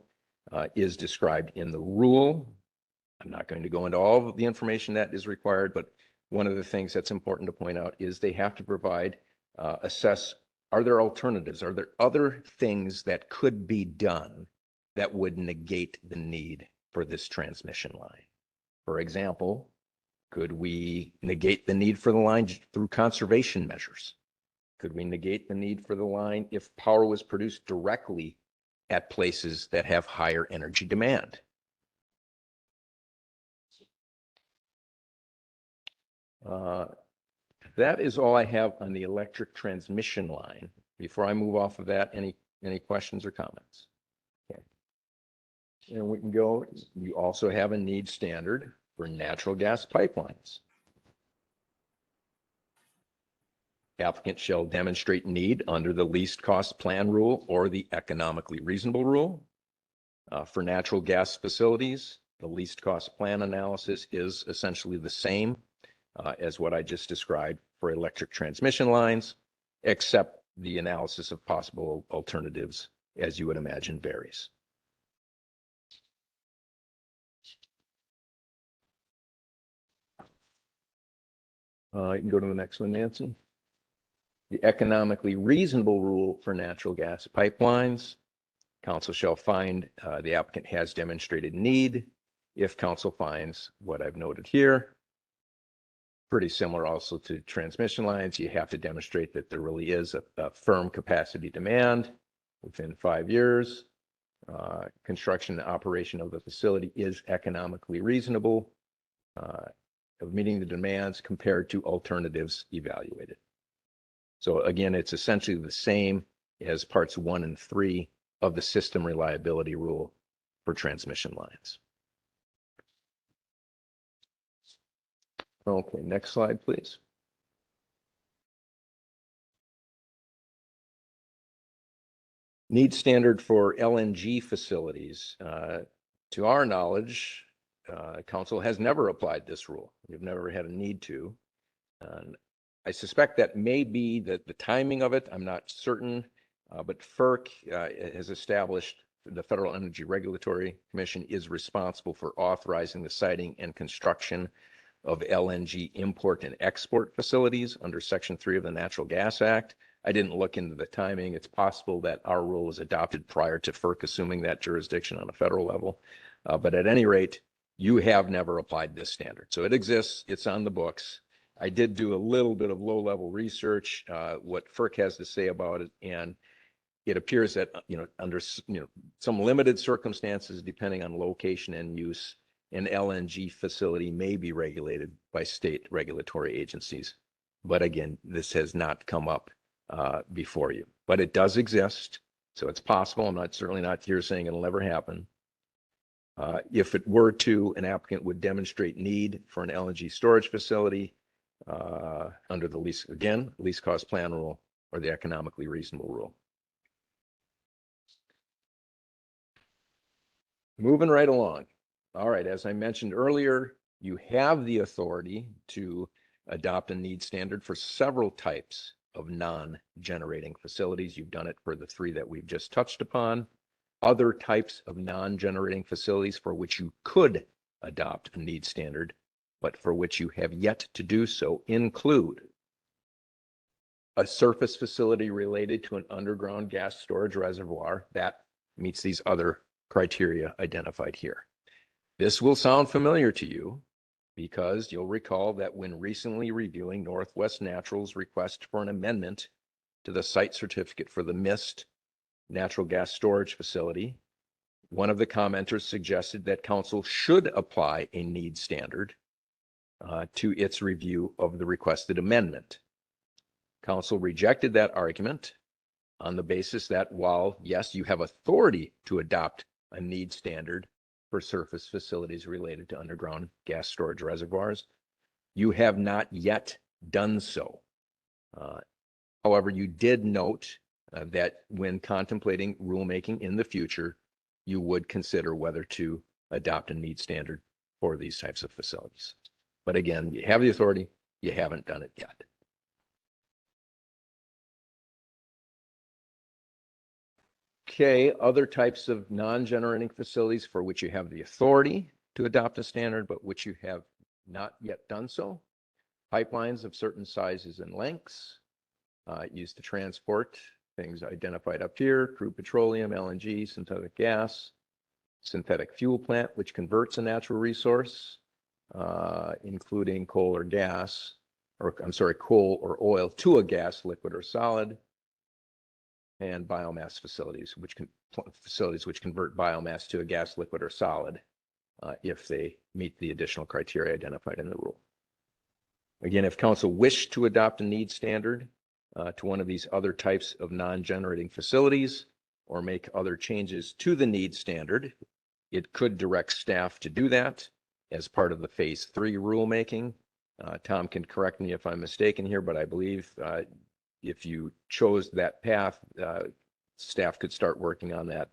is described in the rule. I'm not going to go into all of the information that is required, but one of the things that's important to point out is they have to provide, assess, are there alternatives? Are there other things that could be done that would negate the need for this transmission line? For example, could we negate the need for the line through conservation measures? Could we negate the need for the line if power was produced directly at places that have higher energy demand? That is all I have on the electric transmission line. Before I move off of that, any questions or comments? Okay. And we can go, you also have a need standard for natural gas pipelines. Applicant shall demonstrate need under the least cost plan rule or the economically reasonable rule. For natural gas facilities, the least cost plan analysis is essentially the same as what I just described for electric transmission lines, except the analysis of possible alternatives, as you would imagine, varies. You can go to the next one, Nancy. The economically reasonable rule for natural gas pipelines. Council shall find the applicant has demonstrated need. If council finds what I've noted here, pretty similar also to transmission lines, you have to demonstrate that there really is a firm capacity demand within 5 years. Construction and operation of the facility is economically reasonable of meeting the demands compared to alternatives evaluated. So again, it's essentially the same as parts 1 and 3 of the system reliability rule for transmission lines. Okay, next slide, please. Need standard for LNG facilities. To our knowledge, council has never applied this rule. We've never had a need to. And I suspect that may be the timing of it. I'm not certain, but FERC has established the Federal Energy Regulatory Commission is responsible for authorizing the siting and construction of LNG import and export facilities under Section 3 of the Natural Gas Act. I didn't look into the timing. It's possible that our rule was adopted prior to FERC assuming that jurisdiction on a federal level. But at any rate, you have never applied this standard. So it exists, it's on the books. I did do a little bit of low-level research, what FERC has to say about it, and it appears that, under, some limited circumstances, depending on location and use, an LNG facility may be regulated by state regulatory agencies. But again, this has not come up before you, but it does exist. So it's possible. I'm certainly not here saying it'll never happen. If it were to, an applicant would demonstrate need for an LNG storage facility under the least cost plan rule or the economically reasonable rule. Moving right along. All right, as I mentioned earlier, you have the authority to adopt a need standard for several types of non-generating facilities. You've done it for the 3 that we've just touched upon. Other types of non-generating facilities for which you could adopt a need standard, but for which you have yet to do so, include a surface facility related to an underground gas storage reservoir that meets these other criteria identified here. This will sound familiar to you because you'll recall that when recently reviewing Northwest Natural's request for an amendment to the site certificate for the MIST natural gas storage facility, one of the commenters suggested that council should apply a need standard to its review of the requested amendment. Council rejected that argument on the basis that while, yes, you have authority to adopt a need standard for surface facilities related to underground gas storage reservoirs, you have not yet done so. However, you did note that when contemplating rulemaking in the future, you would consider whether to adopt a need standard for these types of facilities. But again, you have the authority, you haven't done it yet. Okay, other types of non-generating facilities for which you have the authority to adopt a standard, but which you have not yet done so. Pipelines of certain sizes and lengths used to transport things identified up here: crude petroleum, LNG, synthetic gas, synthetic fuel plant, which converts a natural resource, including coal or gas, or I'm sorry, coal or oil to a gas, liquid or solid, and biomass facilities, which convert biomass to a gas, liquid, or solid if they meet the additional criteria identified in the rule. Again, if council wished to adopt a need standard to one of these other types of non-generating facilities or make other changes to the need standard, it could direct staff to do that as part of the Phase 3 rulemaking. Tom can correct me if I'm mistaken here, but I believe if you chose that path, staff could start working on that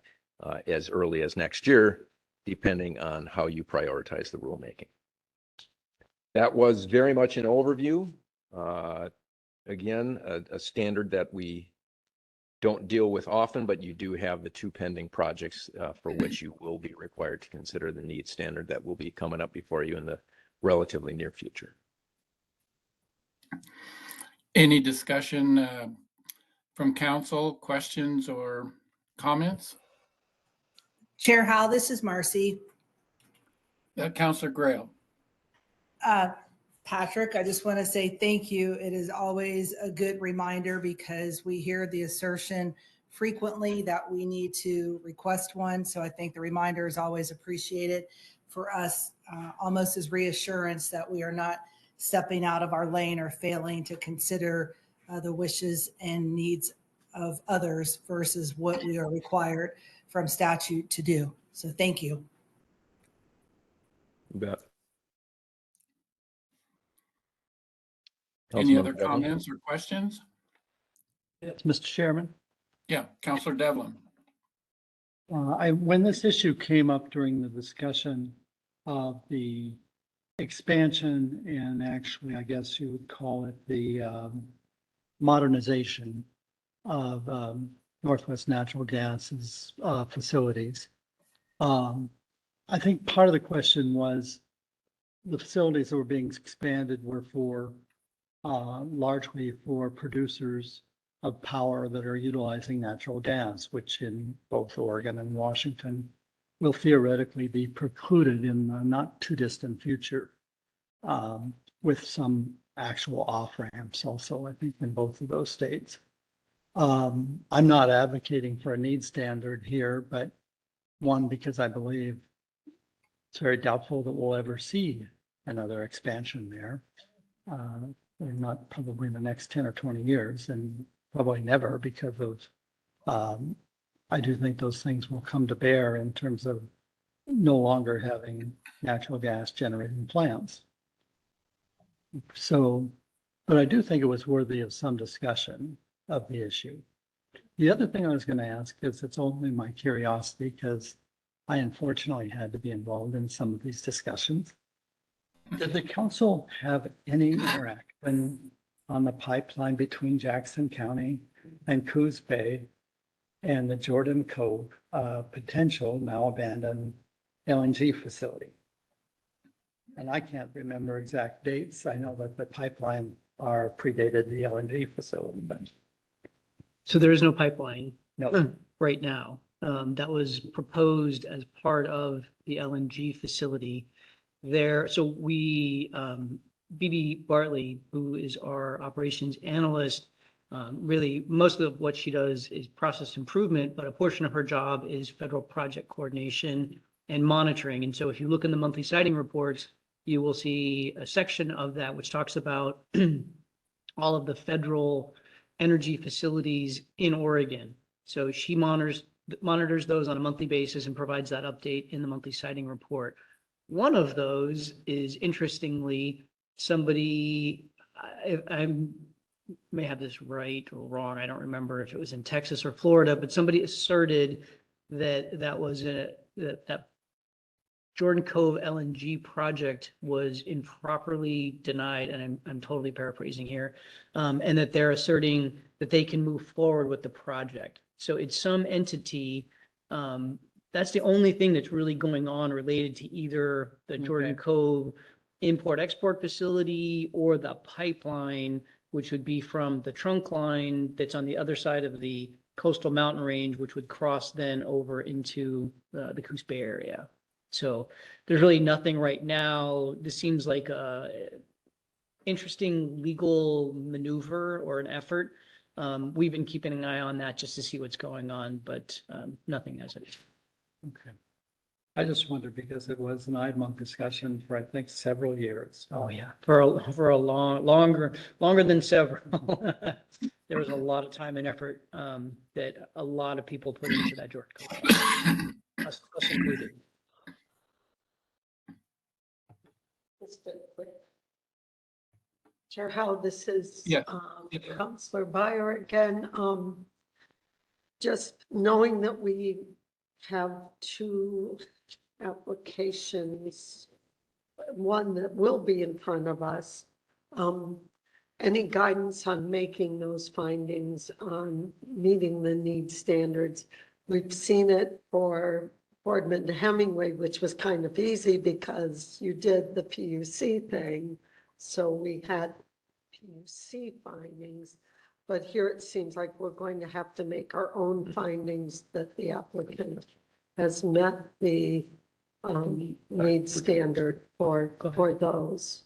as early as next year, depending on how you prioritize the rulemaking. That was very much an overview Again, a standard that we don't deal with often, but you do have the two pending projects for which you will be required to consider the need standard that will be coming up before you in the relatively near future. Any discussion from council, questions or comments? Chair Howell, this is Marcy. Councilor Grail. Patrick, I just want to say thank you. It is always a good reminder because we hear the assertion frequently that we need to request one. So I think the reminder is always appreciated for us, almost as reassurance that we are not stepping out of our lane or failing to consider the wishes and needs of others versus what we are required from statute to do. So thank you. You bet. Any Councilmember other Devlin? comments or questions? Yes, Mr. Chairman. Yeah, Councilor Devlin. When this issue came up during the discussion of the expansion and actually, I guess you would call it the modernization of Northwest Natural Gas's facilities. I think part of the question was the facilities that were being expanded were for largely for producers of power that are utilizing natural gas, which in both Oregon and Washington will theoretically be precluded in the not too distant future, with some actual off ramps also, I think, in both of those states. I'm not advocating for a need standard here, but one, because I believe it's very doubtful that we'll ever see another expansion there. Not probably in the next 10 or 20 years, and probably never, because of, I do think those things will come to bear in terms of no longer having natural gas generating plants. So, but I do think it was worthy of some discussion of the issue. The other thing I was going to ask is, it's only my curiosity because I unfortunately had to be involved in some of these discussions. Did the council have any interaction on the pipeline between Jackson County and Coos Bay and the Jordan Cove potential now abandoned LNG facility? And I can't remember exact dates. I know that the pipeline are predated the LNG facility, but So there is no pipeline no. right now. That was proposed as part of the LNG facility there. So we, BB Bartley, who is our operations analyst, really most of what she does is process improvement, but a portion of her job is federal project coordination and monitoring. And so if you look in the monthly siting reports, you will see a section of that which talks about all of the federal energy facilities in Oregon. So she monitors those on a monthly basis and provides that update in the monthly siting report. One of those is, interestingly, somebody, I may have this right or wrong, I don't remember if it was in Texas or Florida, but somebody asserted that that Jordan Cove LNG project was improperly denied, and I'm totally paraphrasing here, and that they're asserting that they can move forward with the project. So it's some entity, that's the only thing that's really going on related to either the Jordan Cove import-export facility or the pipeline, which would be from the trunk line that's on the other side of the coastal mountain range, which would cross then over into the Coos Bay area. So there's really nothing right now. This seems like a interesting legal maneuver or an effort. We've been keeping an eye on that just to see what's going on, but nothing as it is. Okay. I just wondered because it was an IDMOC discussion for, I think, several years. Oh, yeah, for a longer than several. There was a lot of time and effort that a lot of people put into that Jordan Cove, us included. Chair Howell, this is Yeah. Councilor Byer again. Just knowing that we have two applications, one that will be in front of us. any guidance on making those findings on meeting the need standards? We've seen it for Boardman to Hemingway, which was kind of easy because you did the PUC thing. So we had PUC findings, but here it seems like we're going to have to make our own findings that the applicant has met the need standard for those.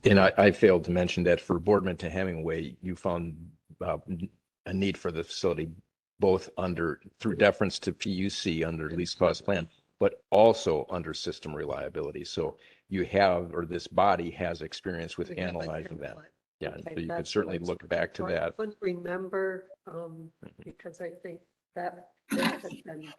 And I failed to mention that for Boardman to Hemingway, you found a need for the facility both through deference to PUC under least cost plan, but also under system reliability. So you have, or this body has experience with analyzing that. Yeah, Okay, so you could that's certainly what I look back to I that. couldn't remember, because I think that had been.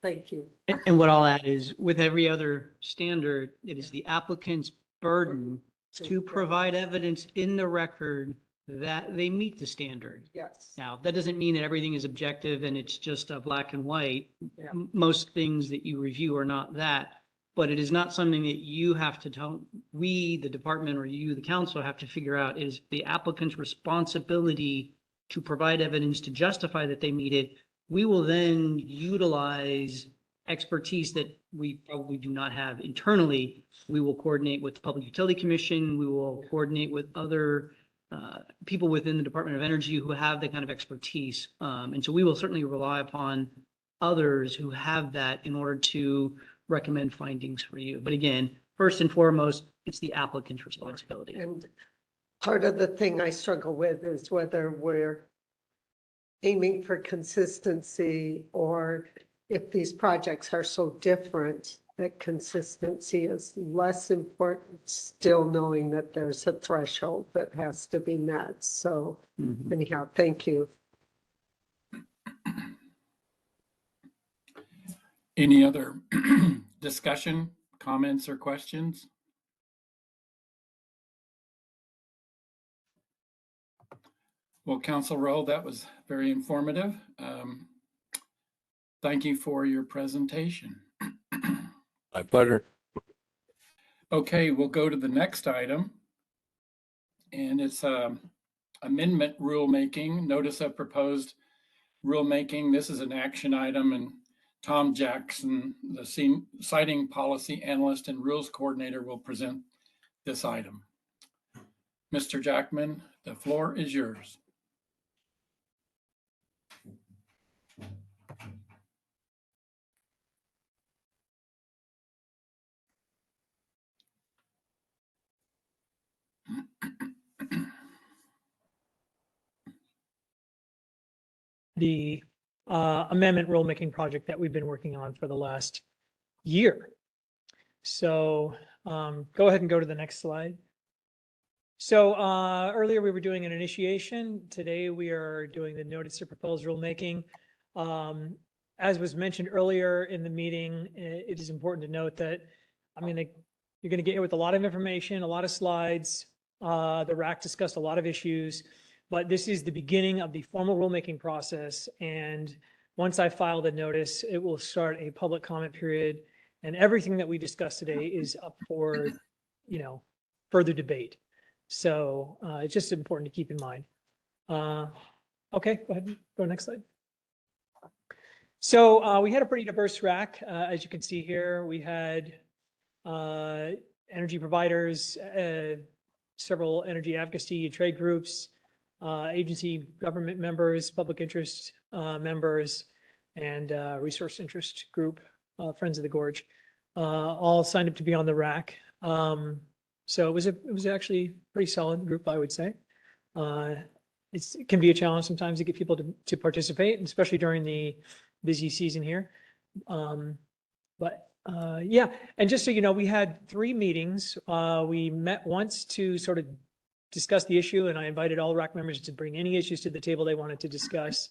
Thank you. And what I'll add is with every other standard, it is the applicant's burden to provide evidence in the record that they meet the standard. Yes. Now, that doesn't mean that everything is objective and it's just a black and white. Yeah. Most things that you review are not that, but it is not something that you have to tell, we, the department, or you, the council, have to figure out. It is the applicant's responsibility to provide evidence to justify that they meet it. We will then utilize expertise that we probably do not have internally. We will coordinate with the Public Utility Commission. We will coordinate with other people within the Department of Energy who have that kind of expertise. And so we will certainly rely upon others who have that in order to recommend findings for you. But again, first and foremost, it's the applicant's responsibility. And part of the thing I struggle with is whether we're aiming for consistency or if these projects are so different that consistency is less important, still knowing that there's a threshold that has to be met. So anyhow, thank you. Any other discussion, comments, or questions? Well, Council Rowe, that was very informative. Thank you for your presentation. My pleasure. Okay, we'll go to the next item. And it's amendment rulemaking, notice of proposed rulemaking. This is an action item, and Tom Jackson, the citing policy analyst and rules coordinator, will present this item. Mr. Jackman, the floor is yours. The amendment rulemaking project that we've been working on for the last year. So go ahead and go to the next slide. So earlier we were doing an initiation. Today we are doing the notice of proposed rulemaking. As was mentioned earlier in the meeting, it is important to note that, you're going to get here with a lot of information, a lot of slides. The RAC discussed a lot of issues, but this is the beginning of the formal rulemaking process. And once I file the notice, it will start a public comment period, and everything that we discussed today is up for, further debate. So it's just important to keep in mind. Okay, go ahead, go next slide. So we had a pretty diverse RAC. As you can see here, we had energy providers, several energy advocacy trade groups, agency government members, public interest members, and resource interest group, Friends of the Gorge, all signed up to be on the RAC. So it was actually a pretty solid group, I would say. It can be a challenge sometimes to get people to participate, especially during the busy season here. Yeah, and just so you know, we had 3 meetings. We met once to sort of discuss the issue, and I invited all RAC members to bring any issues to the table they wanted to discuss.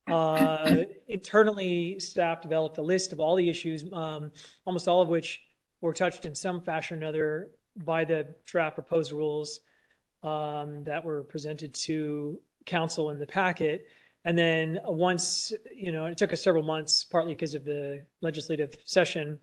Internally, staff developed a list of all the issues, almost all of which were touched in some fashion or another by the draft proposed rules that were presented to council in the packet. And then once, it took us several months, partly because of the legislative session,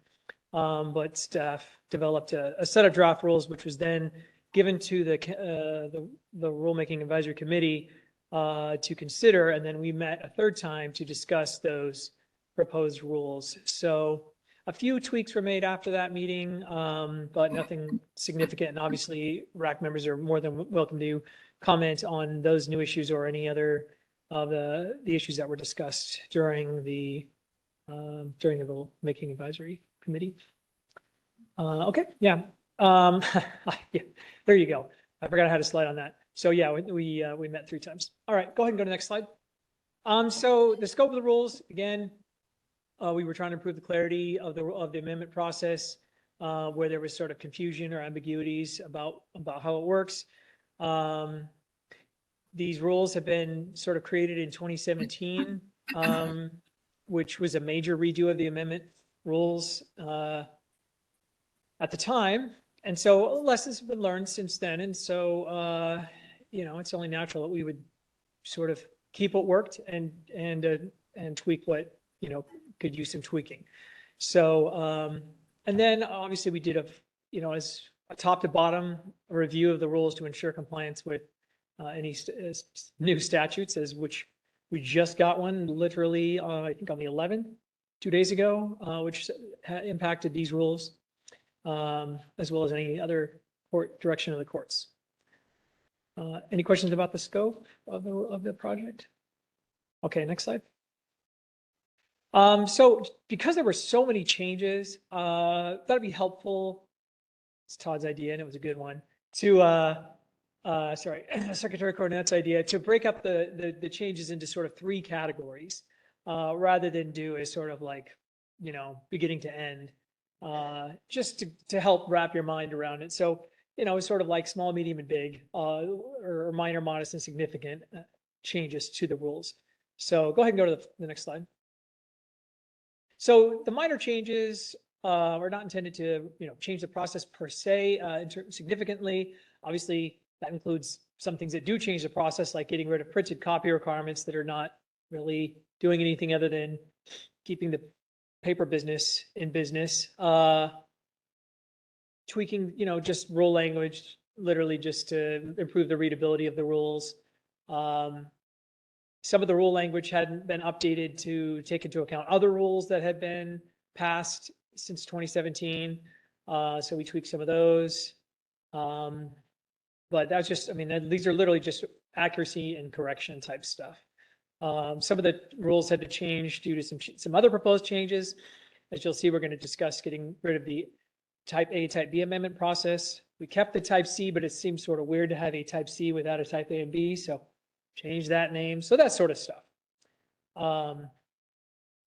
but staff developed a set of draft rules, which was then given to the rulemaking advisory committee to consider, and then we met a third time to discuss those proposed rules. So a few tweaks were made after that meeting, but nothing significant. And obviously, RAC members are more than welcome to comment on those new issues or any other of the issues that were discussed during the rulemaking advisory committee. Okay, yeah. Yeah, there you go. I forgot I had a slide on that. So yeah, we met 3 times. All right, go ahead and go to the next slide. So the scope of the rules, again, we were trying to improve the clarity of the amendment process, where there was sort of confusion or ambiguities about how it works. These rules have been sort of created in 2017, which was a major redo of the amendment rules at the time. And so lessons have been learned since then. And so, it's only natural that we would sort of keep what worked and tweak what, could use some tweaking. So, and then obviously we did as a top to bottom review of the rules to ensure compliance with any new statutes, as which we just got one literally, I think on the 11th, 2 days ago, which impacted these rules, as well as any other court direction of the courts. Any questions about the scope of the project? Okay, next slide. So because there were so many changes, that'd be helpful. It's Todd's idea, and it was a good one, to Secretary Cornette's idea, to break up the changes into sort of 3 categories, rather than do a sort of like, beginning to end, just to help wrap your mind around it. So, it's sort of like small, medium, and big, or minor, modest, and significant changes to the rules. So go ahead and go to the next slide. So the minor changes are not intended to, change the process per se significantly. Obviously, that includes some things that do change the process, like getting rid of printed copy requirements that are not really doing anything other than keeping the paper business in business. Tweaking, just rule language, literally just to improve the readability of the rules. Some of the rule language hadn't been updated to take into account other rules that had been passed since 2017. So we tweaked some of those. But that's just, these are literally just accuracy and correction type stuff. Some of the rules had to change due to some other proposed changes. As you'll see, we're going to discuss getting rid of the type A, type B amendment process. We kept the type C, but it seems sort of weird to have a type C without a type A and B. So change that name. So that sort of stuff.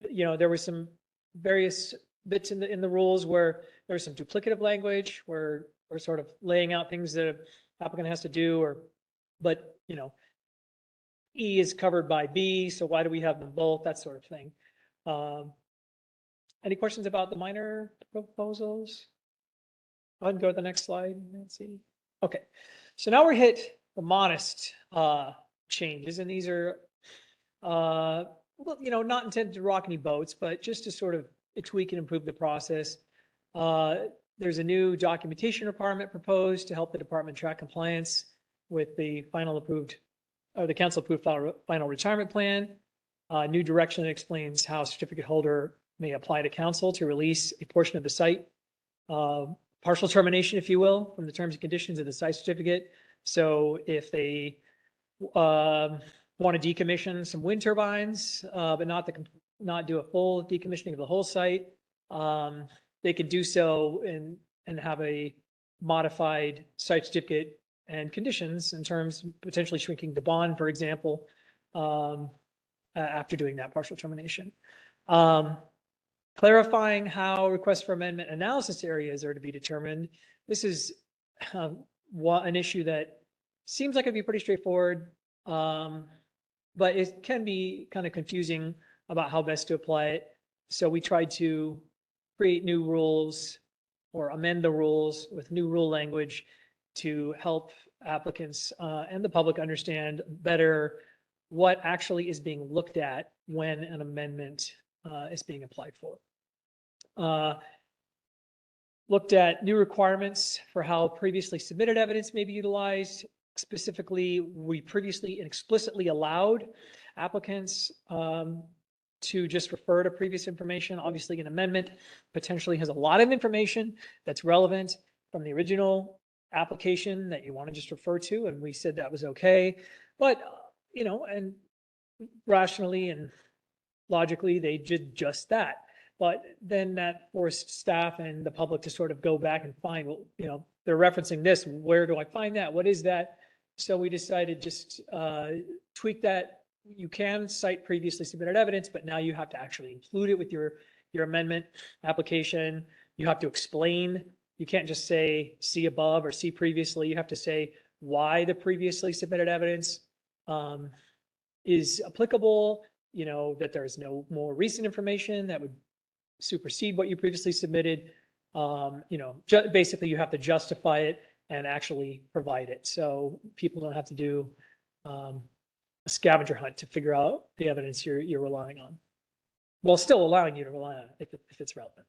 There were some various bits in the rules where there was some duplicative language, where we're sort of laying out things that an applicant has to do, but E is covered by B, so why do we have them both? That sort of thing. Any questions about the minor proposals? Go ahead and go to the next slide, Nancy. Okay, so now we hit the modest changes, and these are, not intended to rock any boats, but just to sort of tweak and improve the process. There's a new documentation requirement proposed to help the department track compliance with the the council approved final retirement plan. New direction that explains how certificate holder may apply to council to release a portion of the site. Partial termination, if you will, from the terms and conditions of the site certificate. So if they want to decommission some wind turbines, but not do a full decommissioning of the whole site, they could do so and have a modified site certificate and conditions in terms of potentially shrinking the bond, for example, after doing that partial termination. Clarifying how requests for amendment analysis areas are to be determined. This is an issue that seems like it'd be pretty straightforward, but it can be kind of confusing about how best to apply it. So we tried to create new rules or amend the rules with new rule language to help applicants and the public understand better what actually is being looked at when an amendment is being applied for. looked at new requirements for how previously submitted evidence may be utilized. Specifically, we previously and explicitly allowed applicants to just refer to previous information. Obviously, an amendment potentially has a lot of information that's relevant from the original application that you want to just refer to, and we said that was okay. But, you know, and rationally and logically, they did just that. But then that forced staff and the public to sort of go back and find, well, you know, they're referencing this. Where do I find that? What is that? So we decided just tweak that. You can cite previously submitted evidence, but now you have to actually include it with your amendment application. You have to explain. You can't just say see above or see previously. You have to say why the previously submitted evidence is applicable, you know, that there's no more recent information that would supersede what you previously submitted. You know, basically you have to justify it and actually provide it. So people don't have to do a scavenger hunt to figure out the evidence you're relying on, while still allowing you to rely on it if it's relevant.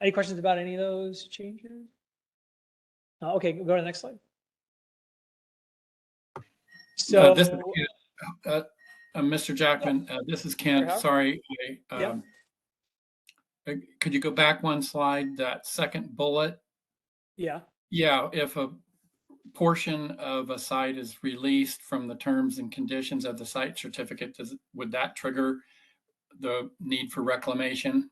Any questions about any of those changes? Okay, go to the next slide. So This is Mr. Jackman, this is Kent. Howard? Sorry. Yep. Could you go back one slide, that second bullet? Yeah. Yeah, if a portion of a site is released from the terms and conditions of the site certificate, would that trigger the need for reclamation?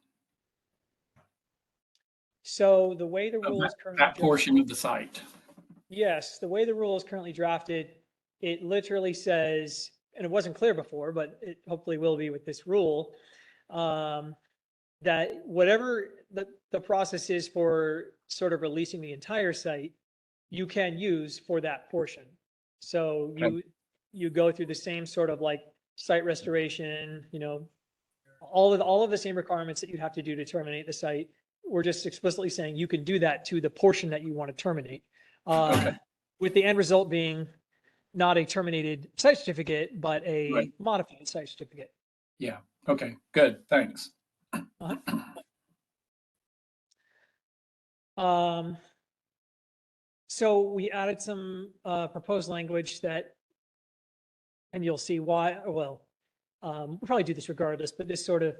So the way the rule is currently That portion of the site. Yes, the way the rule is currently drafted, it literally says, and it wasn't clear before, but it hopefully will be with this rule, that whatever the process is for sort of releasing the entire site, you can use for that portion. So you go through the same sort of like site restoration, you know, all of the same requirements that you have to do to terminate the site. We're just explicitly saying you can do that to the portion that you want to terminate. With the end result being not a terminated site certificate, but a modified site certificate. Yeah. Okay, good. Thanks. So we added some proposed language that, and you'll see why, well, we'll probably do this regardless, but this sort of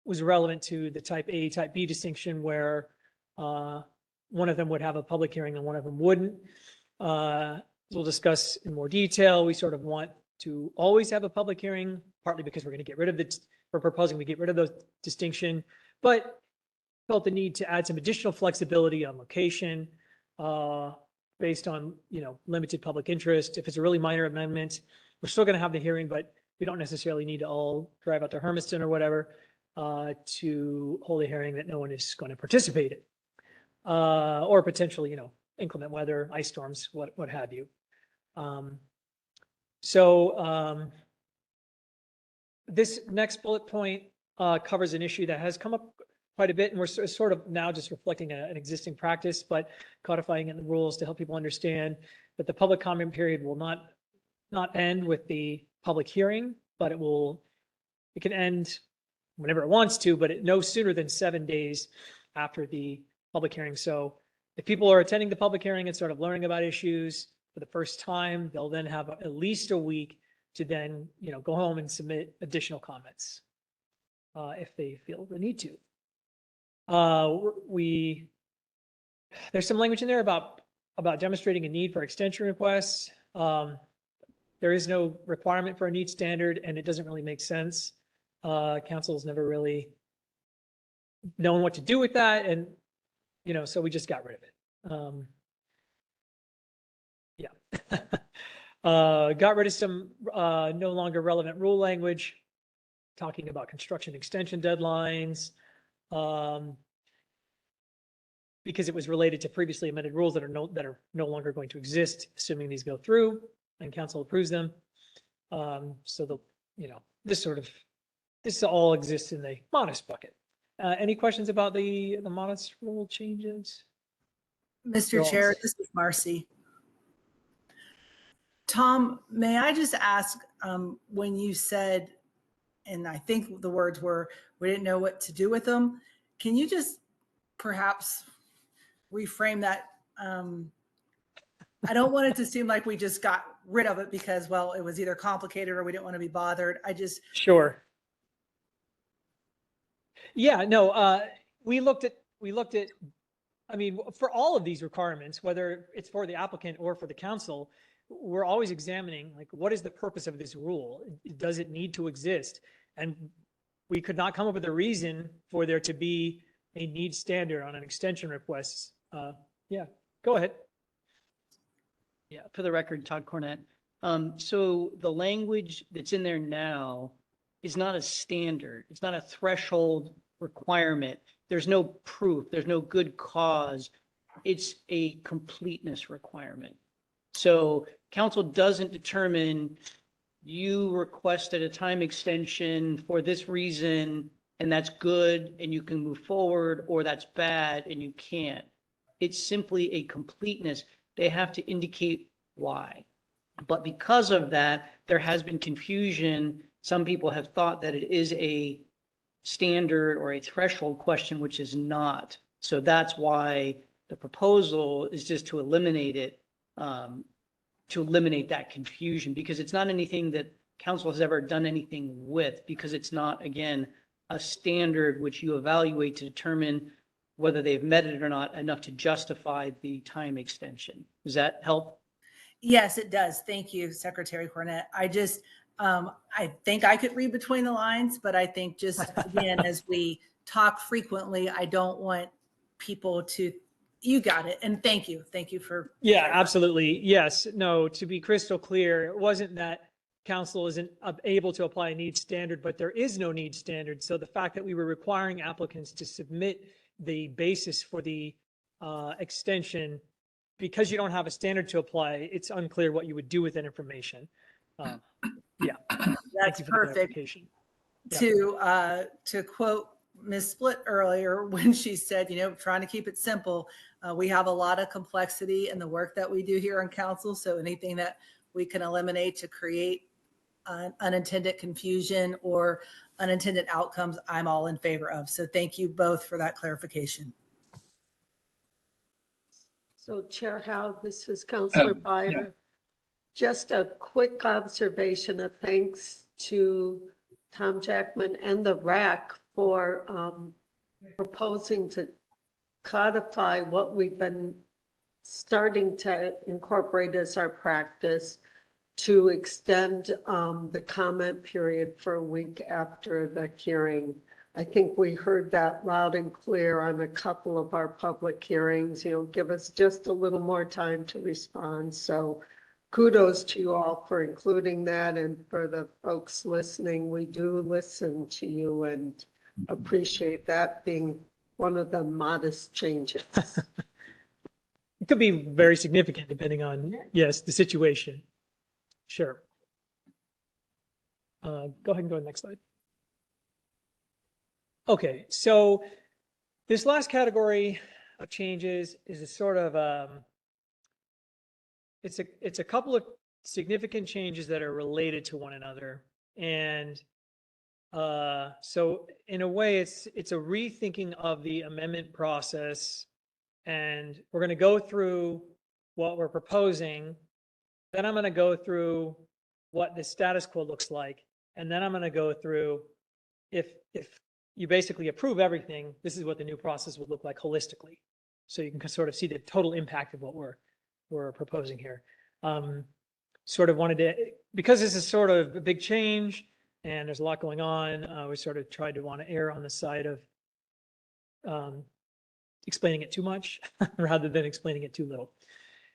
was relevant to the type A, type B distinction where one of them would have a public hearing and one of them wouldn't. We'll discuss in more detail. We sort of want to always have a public hearing, partly because we're going to get rid of we're proposing we get rid of the distinction, but felt the need to add some additional flexibility on location based on, you know, limited public interest. If it's a really minor amendment, we're still going to have the hearing, but we don't necessarily need to all drive out to Hermiston or whatever to hold a hearing that no one is going to participate in, or potentially, you know, inclement weather, ice storms, what have you. This next bullet point covers an issue that has come up quite a bit, and we're sort of now just reflecting an existing practice, but codifying it in the rules to help people understand that the public comment period will not end with the public hearing, but it can end whenever it wants to, but no sooner than 7 days after the public hearing. So if people are attending the public hearing and sort of learning about issues for the first time, they'll then have at least a week to then, you know, go home and submit additional comments if they feel the need to. There's some language in there about demonstrating a need for extension requests. There is no requirement for a need standard, and it doesn't really make sense. Council's never really known what to do with that, and you know, so we just got rid of it. Got rid of some no longer relevant rule language, talking about construction extension deadlines, because it was related to previously amended rules that are no longer going to exist, assuming these go through and council approves them. So this all exists in the modest bucket. Any questions about the modest rule changes? Mr. Chair, this is Marcy. Tom, may I just ask, when you said, and I think the words were, we didn't know what to do with them. can you just perhaps reframe that? I don't want it to seem like we just got rid of it because, well, it was either complicated or we didn't want to be bothered. Sure. Yeah, no, we looked at, I mean, for all of these requirements, whether it's for the applicant or for the council, we're always examining, like, what is the purpose of this rule? Does it need to exist? And we could not come up with a reason for there to be a need standard on an extension request. Yeah, go ahead. Yeah, for the record, Todd Cornett. So the language that's in there now is not a standard. It's not a threshold requirement. There's no proof. There's no good cause. It's a completeness requirement. So council doesn't determine you requested a time extension for this reason, and that's good, and you can move forward, or that's bad, and you can't. It's simply a completeness. They have to indicate why. But because of that, there has been confusion. Some people have thought that it is a standard or a threshold question, which is not. So that's why the proposal is just to eliminate it, to eliminate that confusion, because it's not anything that council has ever done anything with, because it's not, again, a standard which you evaluate to determine whether they've met it or not enough to justify the time extension. Does that help? Yes, it does. Thank you, Secretary Cornett. I think I could read between the lines, but I think just again, as we talk frequently, I don't want people to, you got it. And thank you. Thank you for. Yeah, absolutely. Yes. No, to be crystal clear, it wasn't that council isn't able to apply a need standard, but there is no need standard. So the fact that we were requiring applicants to submit the basis for the extension, because you don't have a standard to apply, it's unclear what you would do with that information. Yeah. That's perfect. To quote Ms. Split earlier when she said, trying to keep it simple, we have a lot of complexity in the work that we do here on council. So anything that we can eliminate to create unintended confusion or unintended outcomes, I'm all in favor of. So thank you both for that clarification. So Chair Howe, this is Councilor Byer. Just a quick observation of thanks to Tom Jackman and the RAC for proposing to codify what we've been starting to incorporate as our practice to extend the comment period for a week after the hearing. I think we heard that loud and clear on a couple of our public hearings, give us just a little more time to respond. So kudos to you all for including that, and for the folks listening, we do listen to you and appreciate that being one of the modest changes. It could be very significant depending on, yes, the situation. Sure. Go ahead and go to the next slide. Okay, so this last category of changes is a sort of, it's a couple of significant changes that are related to one another. And so in a way, it's a rethinking of the amendment process. And we're going to go through what we're proposing. Then I'm going to go through what the status quo looks like. And then I'm going to go through if you basically approve everything, this is what the new process would look like holistically. So you can sort of see the total impact of what we're proposing here. Sort of wanted to, because this is sort of a big change and there's a lot going on, we sort of tried to want to err on the side of explaining it too much rather than explaining it too little.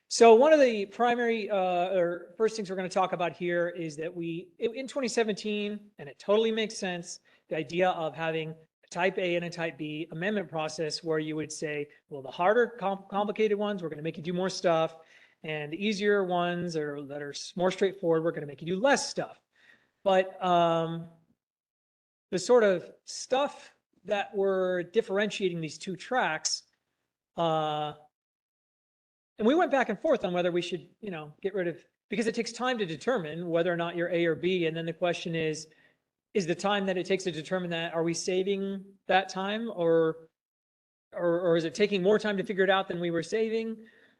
So one of the primary or first things we're going to talk about here is that in 2017, and it totally makes sense, the idea of having a type A and a type B amendment process where you would say, well, the harder complicated ones, we're going to make you do more stuff. And the easier ones that are more straightforward, we're going to make you do less stuff. But the sort of stuff that we're differentiating these two tracks, and we went back and forth on whether we should, get rid of, because it takes time to determine whether or not you're A or B. And then the question is the time that it takes to determine that, are we saving that time or or is it taking more time to figure it out than we were saving?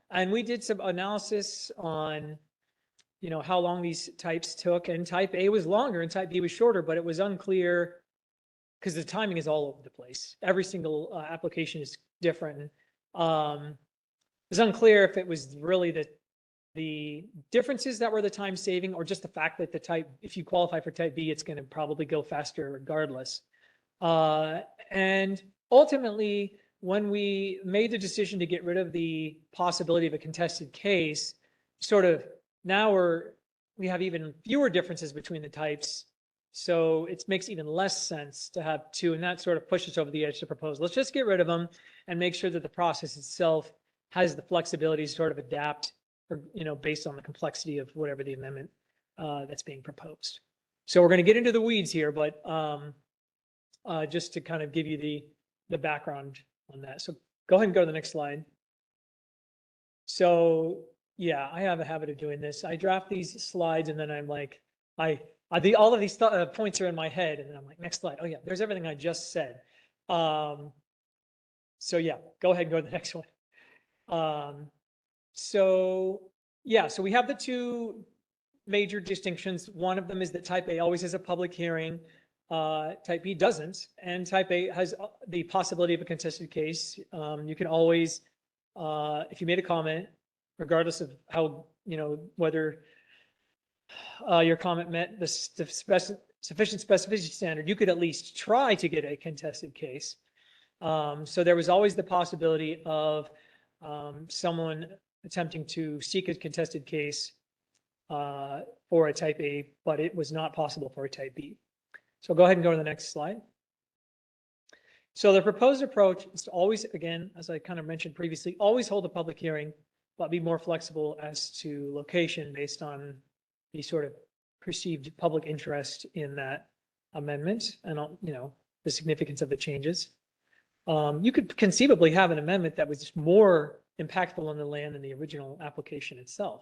And we did some analysis on, how long these types took, and type A was longer and type B was shorter, but it was unclear because the timing is all over the place. Every single application is different. It's unclear if it was really the differences that were the time saving, or just the fact that if you qualify for type B, it's going to probably go faster regardless. And ultimately, when we made the decision to get rid of the possibility of a contested case, now we have even fewer differences between the types. So it makes even less sense to have two, and that sort of pushes over the edge to propose. Let's just get rid of them and make sure that the process itself has the flexibility to sort of adapt, or, based on the complexity of whatever the amendment that's being proposed. So we're going to get into the weeds here, but just to kind of give you the background on that. So go ahead and go to the next slide. So yeah, I have a habit of doing this. I draft these slides and then I'm like, all of these points are in my head, and then I'm like, next slide. Oh yeah, there's everything I just said. So yeah, go ahead and go to the next one. So we have the two major distinctions. One of them is that type A always has a public hearing. Type B doesn't, and type A has the possibility of a contested case. You can always, if you made a comment, regardless of how, whether your comment met the sufficient specificity standard, you could at least try to get a contested case. So there was always the possibility of someone attempting to seek a contested case for a type A, but it was not possible for a type B. So go ahead and go to the next slide. So the proposed approach is to always, again, as I kind of mentioned previously, always hold a public hearing, but be more flexible as to location based on the sort of perceived public interest in that amendment and, the significance of the changes. You could conceivably have an amendment that was just more impactful on the land than the original application itself.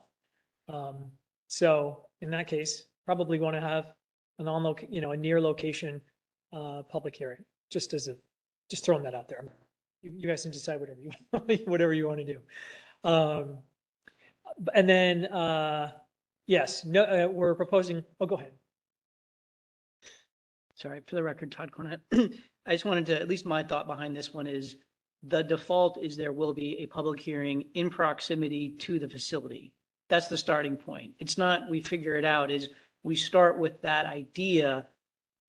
So in that case, probably want to have a near location public hearing, just throwing that out there. You guys can decide whatever you want to do. And then, yes, no, we're proposing, go ahead. Sorry, for the record, Todd Cornett. I just wanted to, at least my thought behind this one is the default is there will be a public hearing in proximity to the facility. That's the starting point. It's not we figure it out, is we start with that idea.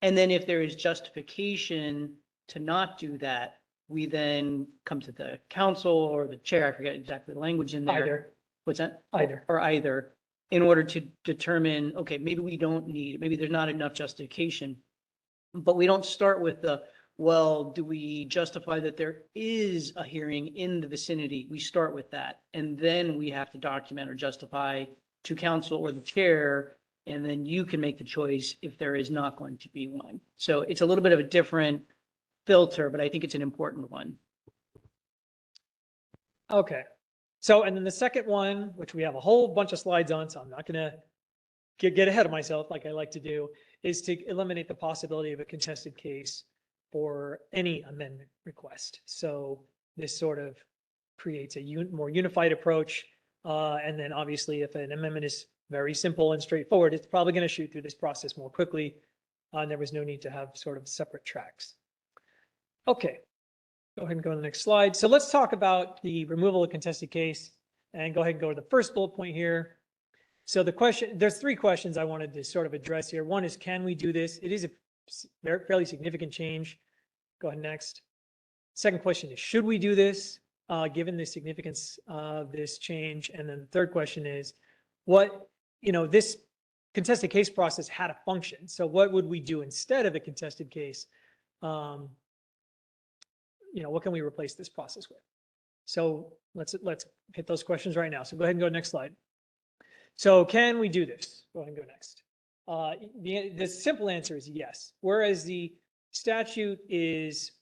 And then if there is justification to not do that, we then come to the council or the chair, I forget exactly the language in there. Either. What's that? Either. Or either, in order to determine, okay, maybe we don't need, maybe there's not enough justification. But we don't start with do we justify that there is a hearing in the vicinity? We start with that. And then we have to document or justify to council or the chair, and then you can make the choice if there is not going to be one. So it's a little bit of a different filter, but I think it's an important one. Okay. So, and then the second one, which we have a whole bunch of slides on, so I'm not going to get ahead of myself like I like to do, is to eliminate the possibility of a contested case for any amendment request. So this sort of creates a more unified approach. And then obviously if an amendment is very simple and straightforward, it's probably going to shoot through this process more quickly. And there was no need to have sort of separate tracks. Okay, go ahead and go to the next slide. So let's talk about the removal of contested case, and go ahead and go to the first bullet point here. So there's three questions I wanted to sort of address here. One is, can we do this? It is a fairly significant change. Go ahead next. Second question is, should we do this given the significance of this change? And then the third question is, this contested case process had a function. So what would we do instead of a contested case? What can we replace this process with? So let's hit those questions right now. So go ahead and go next slide. So can we do this? Go ahead and go next. The simple answer is yes. Whereas the statute is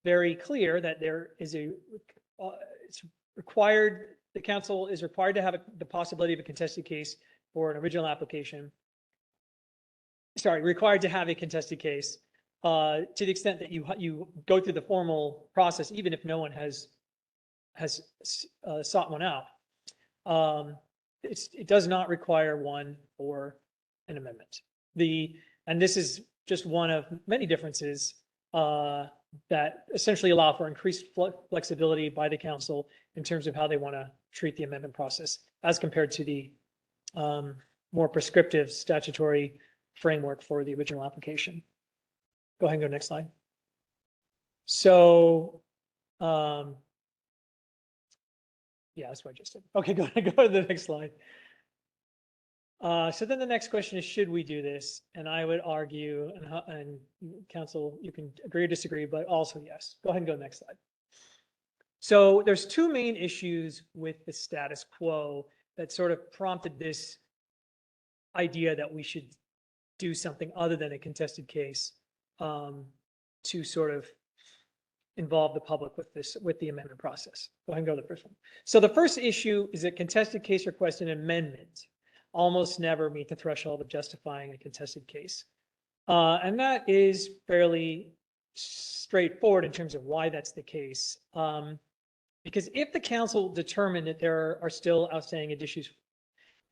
very clear that there is it's required, the council is required to have the possibility of a contested case for an original application. Sorry, required to have a contested case to the extent that you go through the formal process, even if no one has sought one out, it does not require one for an amendment. And this is just one of many differences that essentially allow for increased flexibility by the council in terms of how they want to treat the amendment process as compared to the more prescriptive statutory framework for the original application. Go ahead and go next slide. So, yeah, that's what I just did. Okay, go to the next slide. So then the next question is, should we do this? And I would argue, and council, you can agree or disagree, but also yes. Go ahead and go next slide. So there's two main issues with the status quo that sort of prompted this idea that we should do something other than a contested case to sort of involve the public with the amendment process. Go ahead and go to the first one. So the first issue is that contested case request and amendment almost never meet the threshold of justifying a contested case. And that is fairly straightforward in terms of why that's the case. Because if the council determined that there are still outstanding issues,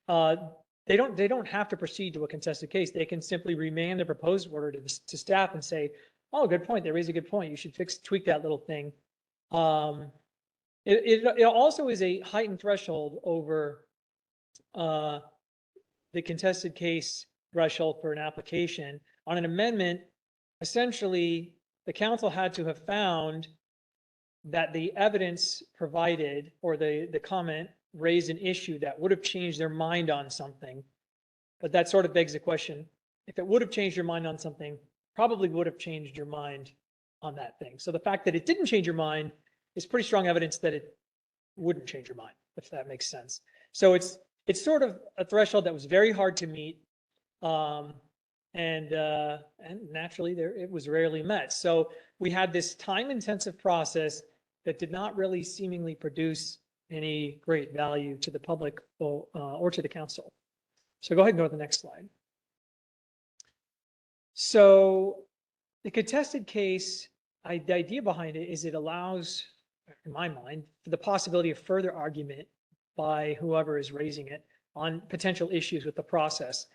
they don't have to proceed to a contested case. They can simply remand the proposed order to staff and say, oh, good point. They raised a good point. You should tweak that little thing. It also is a heightened threshold over the contested case threshold for an application. On an amendment, essentially, the council had to have found that the evidence provided or the comment raised an issue that would have changed their mind on something. But that sort of begs the question, if it would have changed your mind on something, probably would have changed your mind on that thing. So the fact that it didn't change your mind is pretty strong evidence that it wouldn't change your mind, if that makes sense. So it's sort of a threshold that was very hard to meet, and naturally it was rarely met. So we had this time-intensive process that did not really seemingly produce any great value to the public or to the council. So go ahead and go to the next slide. So the contested case, the idea behind it is it allows, in my mind, for the possibility of further argument by whoever is raising it on potential issues with the process.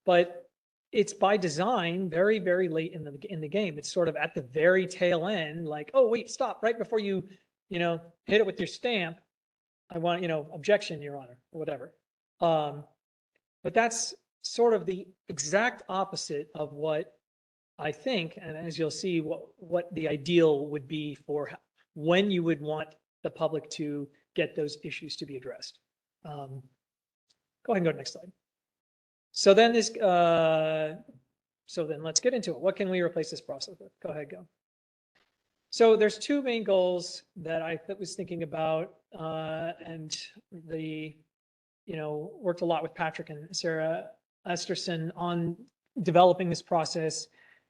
But it's by design very, very late in the game. It's sort of at the very tail end, like, oh, wait, stop, right before you hit it with your stamp. I want, objection, Your Honor, or whatever. But that's sort of the exact opposite of what I think, and as you'll see, what the ideal would be for when you would want the public to get those issues to be addressed. Go ahead and go to the next slide. So then let's get into it. What can we replace this process with? Go ahead, go. So there's two main goals that I was thinking about, and worked a lot with Patrick and Sarah Esterson on developing this process.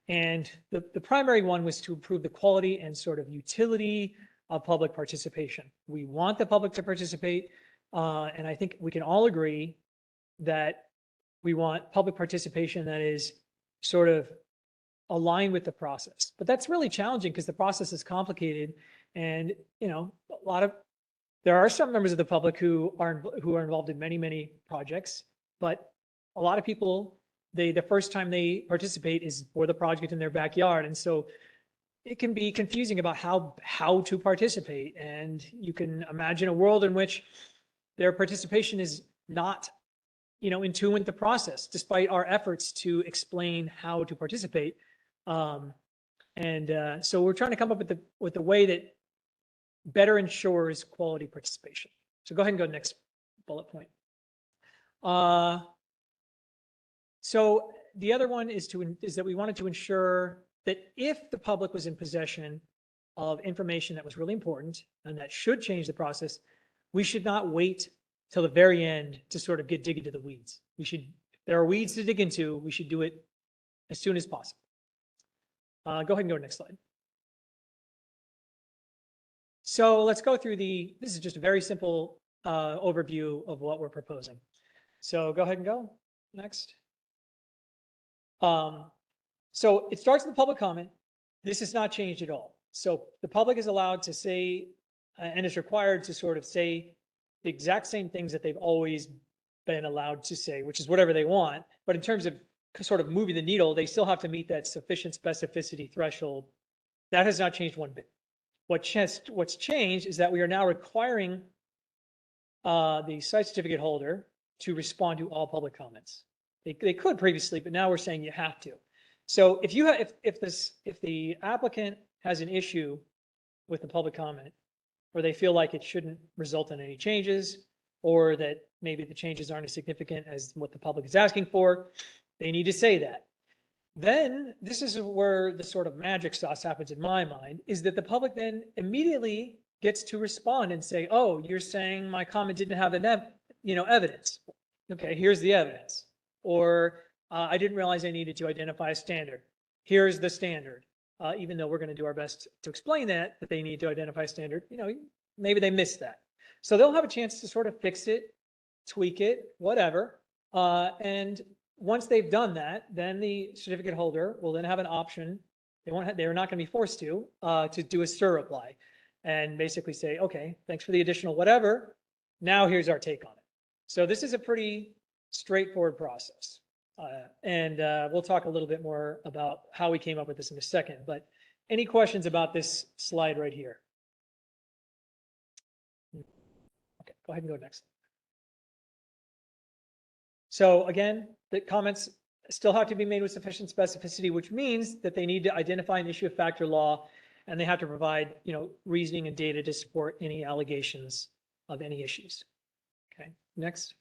And the primary one was to improve the quality and sort of utility of public participation. We want the public to participate, and I think we can all agree that we want public participation that is sort of aligned with the process. But that's really challenging because the process is complicated, and there are some members of the public who are involved in many projects, but a lot of people, the first time they participate is for the project in their backyard, and so it can be confusing about how to participate. And you can imagine a world in which their participation is not in tune with the process, despite our efforts to explain how to participate. So we're trying to come up with a way that better ensures quality participation. So go ahead and go next bullet point. So the other one is that we wanted to ensure that if the public was in possession of information that was really important and that should change the process, we should not wait till the very end to sort of dig into the weeds. If there are weeds to dig into, we should do it as soon as possible. Go ahead and go to the next slide. So let's go through this is just a very simple overview of what we're proposing. So go ahead and go next. So it starts with public comment. This has not changed at all. So the public is allowed to say, and is required to sort of say the exact same things that they've always been allowed to say, which is whatever they want. But in terms of sort of moving the needle, they still have to meet that sufficient specificity threshold. That has not changed one bit. What's changed is that we are now requiring the site certificate holder to respond to all public comments. They could previously, but now we're saying you have to. So if you have, if the applicant has an issue with the public comment, or they feel like it shouldn't result in any changes, or that maybe the changes aren't as significant as what the public is asking for, they need to say that. Then this is where the sort of magic sauce happens in my mind, is that the public then immediately gets to respond and say, oh, you're saying my comment didn't have evidence. Okay, here's the evidence. Or I didn't realize I needed to identify a standard. Here's the standard. Even though we're going to do our best to explain that they need to identify a standard, maybe they missed that. So they'll have a chance to sort of fix it, tweak it, whatever. And once they've done that, then the certificate holder will then have an option. They're not going to be forced to do a SIR reply and basically say, okay, thanks for the additional whatever. Now here's our take on it. So this is a pretty straightforward process. And we'll talk a little bit more about how we came up with this in a second, but any questions about this slide right here? Okay, go ahead and go next. So again, the comments still have to be made with sufficient specificity, which means that they need to identify an issue of fact or law, and they have to provide, reasoning and data to support any allegations of any issues. Okay, next.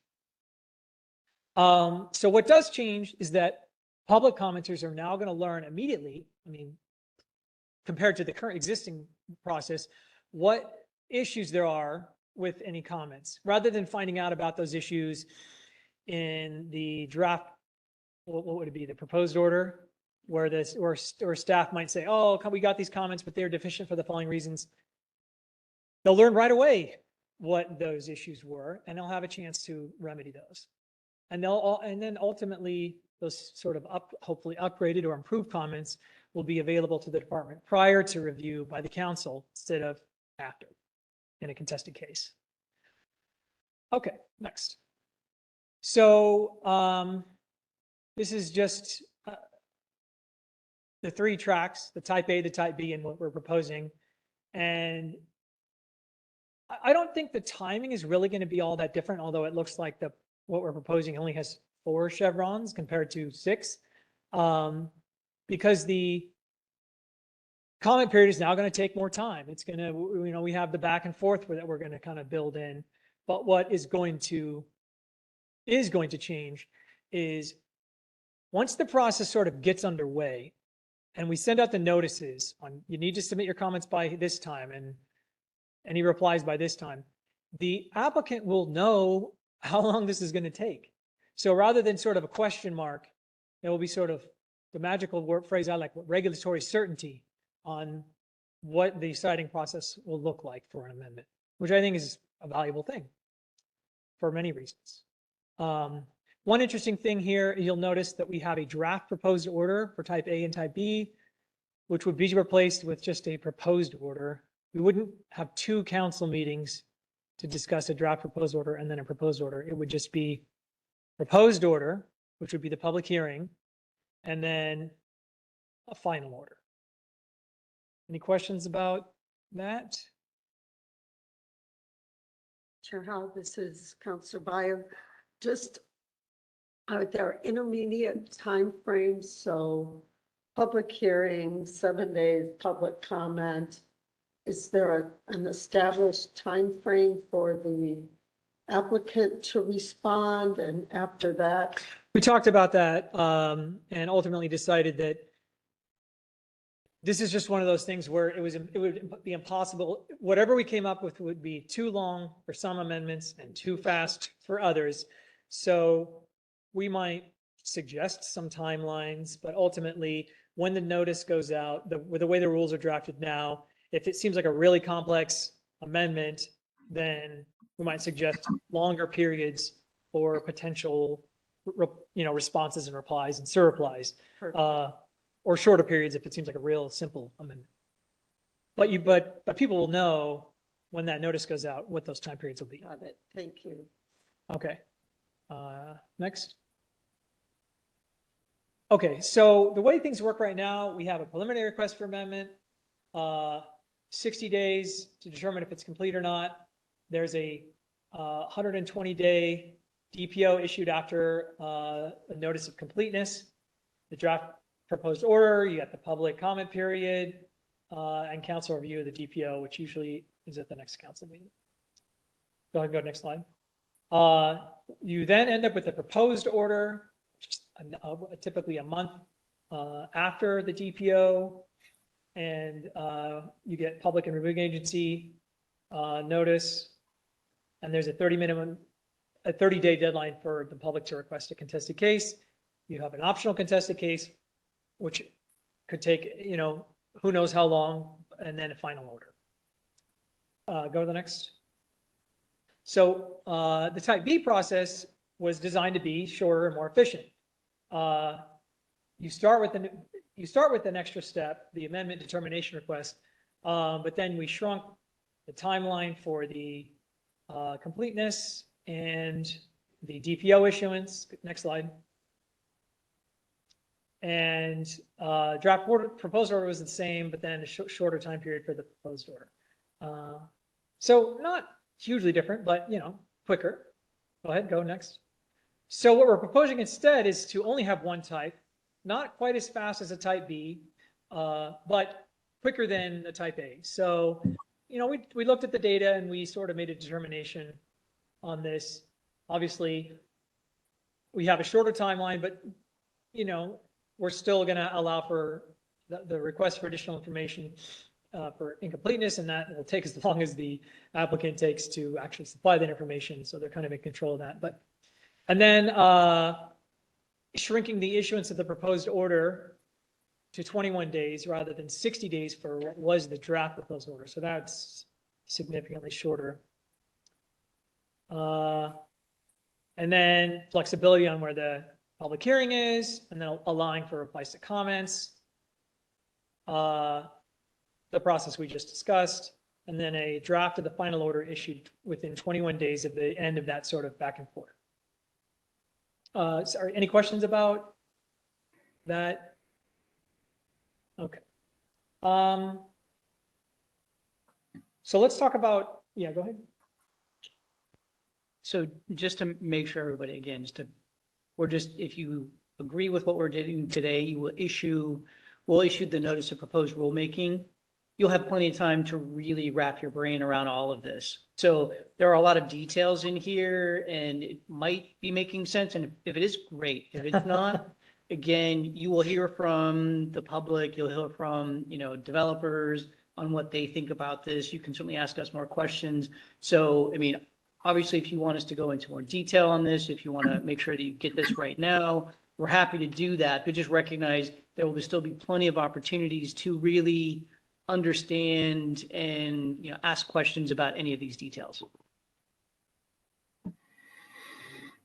So what does change is that public commenters are now going to learn immediately, compared to the current existing process, what issues there are with any comments, rather than finding out about those issues in the draft, what would it be, the proposed order, where this or staff might say, oh, we got these comments, but they're deficient for the following reasons. They'll learn right away what those issues were, and they'll have a chance to remedy those. And then ultimately those sort of hopefully upgraded or improved comments will be available to the department prior to review by the council instead of after in a contested case. Okay, next. So this is just the three tracks, the type A, the type B, and what we're proposing. And I don't think the timing is really going to be all that different, although it looks like what we're proposing only has 4 chevrons compared to 6, because the comment period is now going to take more time. It's going to, we have the back and forth that we're going to kind of build in. But what is going to change is once the process sort of gets underway and we send out the notices on, you need to submit your comments by this time and any replies by this time, the applicant will know how long this is going to take. So rather than sort of a question mark, there will be sort of the magical phrase I like, regulatory certainty on what the citing process will look like for an amendment, which I think is a valuable thing for many reasons. One interesting thing here, you'll notice that we have a draft proposed order for type A and type B, which would be replaced with just a proposed order. We wouldn't have 2 council meetings to discuss a draft proposed order and then a proposed order. It would just be proposed order, which would be the public hearing, and then a final order. Any questions about that? Chair Howell, this is Councilor Byer. Just are there intermediate timeframes? So public hearing, 7 days, public comment. Is there an established time frame for the applicant to respond? And after that? We talked about that and ultimately decided that this is just one of those things where it would be impossible. Whatever we came up with would be too long for some amendments and too fast for others. So we might suggest some timelines, but ultimately when the notice goes out, the way the rules are drafted now, if it seems like a really complex amendment, then we might suggest longer periods for potential, responses and replies and SIR replies. or shorter periods if it seems like a real simple amendment. But people will know when that notice goes out, what those time periods will be. Got it. Thank you. Okay. Next. Okay, so the way things work right now, we have a preliminary request for amendment, 60 days to determine if it's complete or not. There's a 120-day DPO issued after a notice of completeness, the draft proposed order, you got the public comment period, and council review of the DPO, which usually is at the next council meeting. Go ahead and go to next slide. You then end up with a proposed order, just typically a month after the DPO, and you get public and reviewing agency notice, and there's a 30-day deadline for the public to request a contested case. You have an optional contested case, which could take, who knows how long, and then a final order. Go to the next. So the type B process was designed to be shorter and more efficient. You start with an extra step, the amendment determination request, but then we shrunk the timeline for the completeness and the DPO issuance. Next slide. And draft order, proposed order was the same, but then a shorter time period for the proposed order. So not hugely different, but quicker. Go ahead, go next. So what we're proposing instead is to only have one type, not quite as fast as a type B, but quicker than a type A. So, we looked at the data and we sort of made a determination on this. Obviously, we have a shorter timeline, but, we're still going to allow for the request for additional information for incompleteness, and that will take as long as the applicant takes to actually supply that information. So they're kind of in control of that. And then shrinking the issuance of the proposed order to 21 days rather than 60 days for what was the draft proposed order. So that's significantly shorter. And then flexibility on where the public hearing is, and then allowing for replies to comments. The process we just discussed, and then a draft of the final order issued within 21 days of the end of that sort of back and forth. Sorry, any questions about that? Okay. So let's talk about, yeah, go ahead. So just to make sure everybody, again, if you agree with what we're doing today, we'll issue the notice of proposed rulemaking. You'll have plenty of time to really wrap your brain around all of this. So there are a lot of details in here and it might be making sense. And if it is, great. If it's not, again, you will hear from the public, you'll hear from, developers on what they think about this. You can certainly ask us more questions. So, obviously, if you want us to go into more detail on this, if you want to make sure that you get this right now, we're happy to do that, but just recognize there will still be plenty of opportunities to really understand and ask questions about any of these details.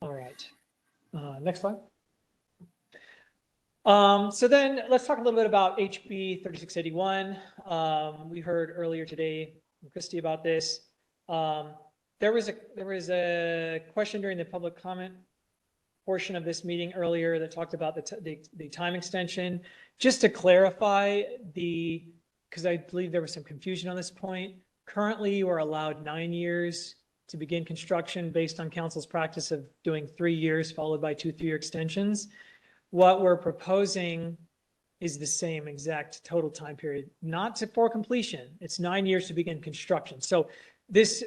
All right. Next slide. So then let's talk a little bit about HB 3681. We heard earlier today from Christy about this. There was a question during the public comment portion of this meeting earlier that talked about the time extension. Just to clarify, because I believe there was some confusion on this point. Currently, you are allowed 9 years to begin construction based on council's practice of doing 3 years followed by 2 3-year extensions. What we're proposing is the same exact total time period, not for completion. It's 9 years to begin construction. So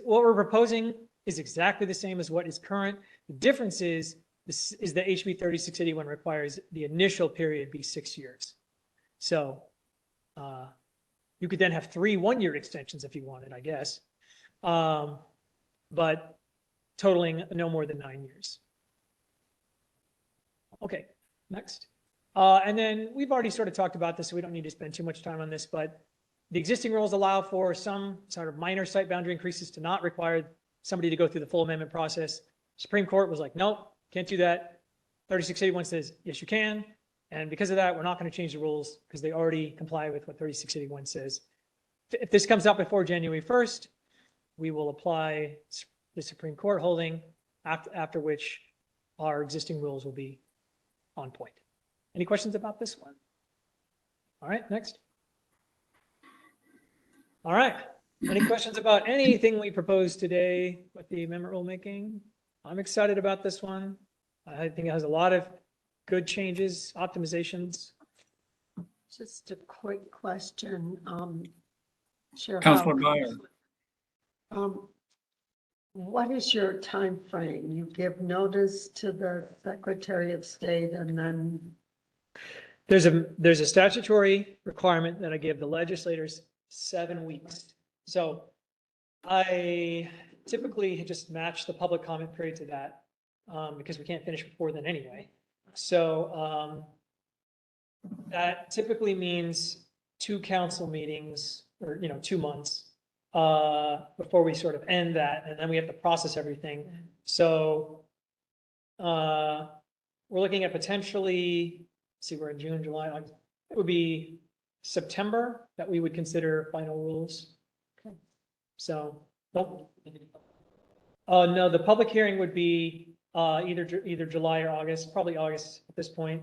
what we're proposing is exactly the same as what is current. The difference is that HB 3681 requires the initial period be 6 years. So you could then have 3 1-year extensions if you wanted, I guess, but totaling no more than 9 years. Okay, next. And then we've already sort of talked about this, so we don't need to spend too much time on this, but the existing rules allow for some sort of minor site boundary increases to not require somebody to go through the full amendment process. Supreme Court was like, nope, can't do that. 3681 says, yes, you can. And because of that, we're not going to change the rules because they already comply with what 3681 says. If this comes out before January 1st, we will apply the Supreme Court holding, after which our existing rules will be on point. Any questions about this one? All right, next. All right. Any questions about anything we proposed today with the amendment rulemaking? I'm excited about this one. I think it has a lot of good changes, optimizations. Just a quick question. Chair Counselor Howard, Byer. What is your time frame? You give notice to the Secretary of State and then, There's a statutory requirement that I give the legislators 7 weeks. So I typically just match the public comment period to that because we can't finish before then anyway. So that typically means 2 council meetings or, 2 months before we sort of end that. And then we have to process everything. So we're looking at potentially, see, we're in June, July, August. It would be September that we would consider final rules. Okay. So, no, the public hearing would be either July or August, probably August at this point.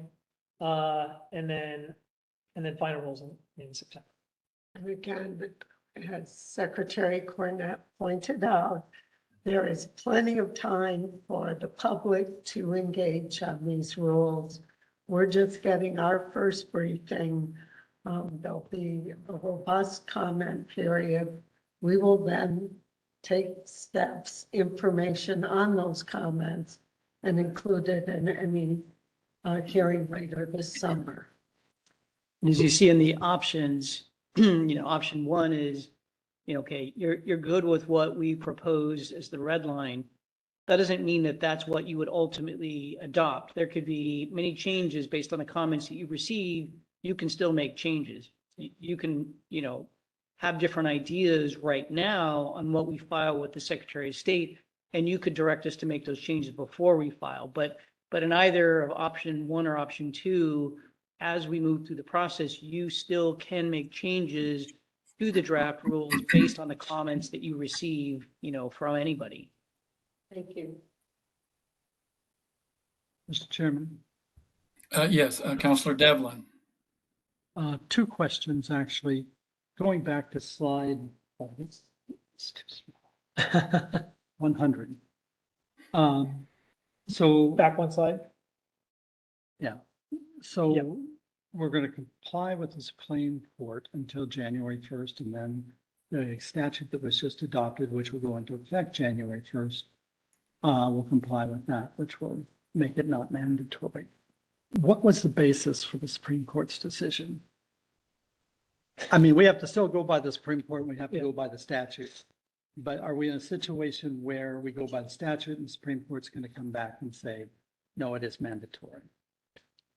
And then final rules in September. and again, as Secretary Cornett pointed out, there is plenty of time for the public to engage on these rules. We're just getting our first briefing. There'll be a robust comment period. We will then take steps, information on those comments and include it in any hearing later this summer. And as you see in the options, option 1 is, okay, you're good with what we proposed as the red line. That doesn't mean that that's what you would ultimately adopt. There could be many changes based on the comments that you receive. You can still make changes. You can, have different ideas right now on what we file with the Secretary of State, and you could direct us to make those changes before we file. But in either of option 1 or option 2, as we move through the process, you still can make changes to the draft rules based on the comments that you receive, from anybody. Thank you. Mr. Chairman. Yes, Counselor Devlin. 2 questions, actually. Going back to slide 100. So Back one slide. yeah, so we're going to comply with the Supreme Court until January 1st, and then the statute that was just adopted, which will go into effect January 1st, will comply with that, which will make it not mandatory. What was the basis for the Supreme Court's decision? I mean, we have to still go by the Supreme Court, and we have to go by the statute. But are we in a situation where we go by the statute and the Supreme Court's going to come back and say, no, it is mandatory?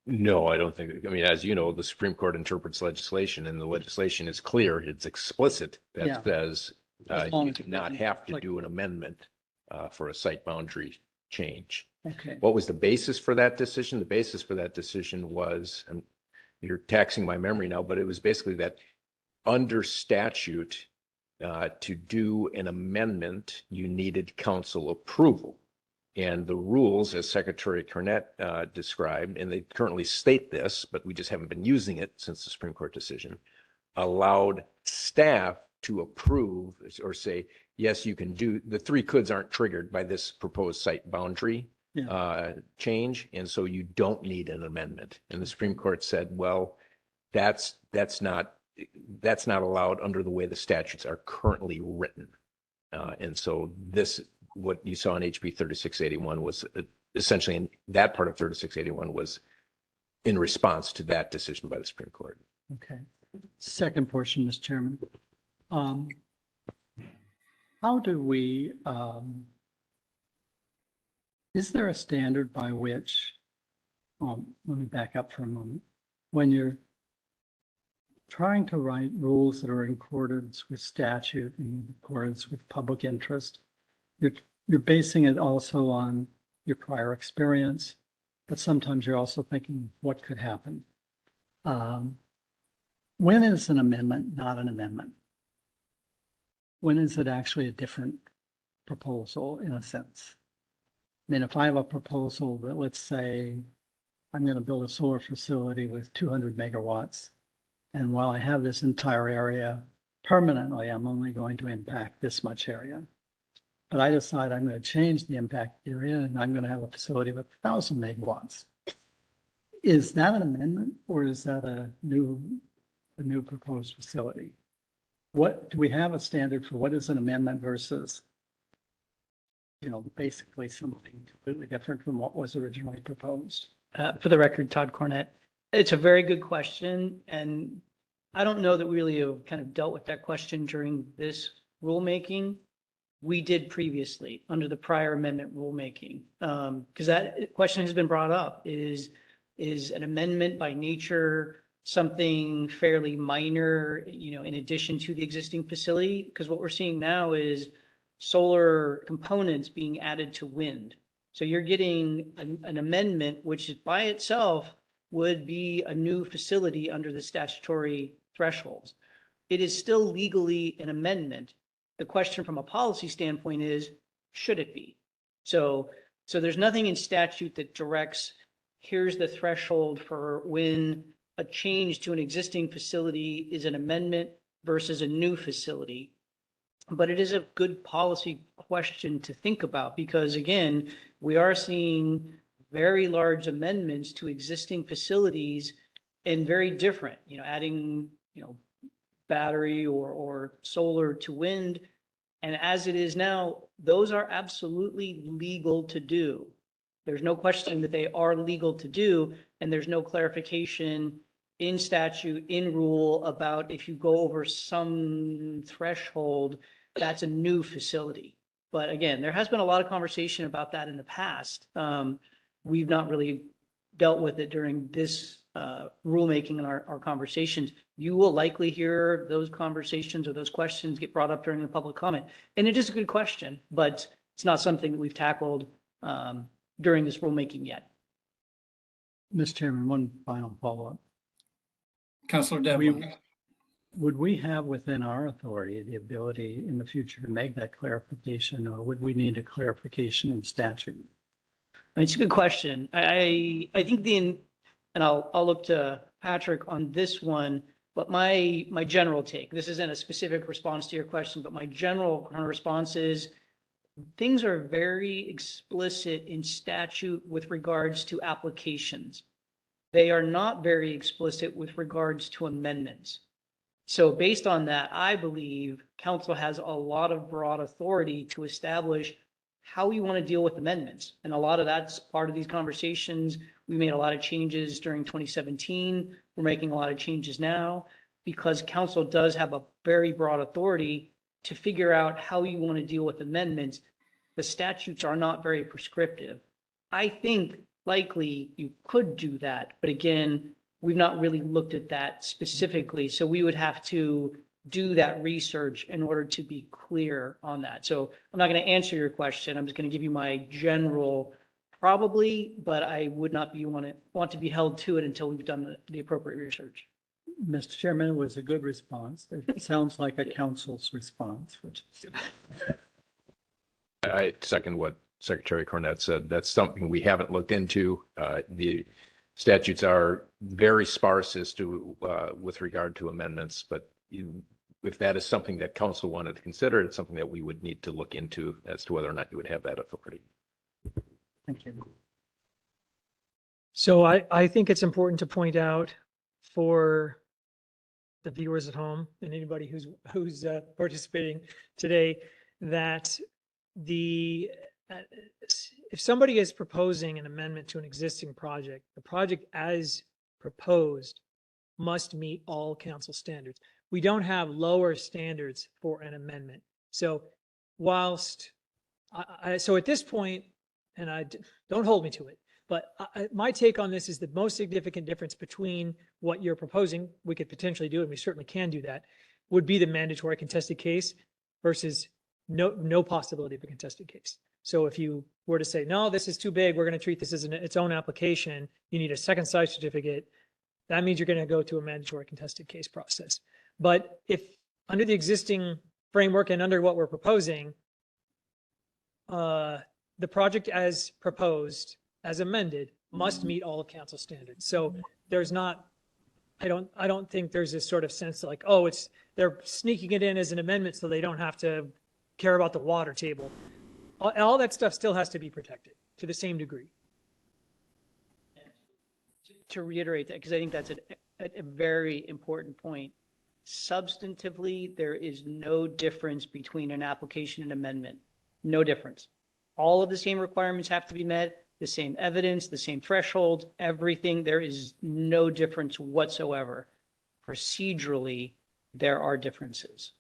No, I don't think, as you know, the Supreme Court interprets legislation and the legislation is clear. It's explicit Yeah. that says As long you as do it not doesn't have to conflict. do an amendment for a site boundary change. Okay. What was the basis for that decision? The basis for that decision was, and you're taxing my memory now, but it was basically that under statute, to do an amendment, you needed council approval. And the rules, as Secretary Cornett described, and they currently state this, but we just haven't been using it since the Supreme Court decision, allowed staff to approve or say, yes, you can do, the 3 coulds aren't triggered by this proposed site boundary change. And so you don't need an amendment. And the Supreme Court said, well, that's not allowed under the way the statutes are currently written. And so what you saw in HB 3681 was essentially, in that part of 3681 was in response to that decision by the Supreme Court. Okay. Second portion, Mr. Chairman. How do we, is there a standard by which, let me back up for a moment. When you're trying to write rules that are in accordance with statute and in accordance with public interest, you're basing it also on your prior experience but sometimes you're also thinking, what could happen? When is an amendment not an amendment? When is it actually a different proposal in a sense? I mean, if I have a proposal that, let's say, I'm going to build a solar facility with 200 megawatts, and while I have this entire area permanently, I'm only going to impact this much area. But I decide I'm going to change the impact area and I'm going to have a facility with 1,000 megawatts. Is that an amendment or is that a new proposed facility? What, do we have a standard for what is an amendment versus, basically something completely different from what was originally proposed? For the record, Todd Cornett, it's a very good question. And I don't know that we really have kind of dealt with that question during this rulemaking. We did previously under the prior amendment rulemaking. Because that question has been brought up, is an amendment by nature something fairly minor, in addition to the existing facility? Because what we're seeing now is solar components being added to wind. So you're getting an amendment, which by itself would be a new facility under the statutory thresholds. It is still legally an amendment. The question from a policy standpoint is, should it be? So there's nothing in statute that directs, here's the threshold for when a change to an existing facility is an amendment versus a new facility. But it is a good policy question to think about because, again, we are seeing very large amendments to existing facilities and very different, adding, battery or solar to wind. And as it is now, those are absolutely legal to do. There's no question that they are legal to do, and there's no clarification in statute, in rule about if you go over some threshold, that's a new facility. But again, there has been a lot of conversation about that in the past. We've not really dealt with it during this rulemaking in our conversations. You will likely hear those conversations or those questions get brought up during the public comment. And it is a good question, but it's not something that we've tackled during this rulemaking yet. Mr. Chairman, one final follow-up. Councilor Devlin. Would we have within our authority the ability in the future to make that clarification, or would we need a clarification in statute? It's a good question. I think and I'll look to Patrick on this one, but my general take, this isn't a specific response to your question, but my general response is things are very explicit in statute with regards to applications. They are not very explicit with regards to amendments. So based on that, I believe council has a lot of broad authority to establish how we want to deal with amendments. And a lot of that's part of these conversations. We made a lot of changes during 2017. We're making a lot of changes now because council does have a very broad authority to figure out how you want to deal with amendments. The statutes are not very prescriptive. I think likely you could do that, but again, we've not really looked at that specifically. So we would have to do that research in order to be clear on that. So I'm not going to answer your question. I'm just going to give you my general probably, but I would not want to be held to it until we've done the appropriate research. Mr. Chairman, it was a good response. It sounds like a council's response, which is. I second what Secretary Cornett said. That's something we haven't looked into. The statutes are very sparse as to with regard to amendments, but if that is something that council wanted to consider, it's something that we would need to look into as to whether or not you would have that authority. Thank you. So I think it's important to point out for the viewers at home and anybody who's participating today that if somebody is proposing an amendment to an existing project, the project as proposed must meet all council standards. We don't have lower standards for an amendment. So whilst so at this point, and don't hold me to it, but my take on this is the most significant difference between what you're proposing, we could potentially do, and we certainly can do that, would be the mandatory contested case versus no possibility of a contested case. So if you were to say, no, this is too big, we're going to treat this as its own application, you need a second site certificate, that means you're going to go to a mandatory contested case process. But if under the existing framework and under what we're proposing, the project as proposed, as amended, must meet all of council standards. So there's not, I don't think there's this sort of sense like, oh, they're sneaking it in as an amendment so they don't have to care about the water table. All that stuff still has to be protected to the same degree. To reiterate that, because I think that's a very important point. Substantively, there is no difference between an application and amendment. No difference. All of the same requirements have to be met, the same evidence, the same thresholds, everything. There is no difference whatsoever. Procedurally, there are differences.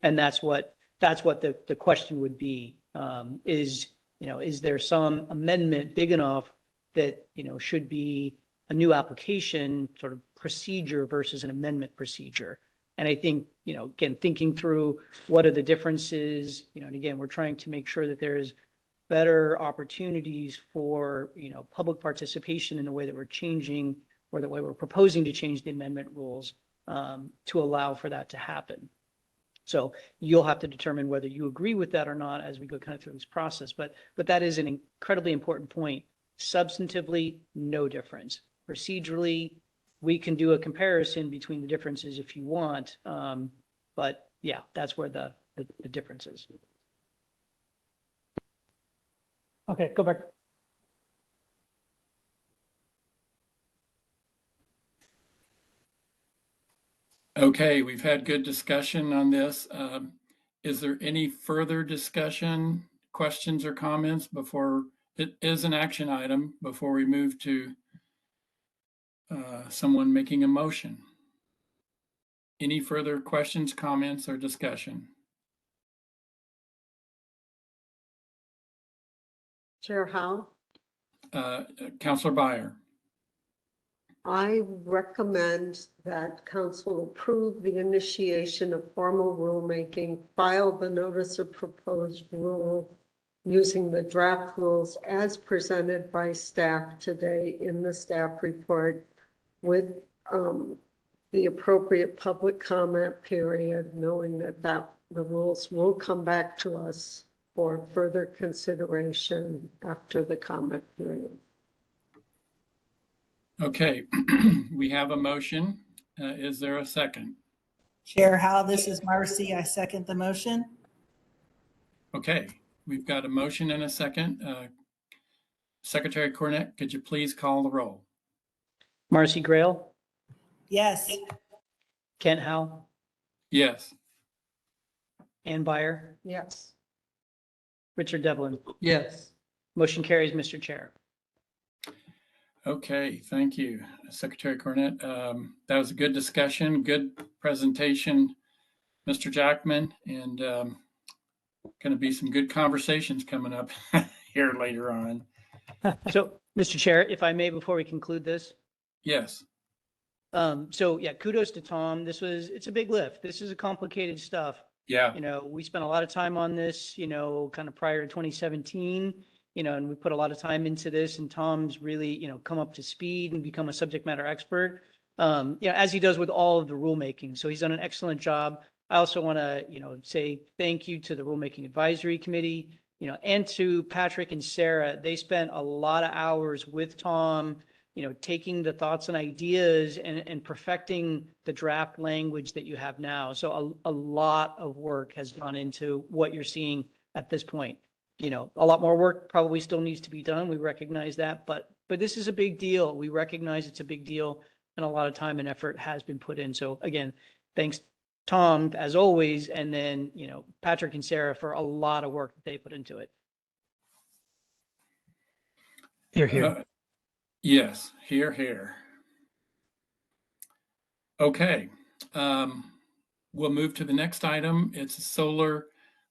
And that's what the question would be, is there some amendment big enough that, should be a new application sort of procedure versus an amendment procedure. And I think, again, thinking through what are the differences, and again, we're trying to make sure that there's better opportunities for, public participation in the way that we're changing or the way we're proposing to change the amendment rules to allow for that to happen. So you'll have to determine whether you agree with that or not as we go kind of through this process. But that is an incredibly important point. Substantively, no difference. Procedurally, we can do a comparison between the differences if you want. But yeah, that's where the difference is. Okay, go back. Okay, we've had good discussion on this. Is there any further discussion, questions or comments before it is an action item before we move to someone making a motion? Any further questions, comments, or discussion? Chair Howe, Councilor Byer. I recommend that council approve the initiation of formal rulemaking, file the notice of proposed rule using the draft rules as presented by staff today in the staff report with the appropriate public comment period, knowing that the rules will come back to us for further consideration after the comment period. Okay, we have a motion. Is there a second? Chair Howe, this is Marcy. I second the motion. Okay, we've got a motion and a second. Secretary Cornett, could you please call the roll? Marcy Grail, Yes. Kent Howe, Yes. Ann Byer, Yes. Richard Devlin. Yes. Motion carries, Mr. Chair. Okay, thank you, Secretary Cornett. That was a good discussion, good presentation, Mr. Jackman, and going to be some good conversations coming up here later on. So, Mr. Chair, if I may, before we conclude this. Yes. So yeah, kudos to Tom. It's a big lift. This is a complicated stuff. Yeah. We spent a lot of time on this, kind of prior to 2017, and we put a lot of time into this, and Tom's really, come up to speed and become a subject matter expert, as he does with all of the rulemaking. So he's done an excellent job. I also want to, say thank you to the Rulemaking Advisory Committee, and to Patrick and Sarah. They spent a lot of hours with Tom, taking the thoughts and ideas and perfecting the draft language that you have now. So a lot of work has gone into what you're seeing at this point. A lot more work probably still needs to be done. We recognize that, but this is a big deal. We recognize it's a big deal, and a lot of time and effort has been put in. So again, thanks, Tom, as always, and then, Patrick and Sarah for a lot of work that they put into it. Hear, hear. Yes, here. Okay, we'll move to the next item. It's solar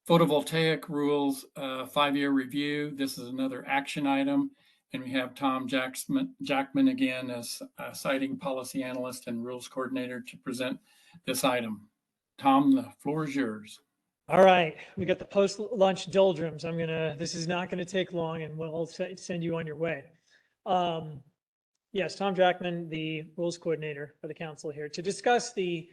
photovoltaic rules 5-year review. This is another action item, and we have Tom Jackman again as citing policy analyst and rules coordinator to present this item. Tom, the floor is yours. All right, we got the post-lunch doldrums. This is not gonna take long and we'll send you on your way. Yes, Tom Jackman, the rules coordinator for the council here to discuss the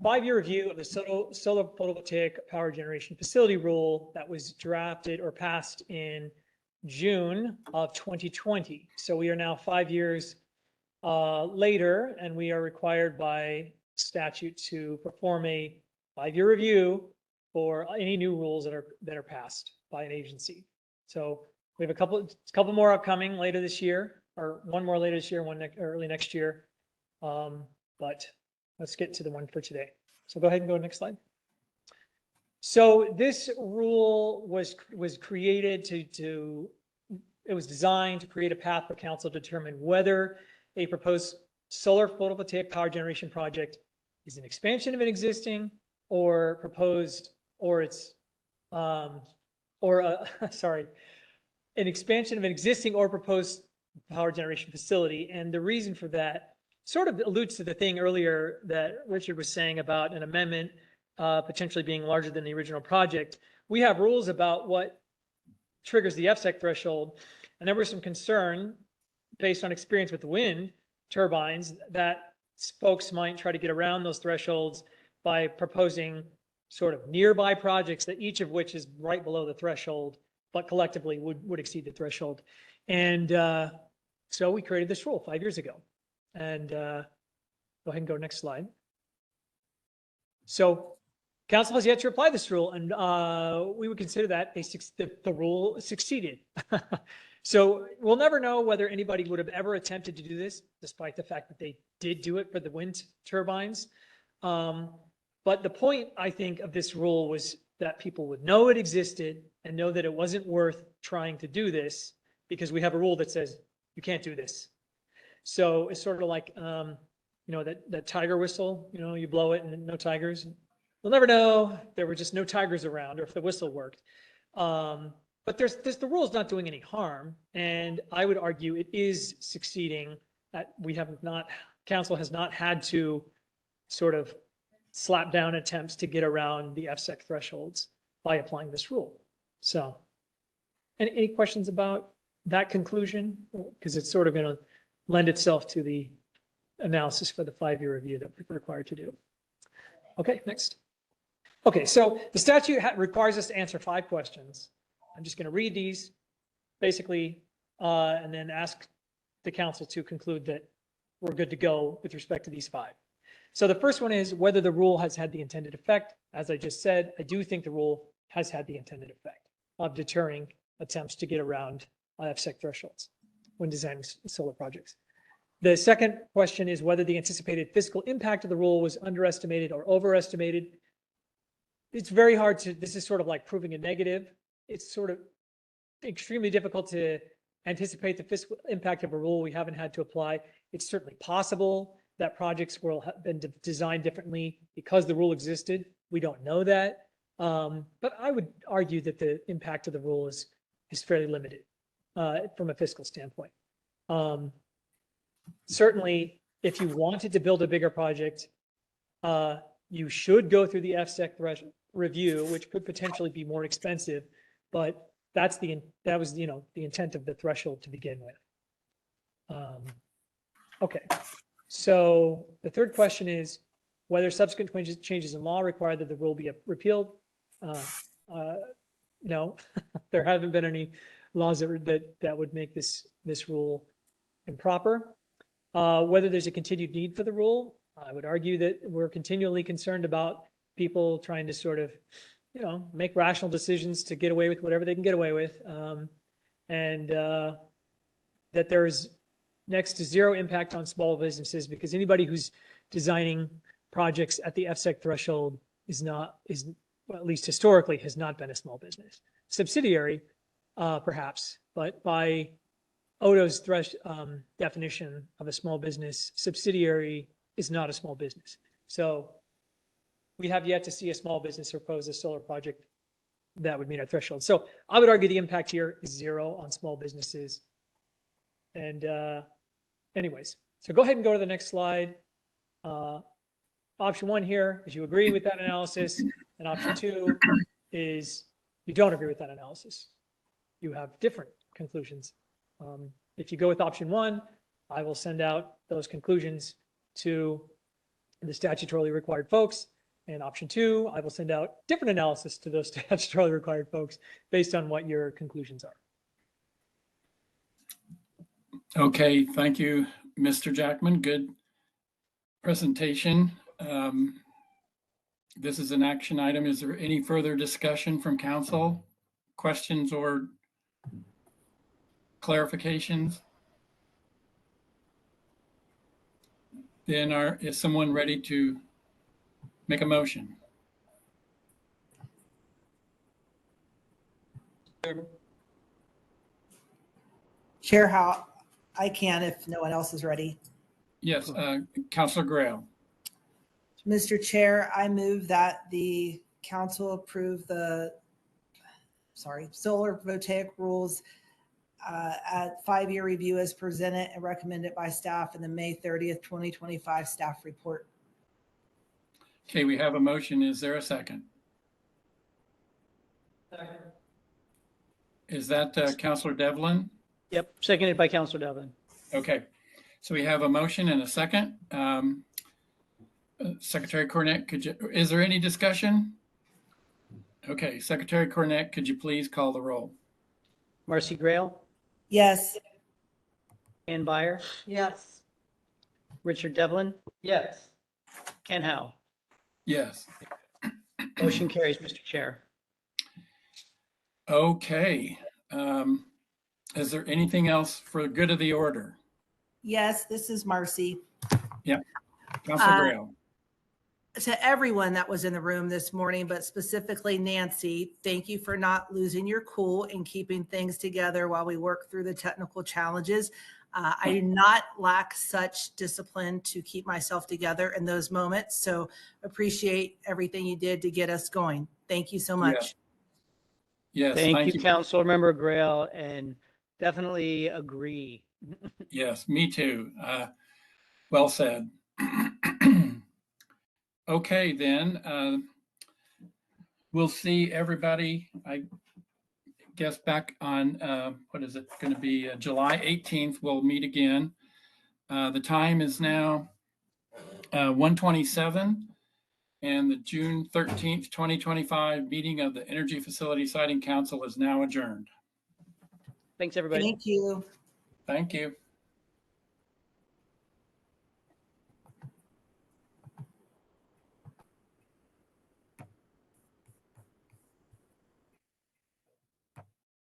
5-year review of the solar photovoltaic power generation facility rule that was drafted or passed in June of 2020. So we are now 5 years later, and we are required by statute to perform a 5-year review for any new rules that are passed by an agency. So we have a couple more upcoming later this year, or one more later this year, one early next year. But let's get to the one for today. So go ahead and go next slide. So this rule was created it was designed to create a path for council to determine whether a proposed solar photovoltaic power generation project is an expansion of an existing or proposed, or it's, an expansion of an existing or proposed power generation facility. And the reason for that sort of alludes to the thing earlier that Richard was saying about an amendment potentially being larger than the original project. We have rules about what triggers the FSEC threshold, and there was some concern based on experience with the wind turbines that folks might try to get around those thresholds by proposing sort of nearby projects that each of which is right below the threshold, but collectively would exceed the threshold. And so we created this rule 5 years ago. And go ahead and go next slide. So council has yet to apply this rule, and we would consider that the rule succeeded. So we'll never know whether anybody would have ever attempted to do this, despite the fact that they did do it for the wind turbines. But the point, I think, of this rule was that people would know it existed and know that it wasn't worth trying to do this because we have a rule that says you can't do this. So it's sort of like, that tiger whistle, you blow it and no tigers. We'll never know if there were just no tigers around or if the whistle worked. But the rule is not doing any harm. And I would argue it is succeeding, that council has not had to sort of slap down attempts to get around the FSEC thresholds by applying this rule. So any questions about that conclusion? Because it's sort of going to lend itself to the analysis for the 5-year review that we're required to do. Okay, next. Okay, so the statute requires us to answer 5 questions. I'm just going to read these basically, and then ask the council to conclude that we're good to go with respect to these 5. So the first one is whether the rule has had the intended effect. As I just said, I do think the rule has had the intended effect of deterring attempts to get around FSEC thresholds when designing solar projects. The second question is whether the anticipated fiscal impact of the rule was underestimated or overestimated. It's very hard this is sort of like proving a negative. It's sort of extremely difficult to anticipate the fiscal impact of a rule we haven't had to apply. It's certainly possible that projects will have been designed differently because the rule existed. We don't know that. But I would argue that the impact of the rule is fairly limited from a fiscal standpoint. Certainly, if you wanted to build a bigger project, you should go through the FSEC review, which could potentially be more expensive, but that was the intent of the threshold to begin with. Okay, so the third question is whether subsequent changes in law require that the rule be repealed. No, there haven't been any laws that would make this rule improper. Whether there's a continued need for the rule, I would argue that we're continually concerned about people trying to sort of, make rational decisions to get away with whatever they can get away with, and that there's next to zero impact on small businesses because anybody who's designing projects at the FSEC threshold well, at least historically, has not been a small business. Subsidiary, perhaps, but by Odo's definition of a small business, subsidiary is not a small business. So we have yet to see a small business propose a solar project that would meet our threshold. So I would argue the impact here is zero on small businesses. And anyways, so go ahead and go to the next slide. Option 1 here is you agree with that analysis, and option 2 is you don't agree with that analysis. You have different conclusions. If you go with option one, I will send out those conclusions to the statutorily required folks. And option two, I will send out different analysis to those statutorily required folks based on what your conclusions are. Okay, thank you, Mr. Jackman. Good presentation. This is an action item. Is there any further discussion from council? Questions or clarifications? Then is someone ready to make a motion? Chair, how I can if no one else is ready. Yes, Councilor Grail. Mr. Chair, I move that the council approve the, solar photovoltaic rules at 5-year review as presented and recommended by staff in the May 30th, 2025 staff report. Okay, we have a motion. Is there a second? Is that Councilor Devlin? Yep, seconded by Counselor Devlin. Okay, so we have a motion and a second. Secretary Cornett, is there any discussion? Okay, Secretary Cornett, could you please call the roll? Marcy Grail, Yes. Ann Byer, Yes. Richard Devlin, Yes. Ken Howe. Yes. Motion carries, Mr. Chair. Okay. Is there anything else for the good of the order? Yes, this is Marcy. Yeah, Councilor Grail. To everyone that was in the room this morning, but specifically Nancy, thank you for not losing your cool and keeping things together while we work through the technical challenges. I do not lack such discipline to keep myself together in those moments. So appreciate everything you did to get us going. Thank you so much. Yes, Thank you, Council Member Grail, and definitely agree. Yes, me too. Well said. Okay, then we'll see everybody, I guess, back on, what is it going to be? July 18th, we'll meet again. The time is now 1:27, and the June 13th, 2025 meeting of the Energy Facility Siting Council is now adjourned. Thanks, everybody. Thank you. Thank you.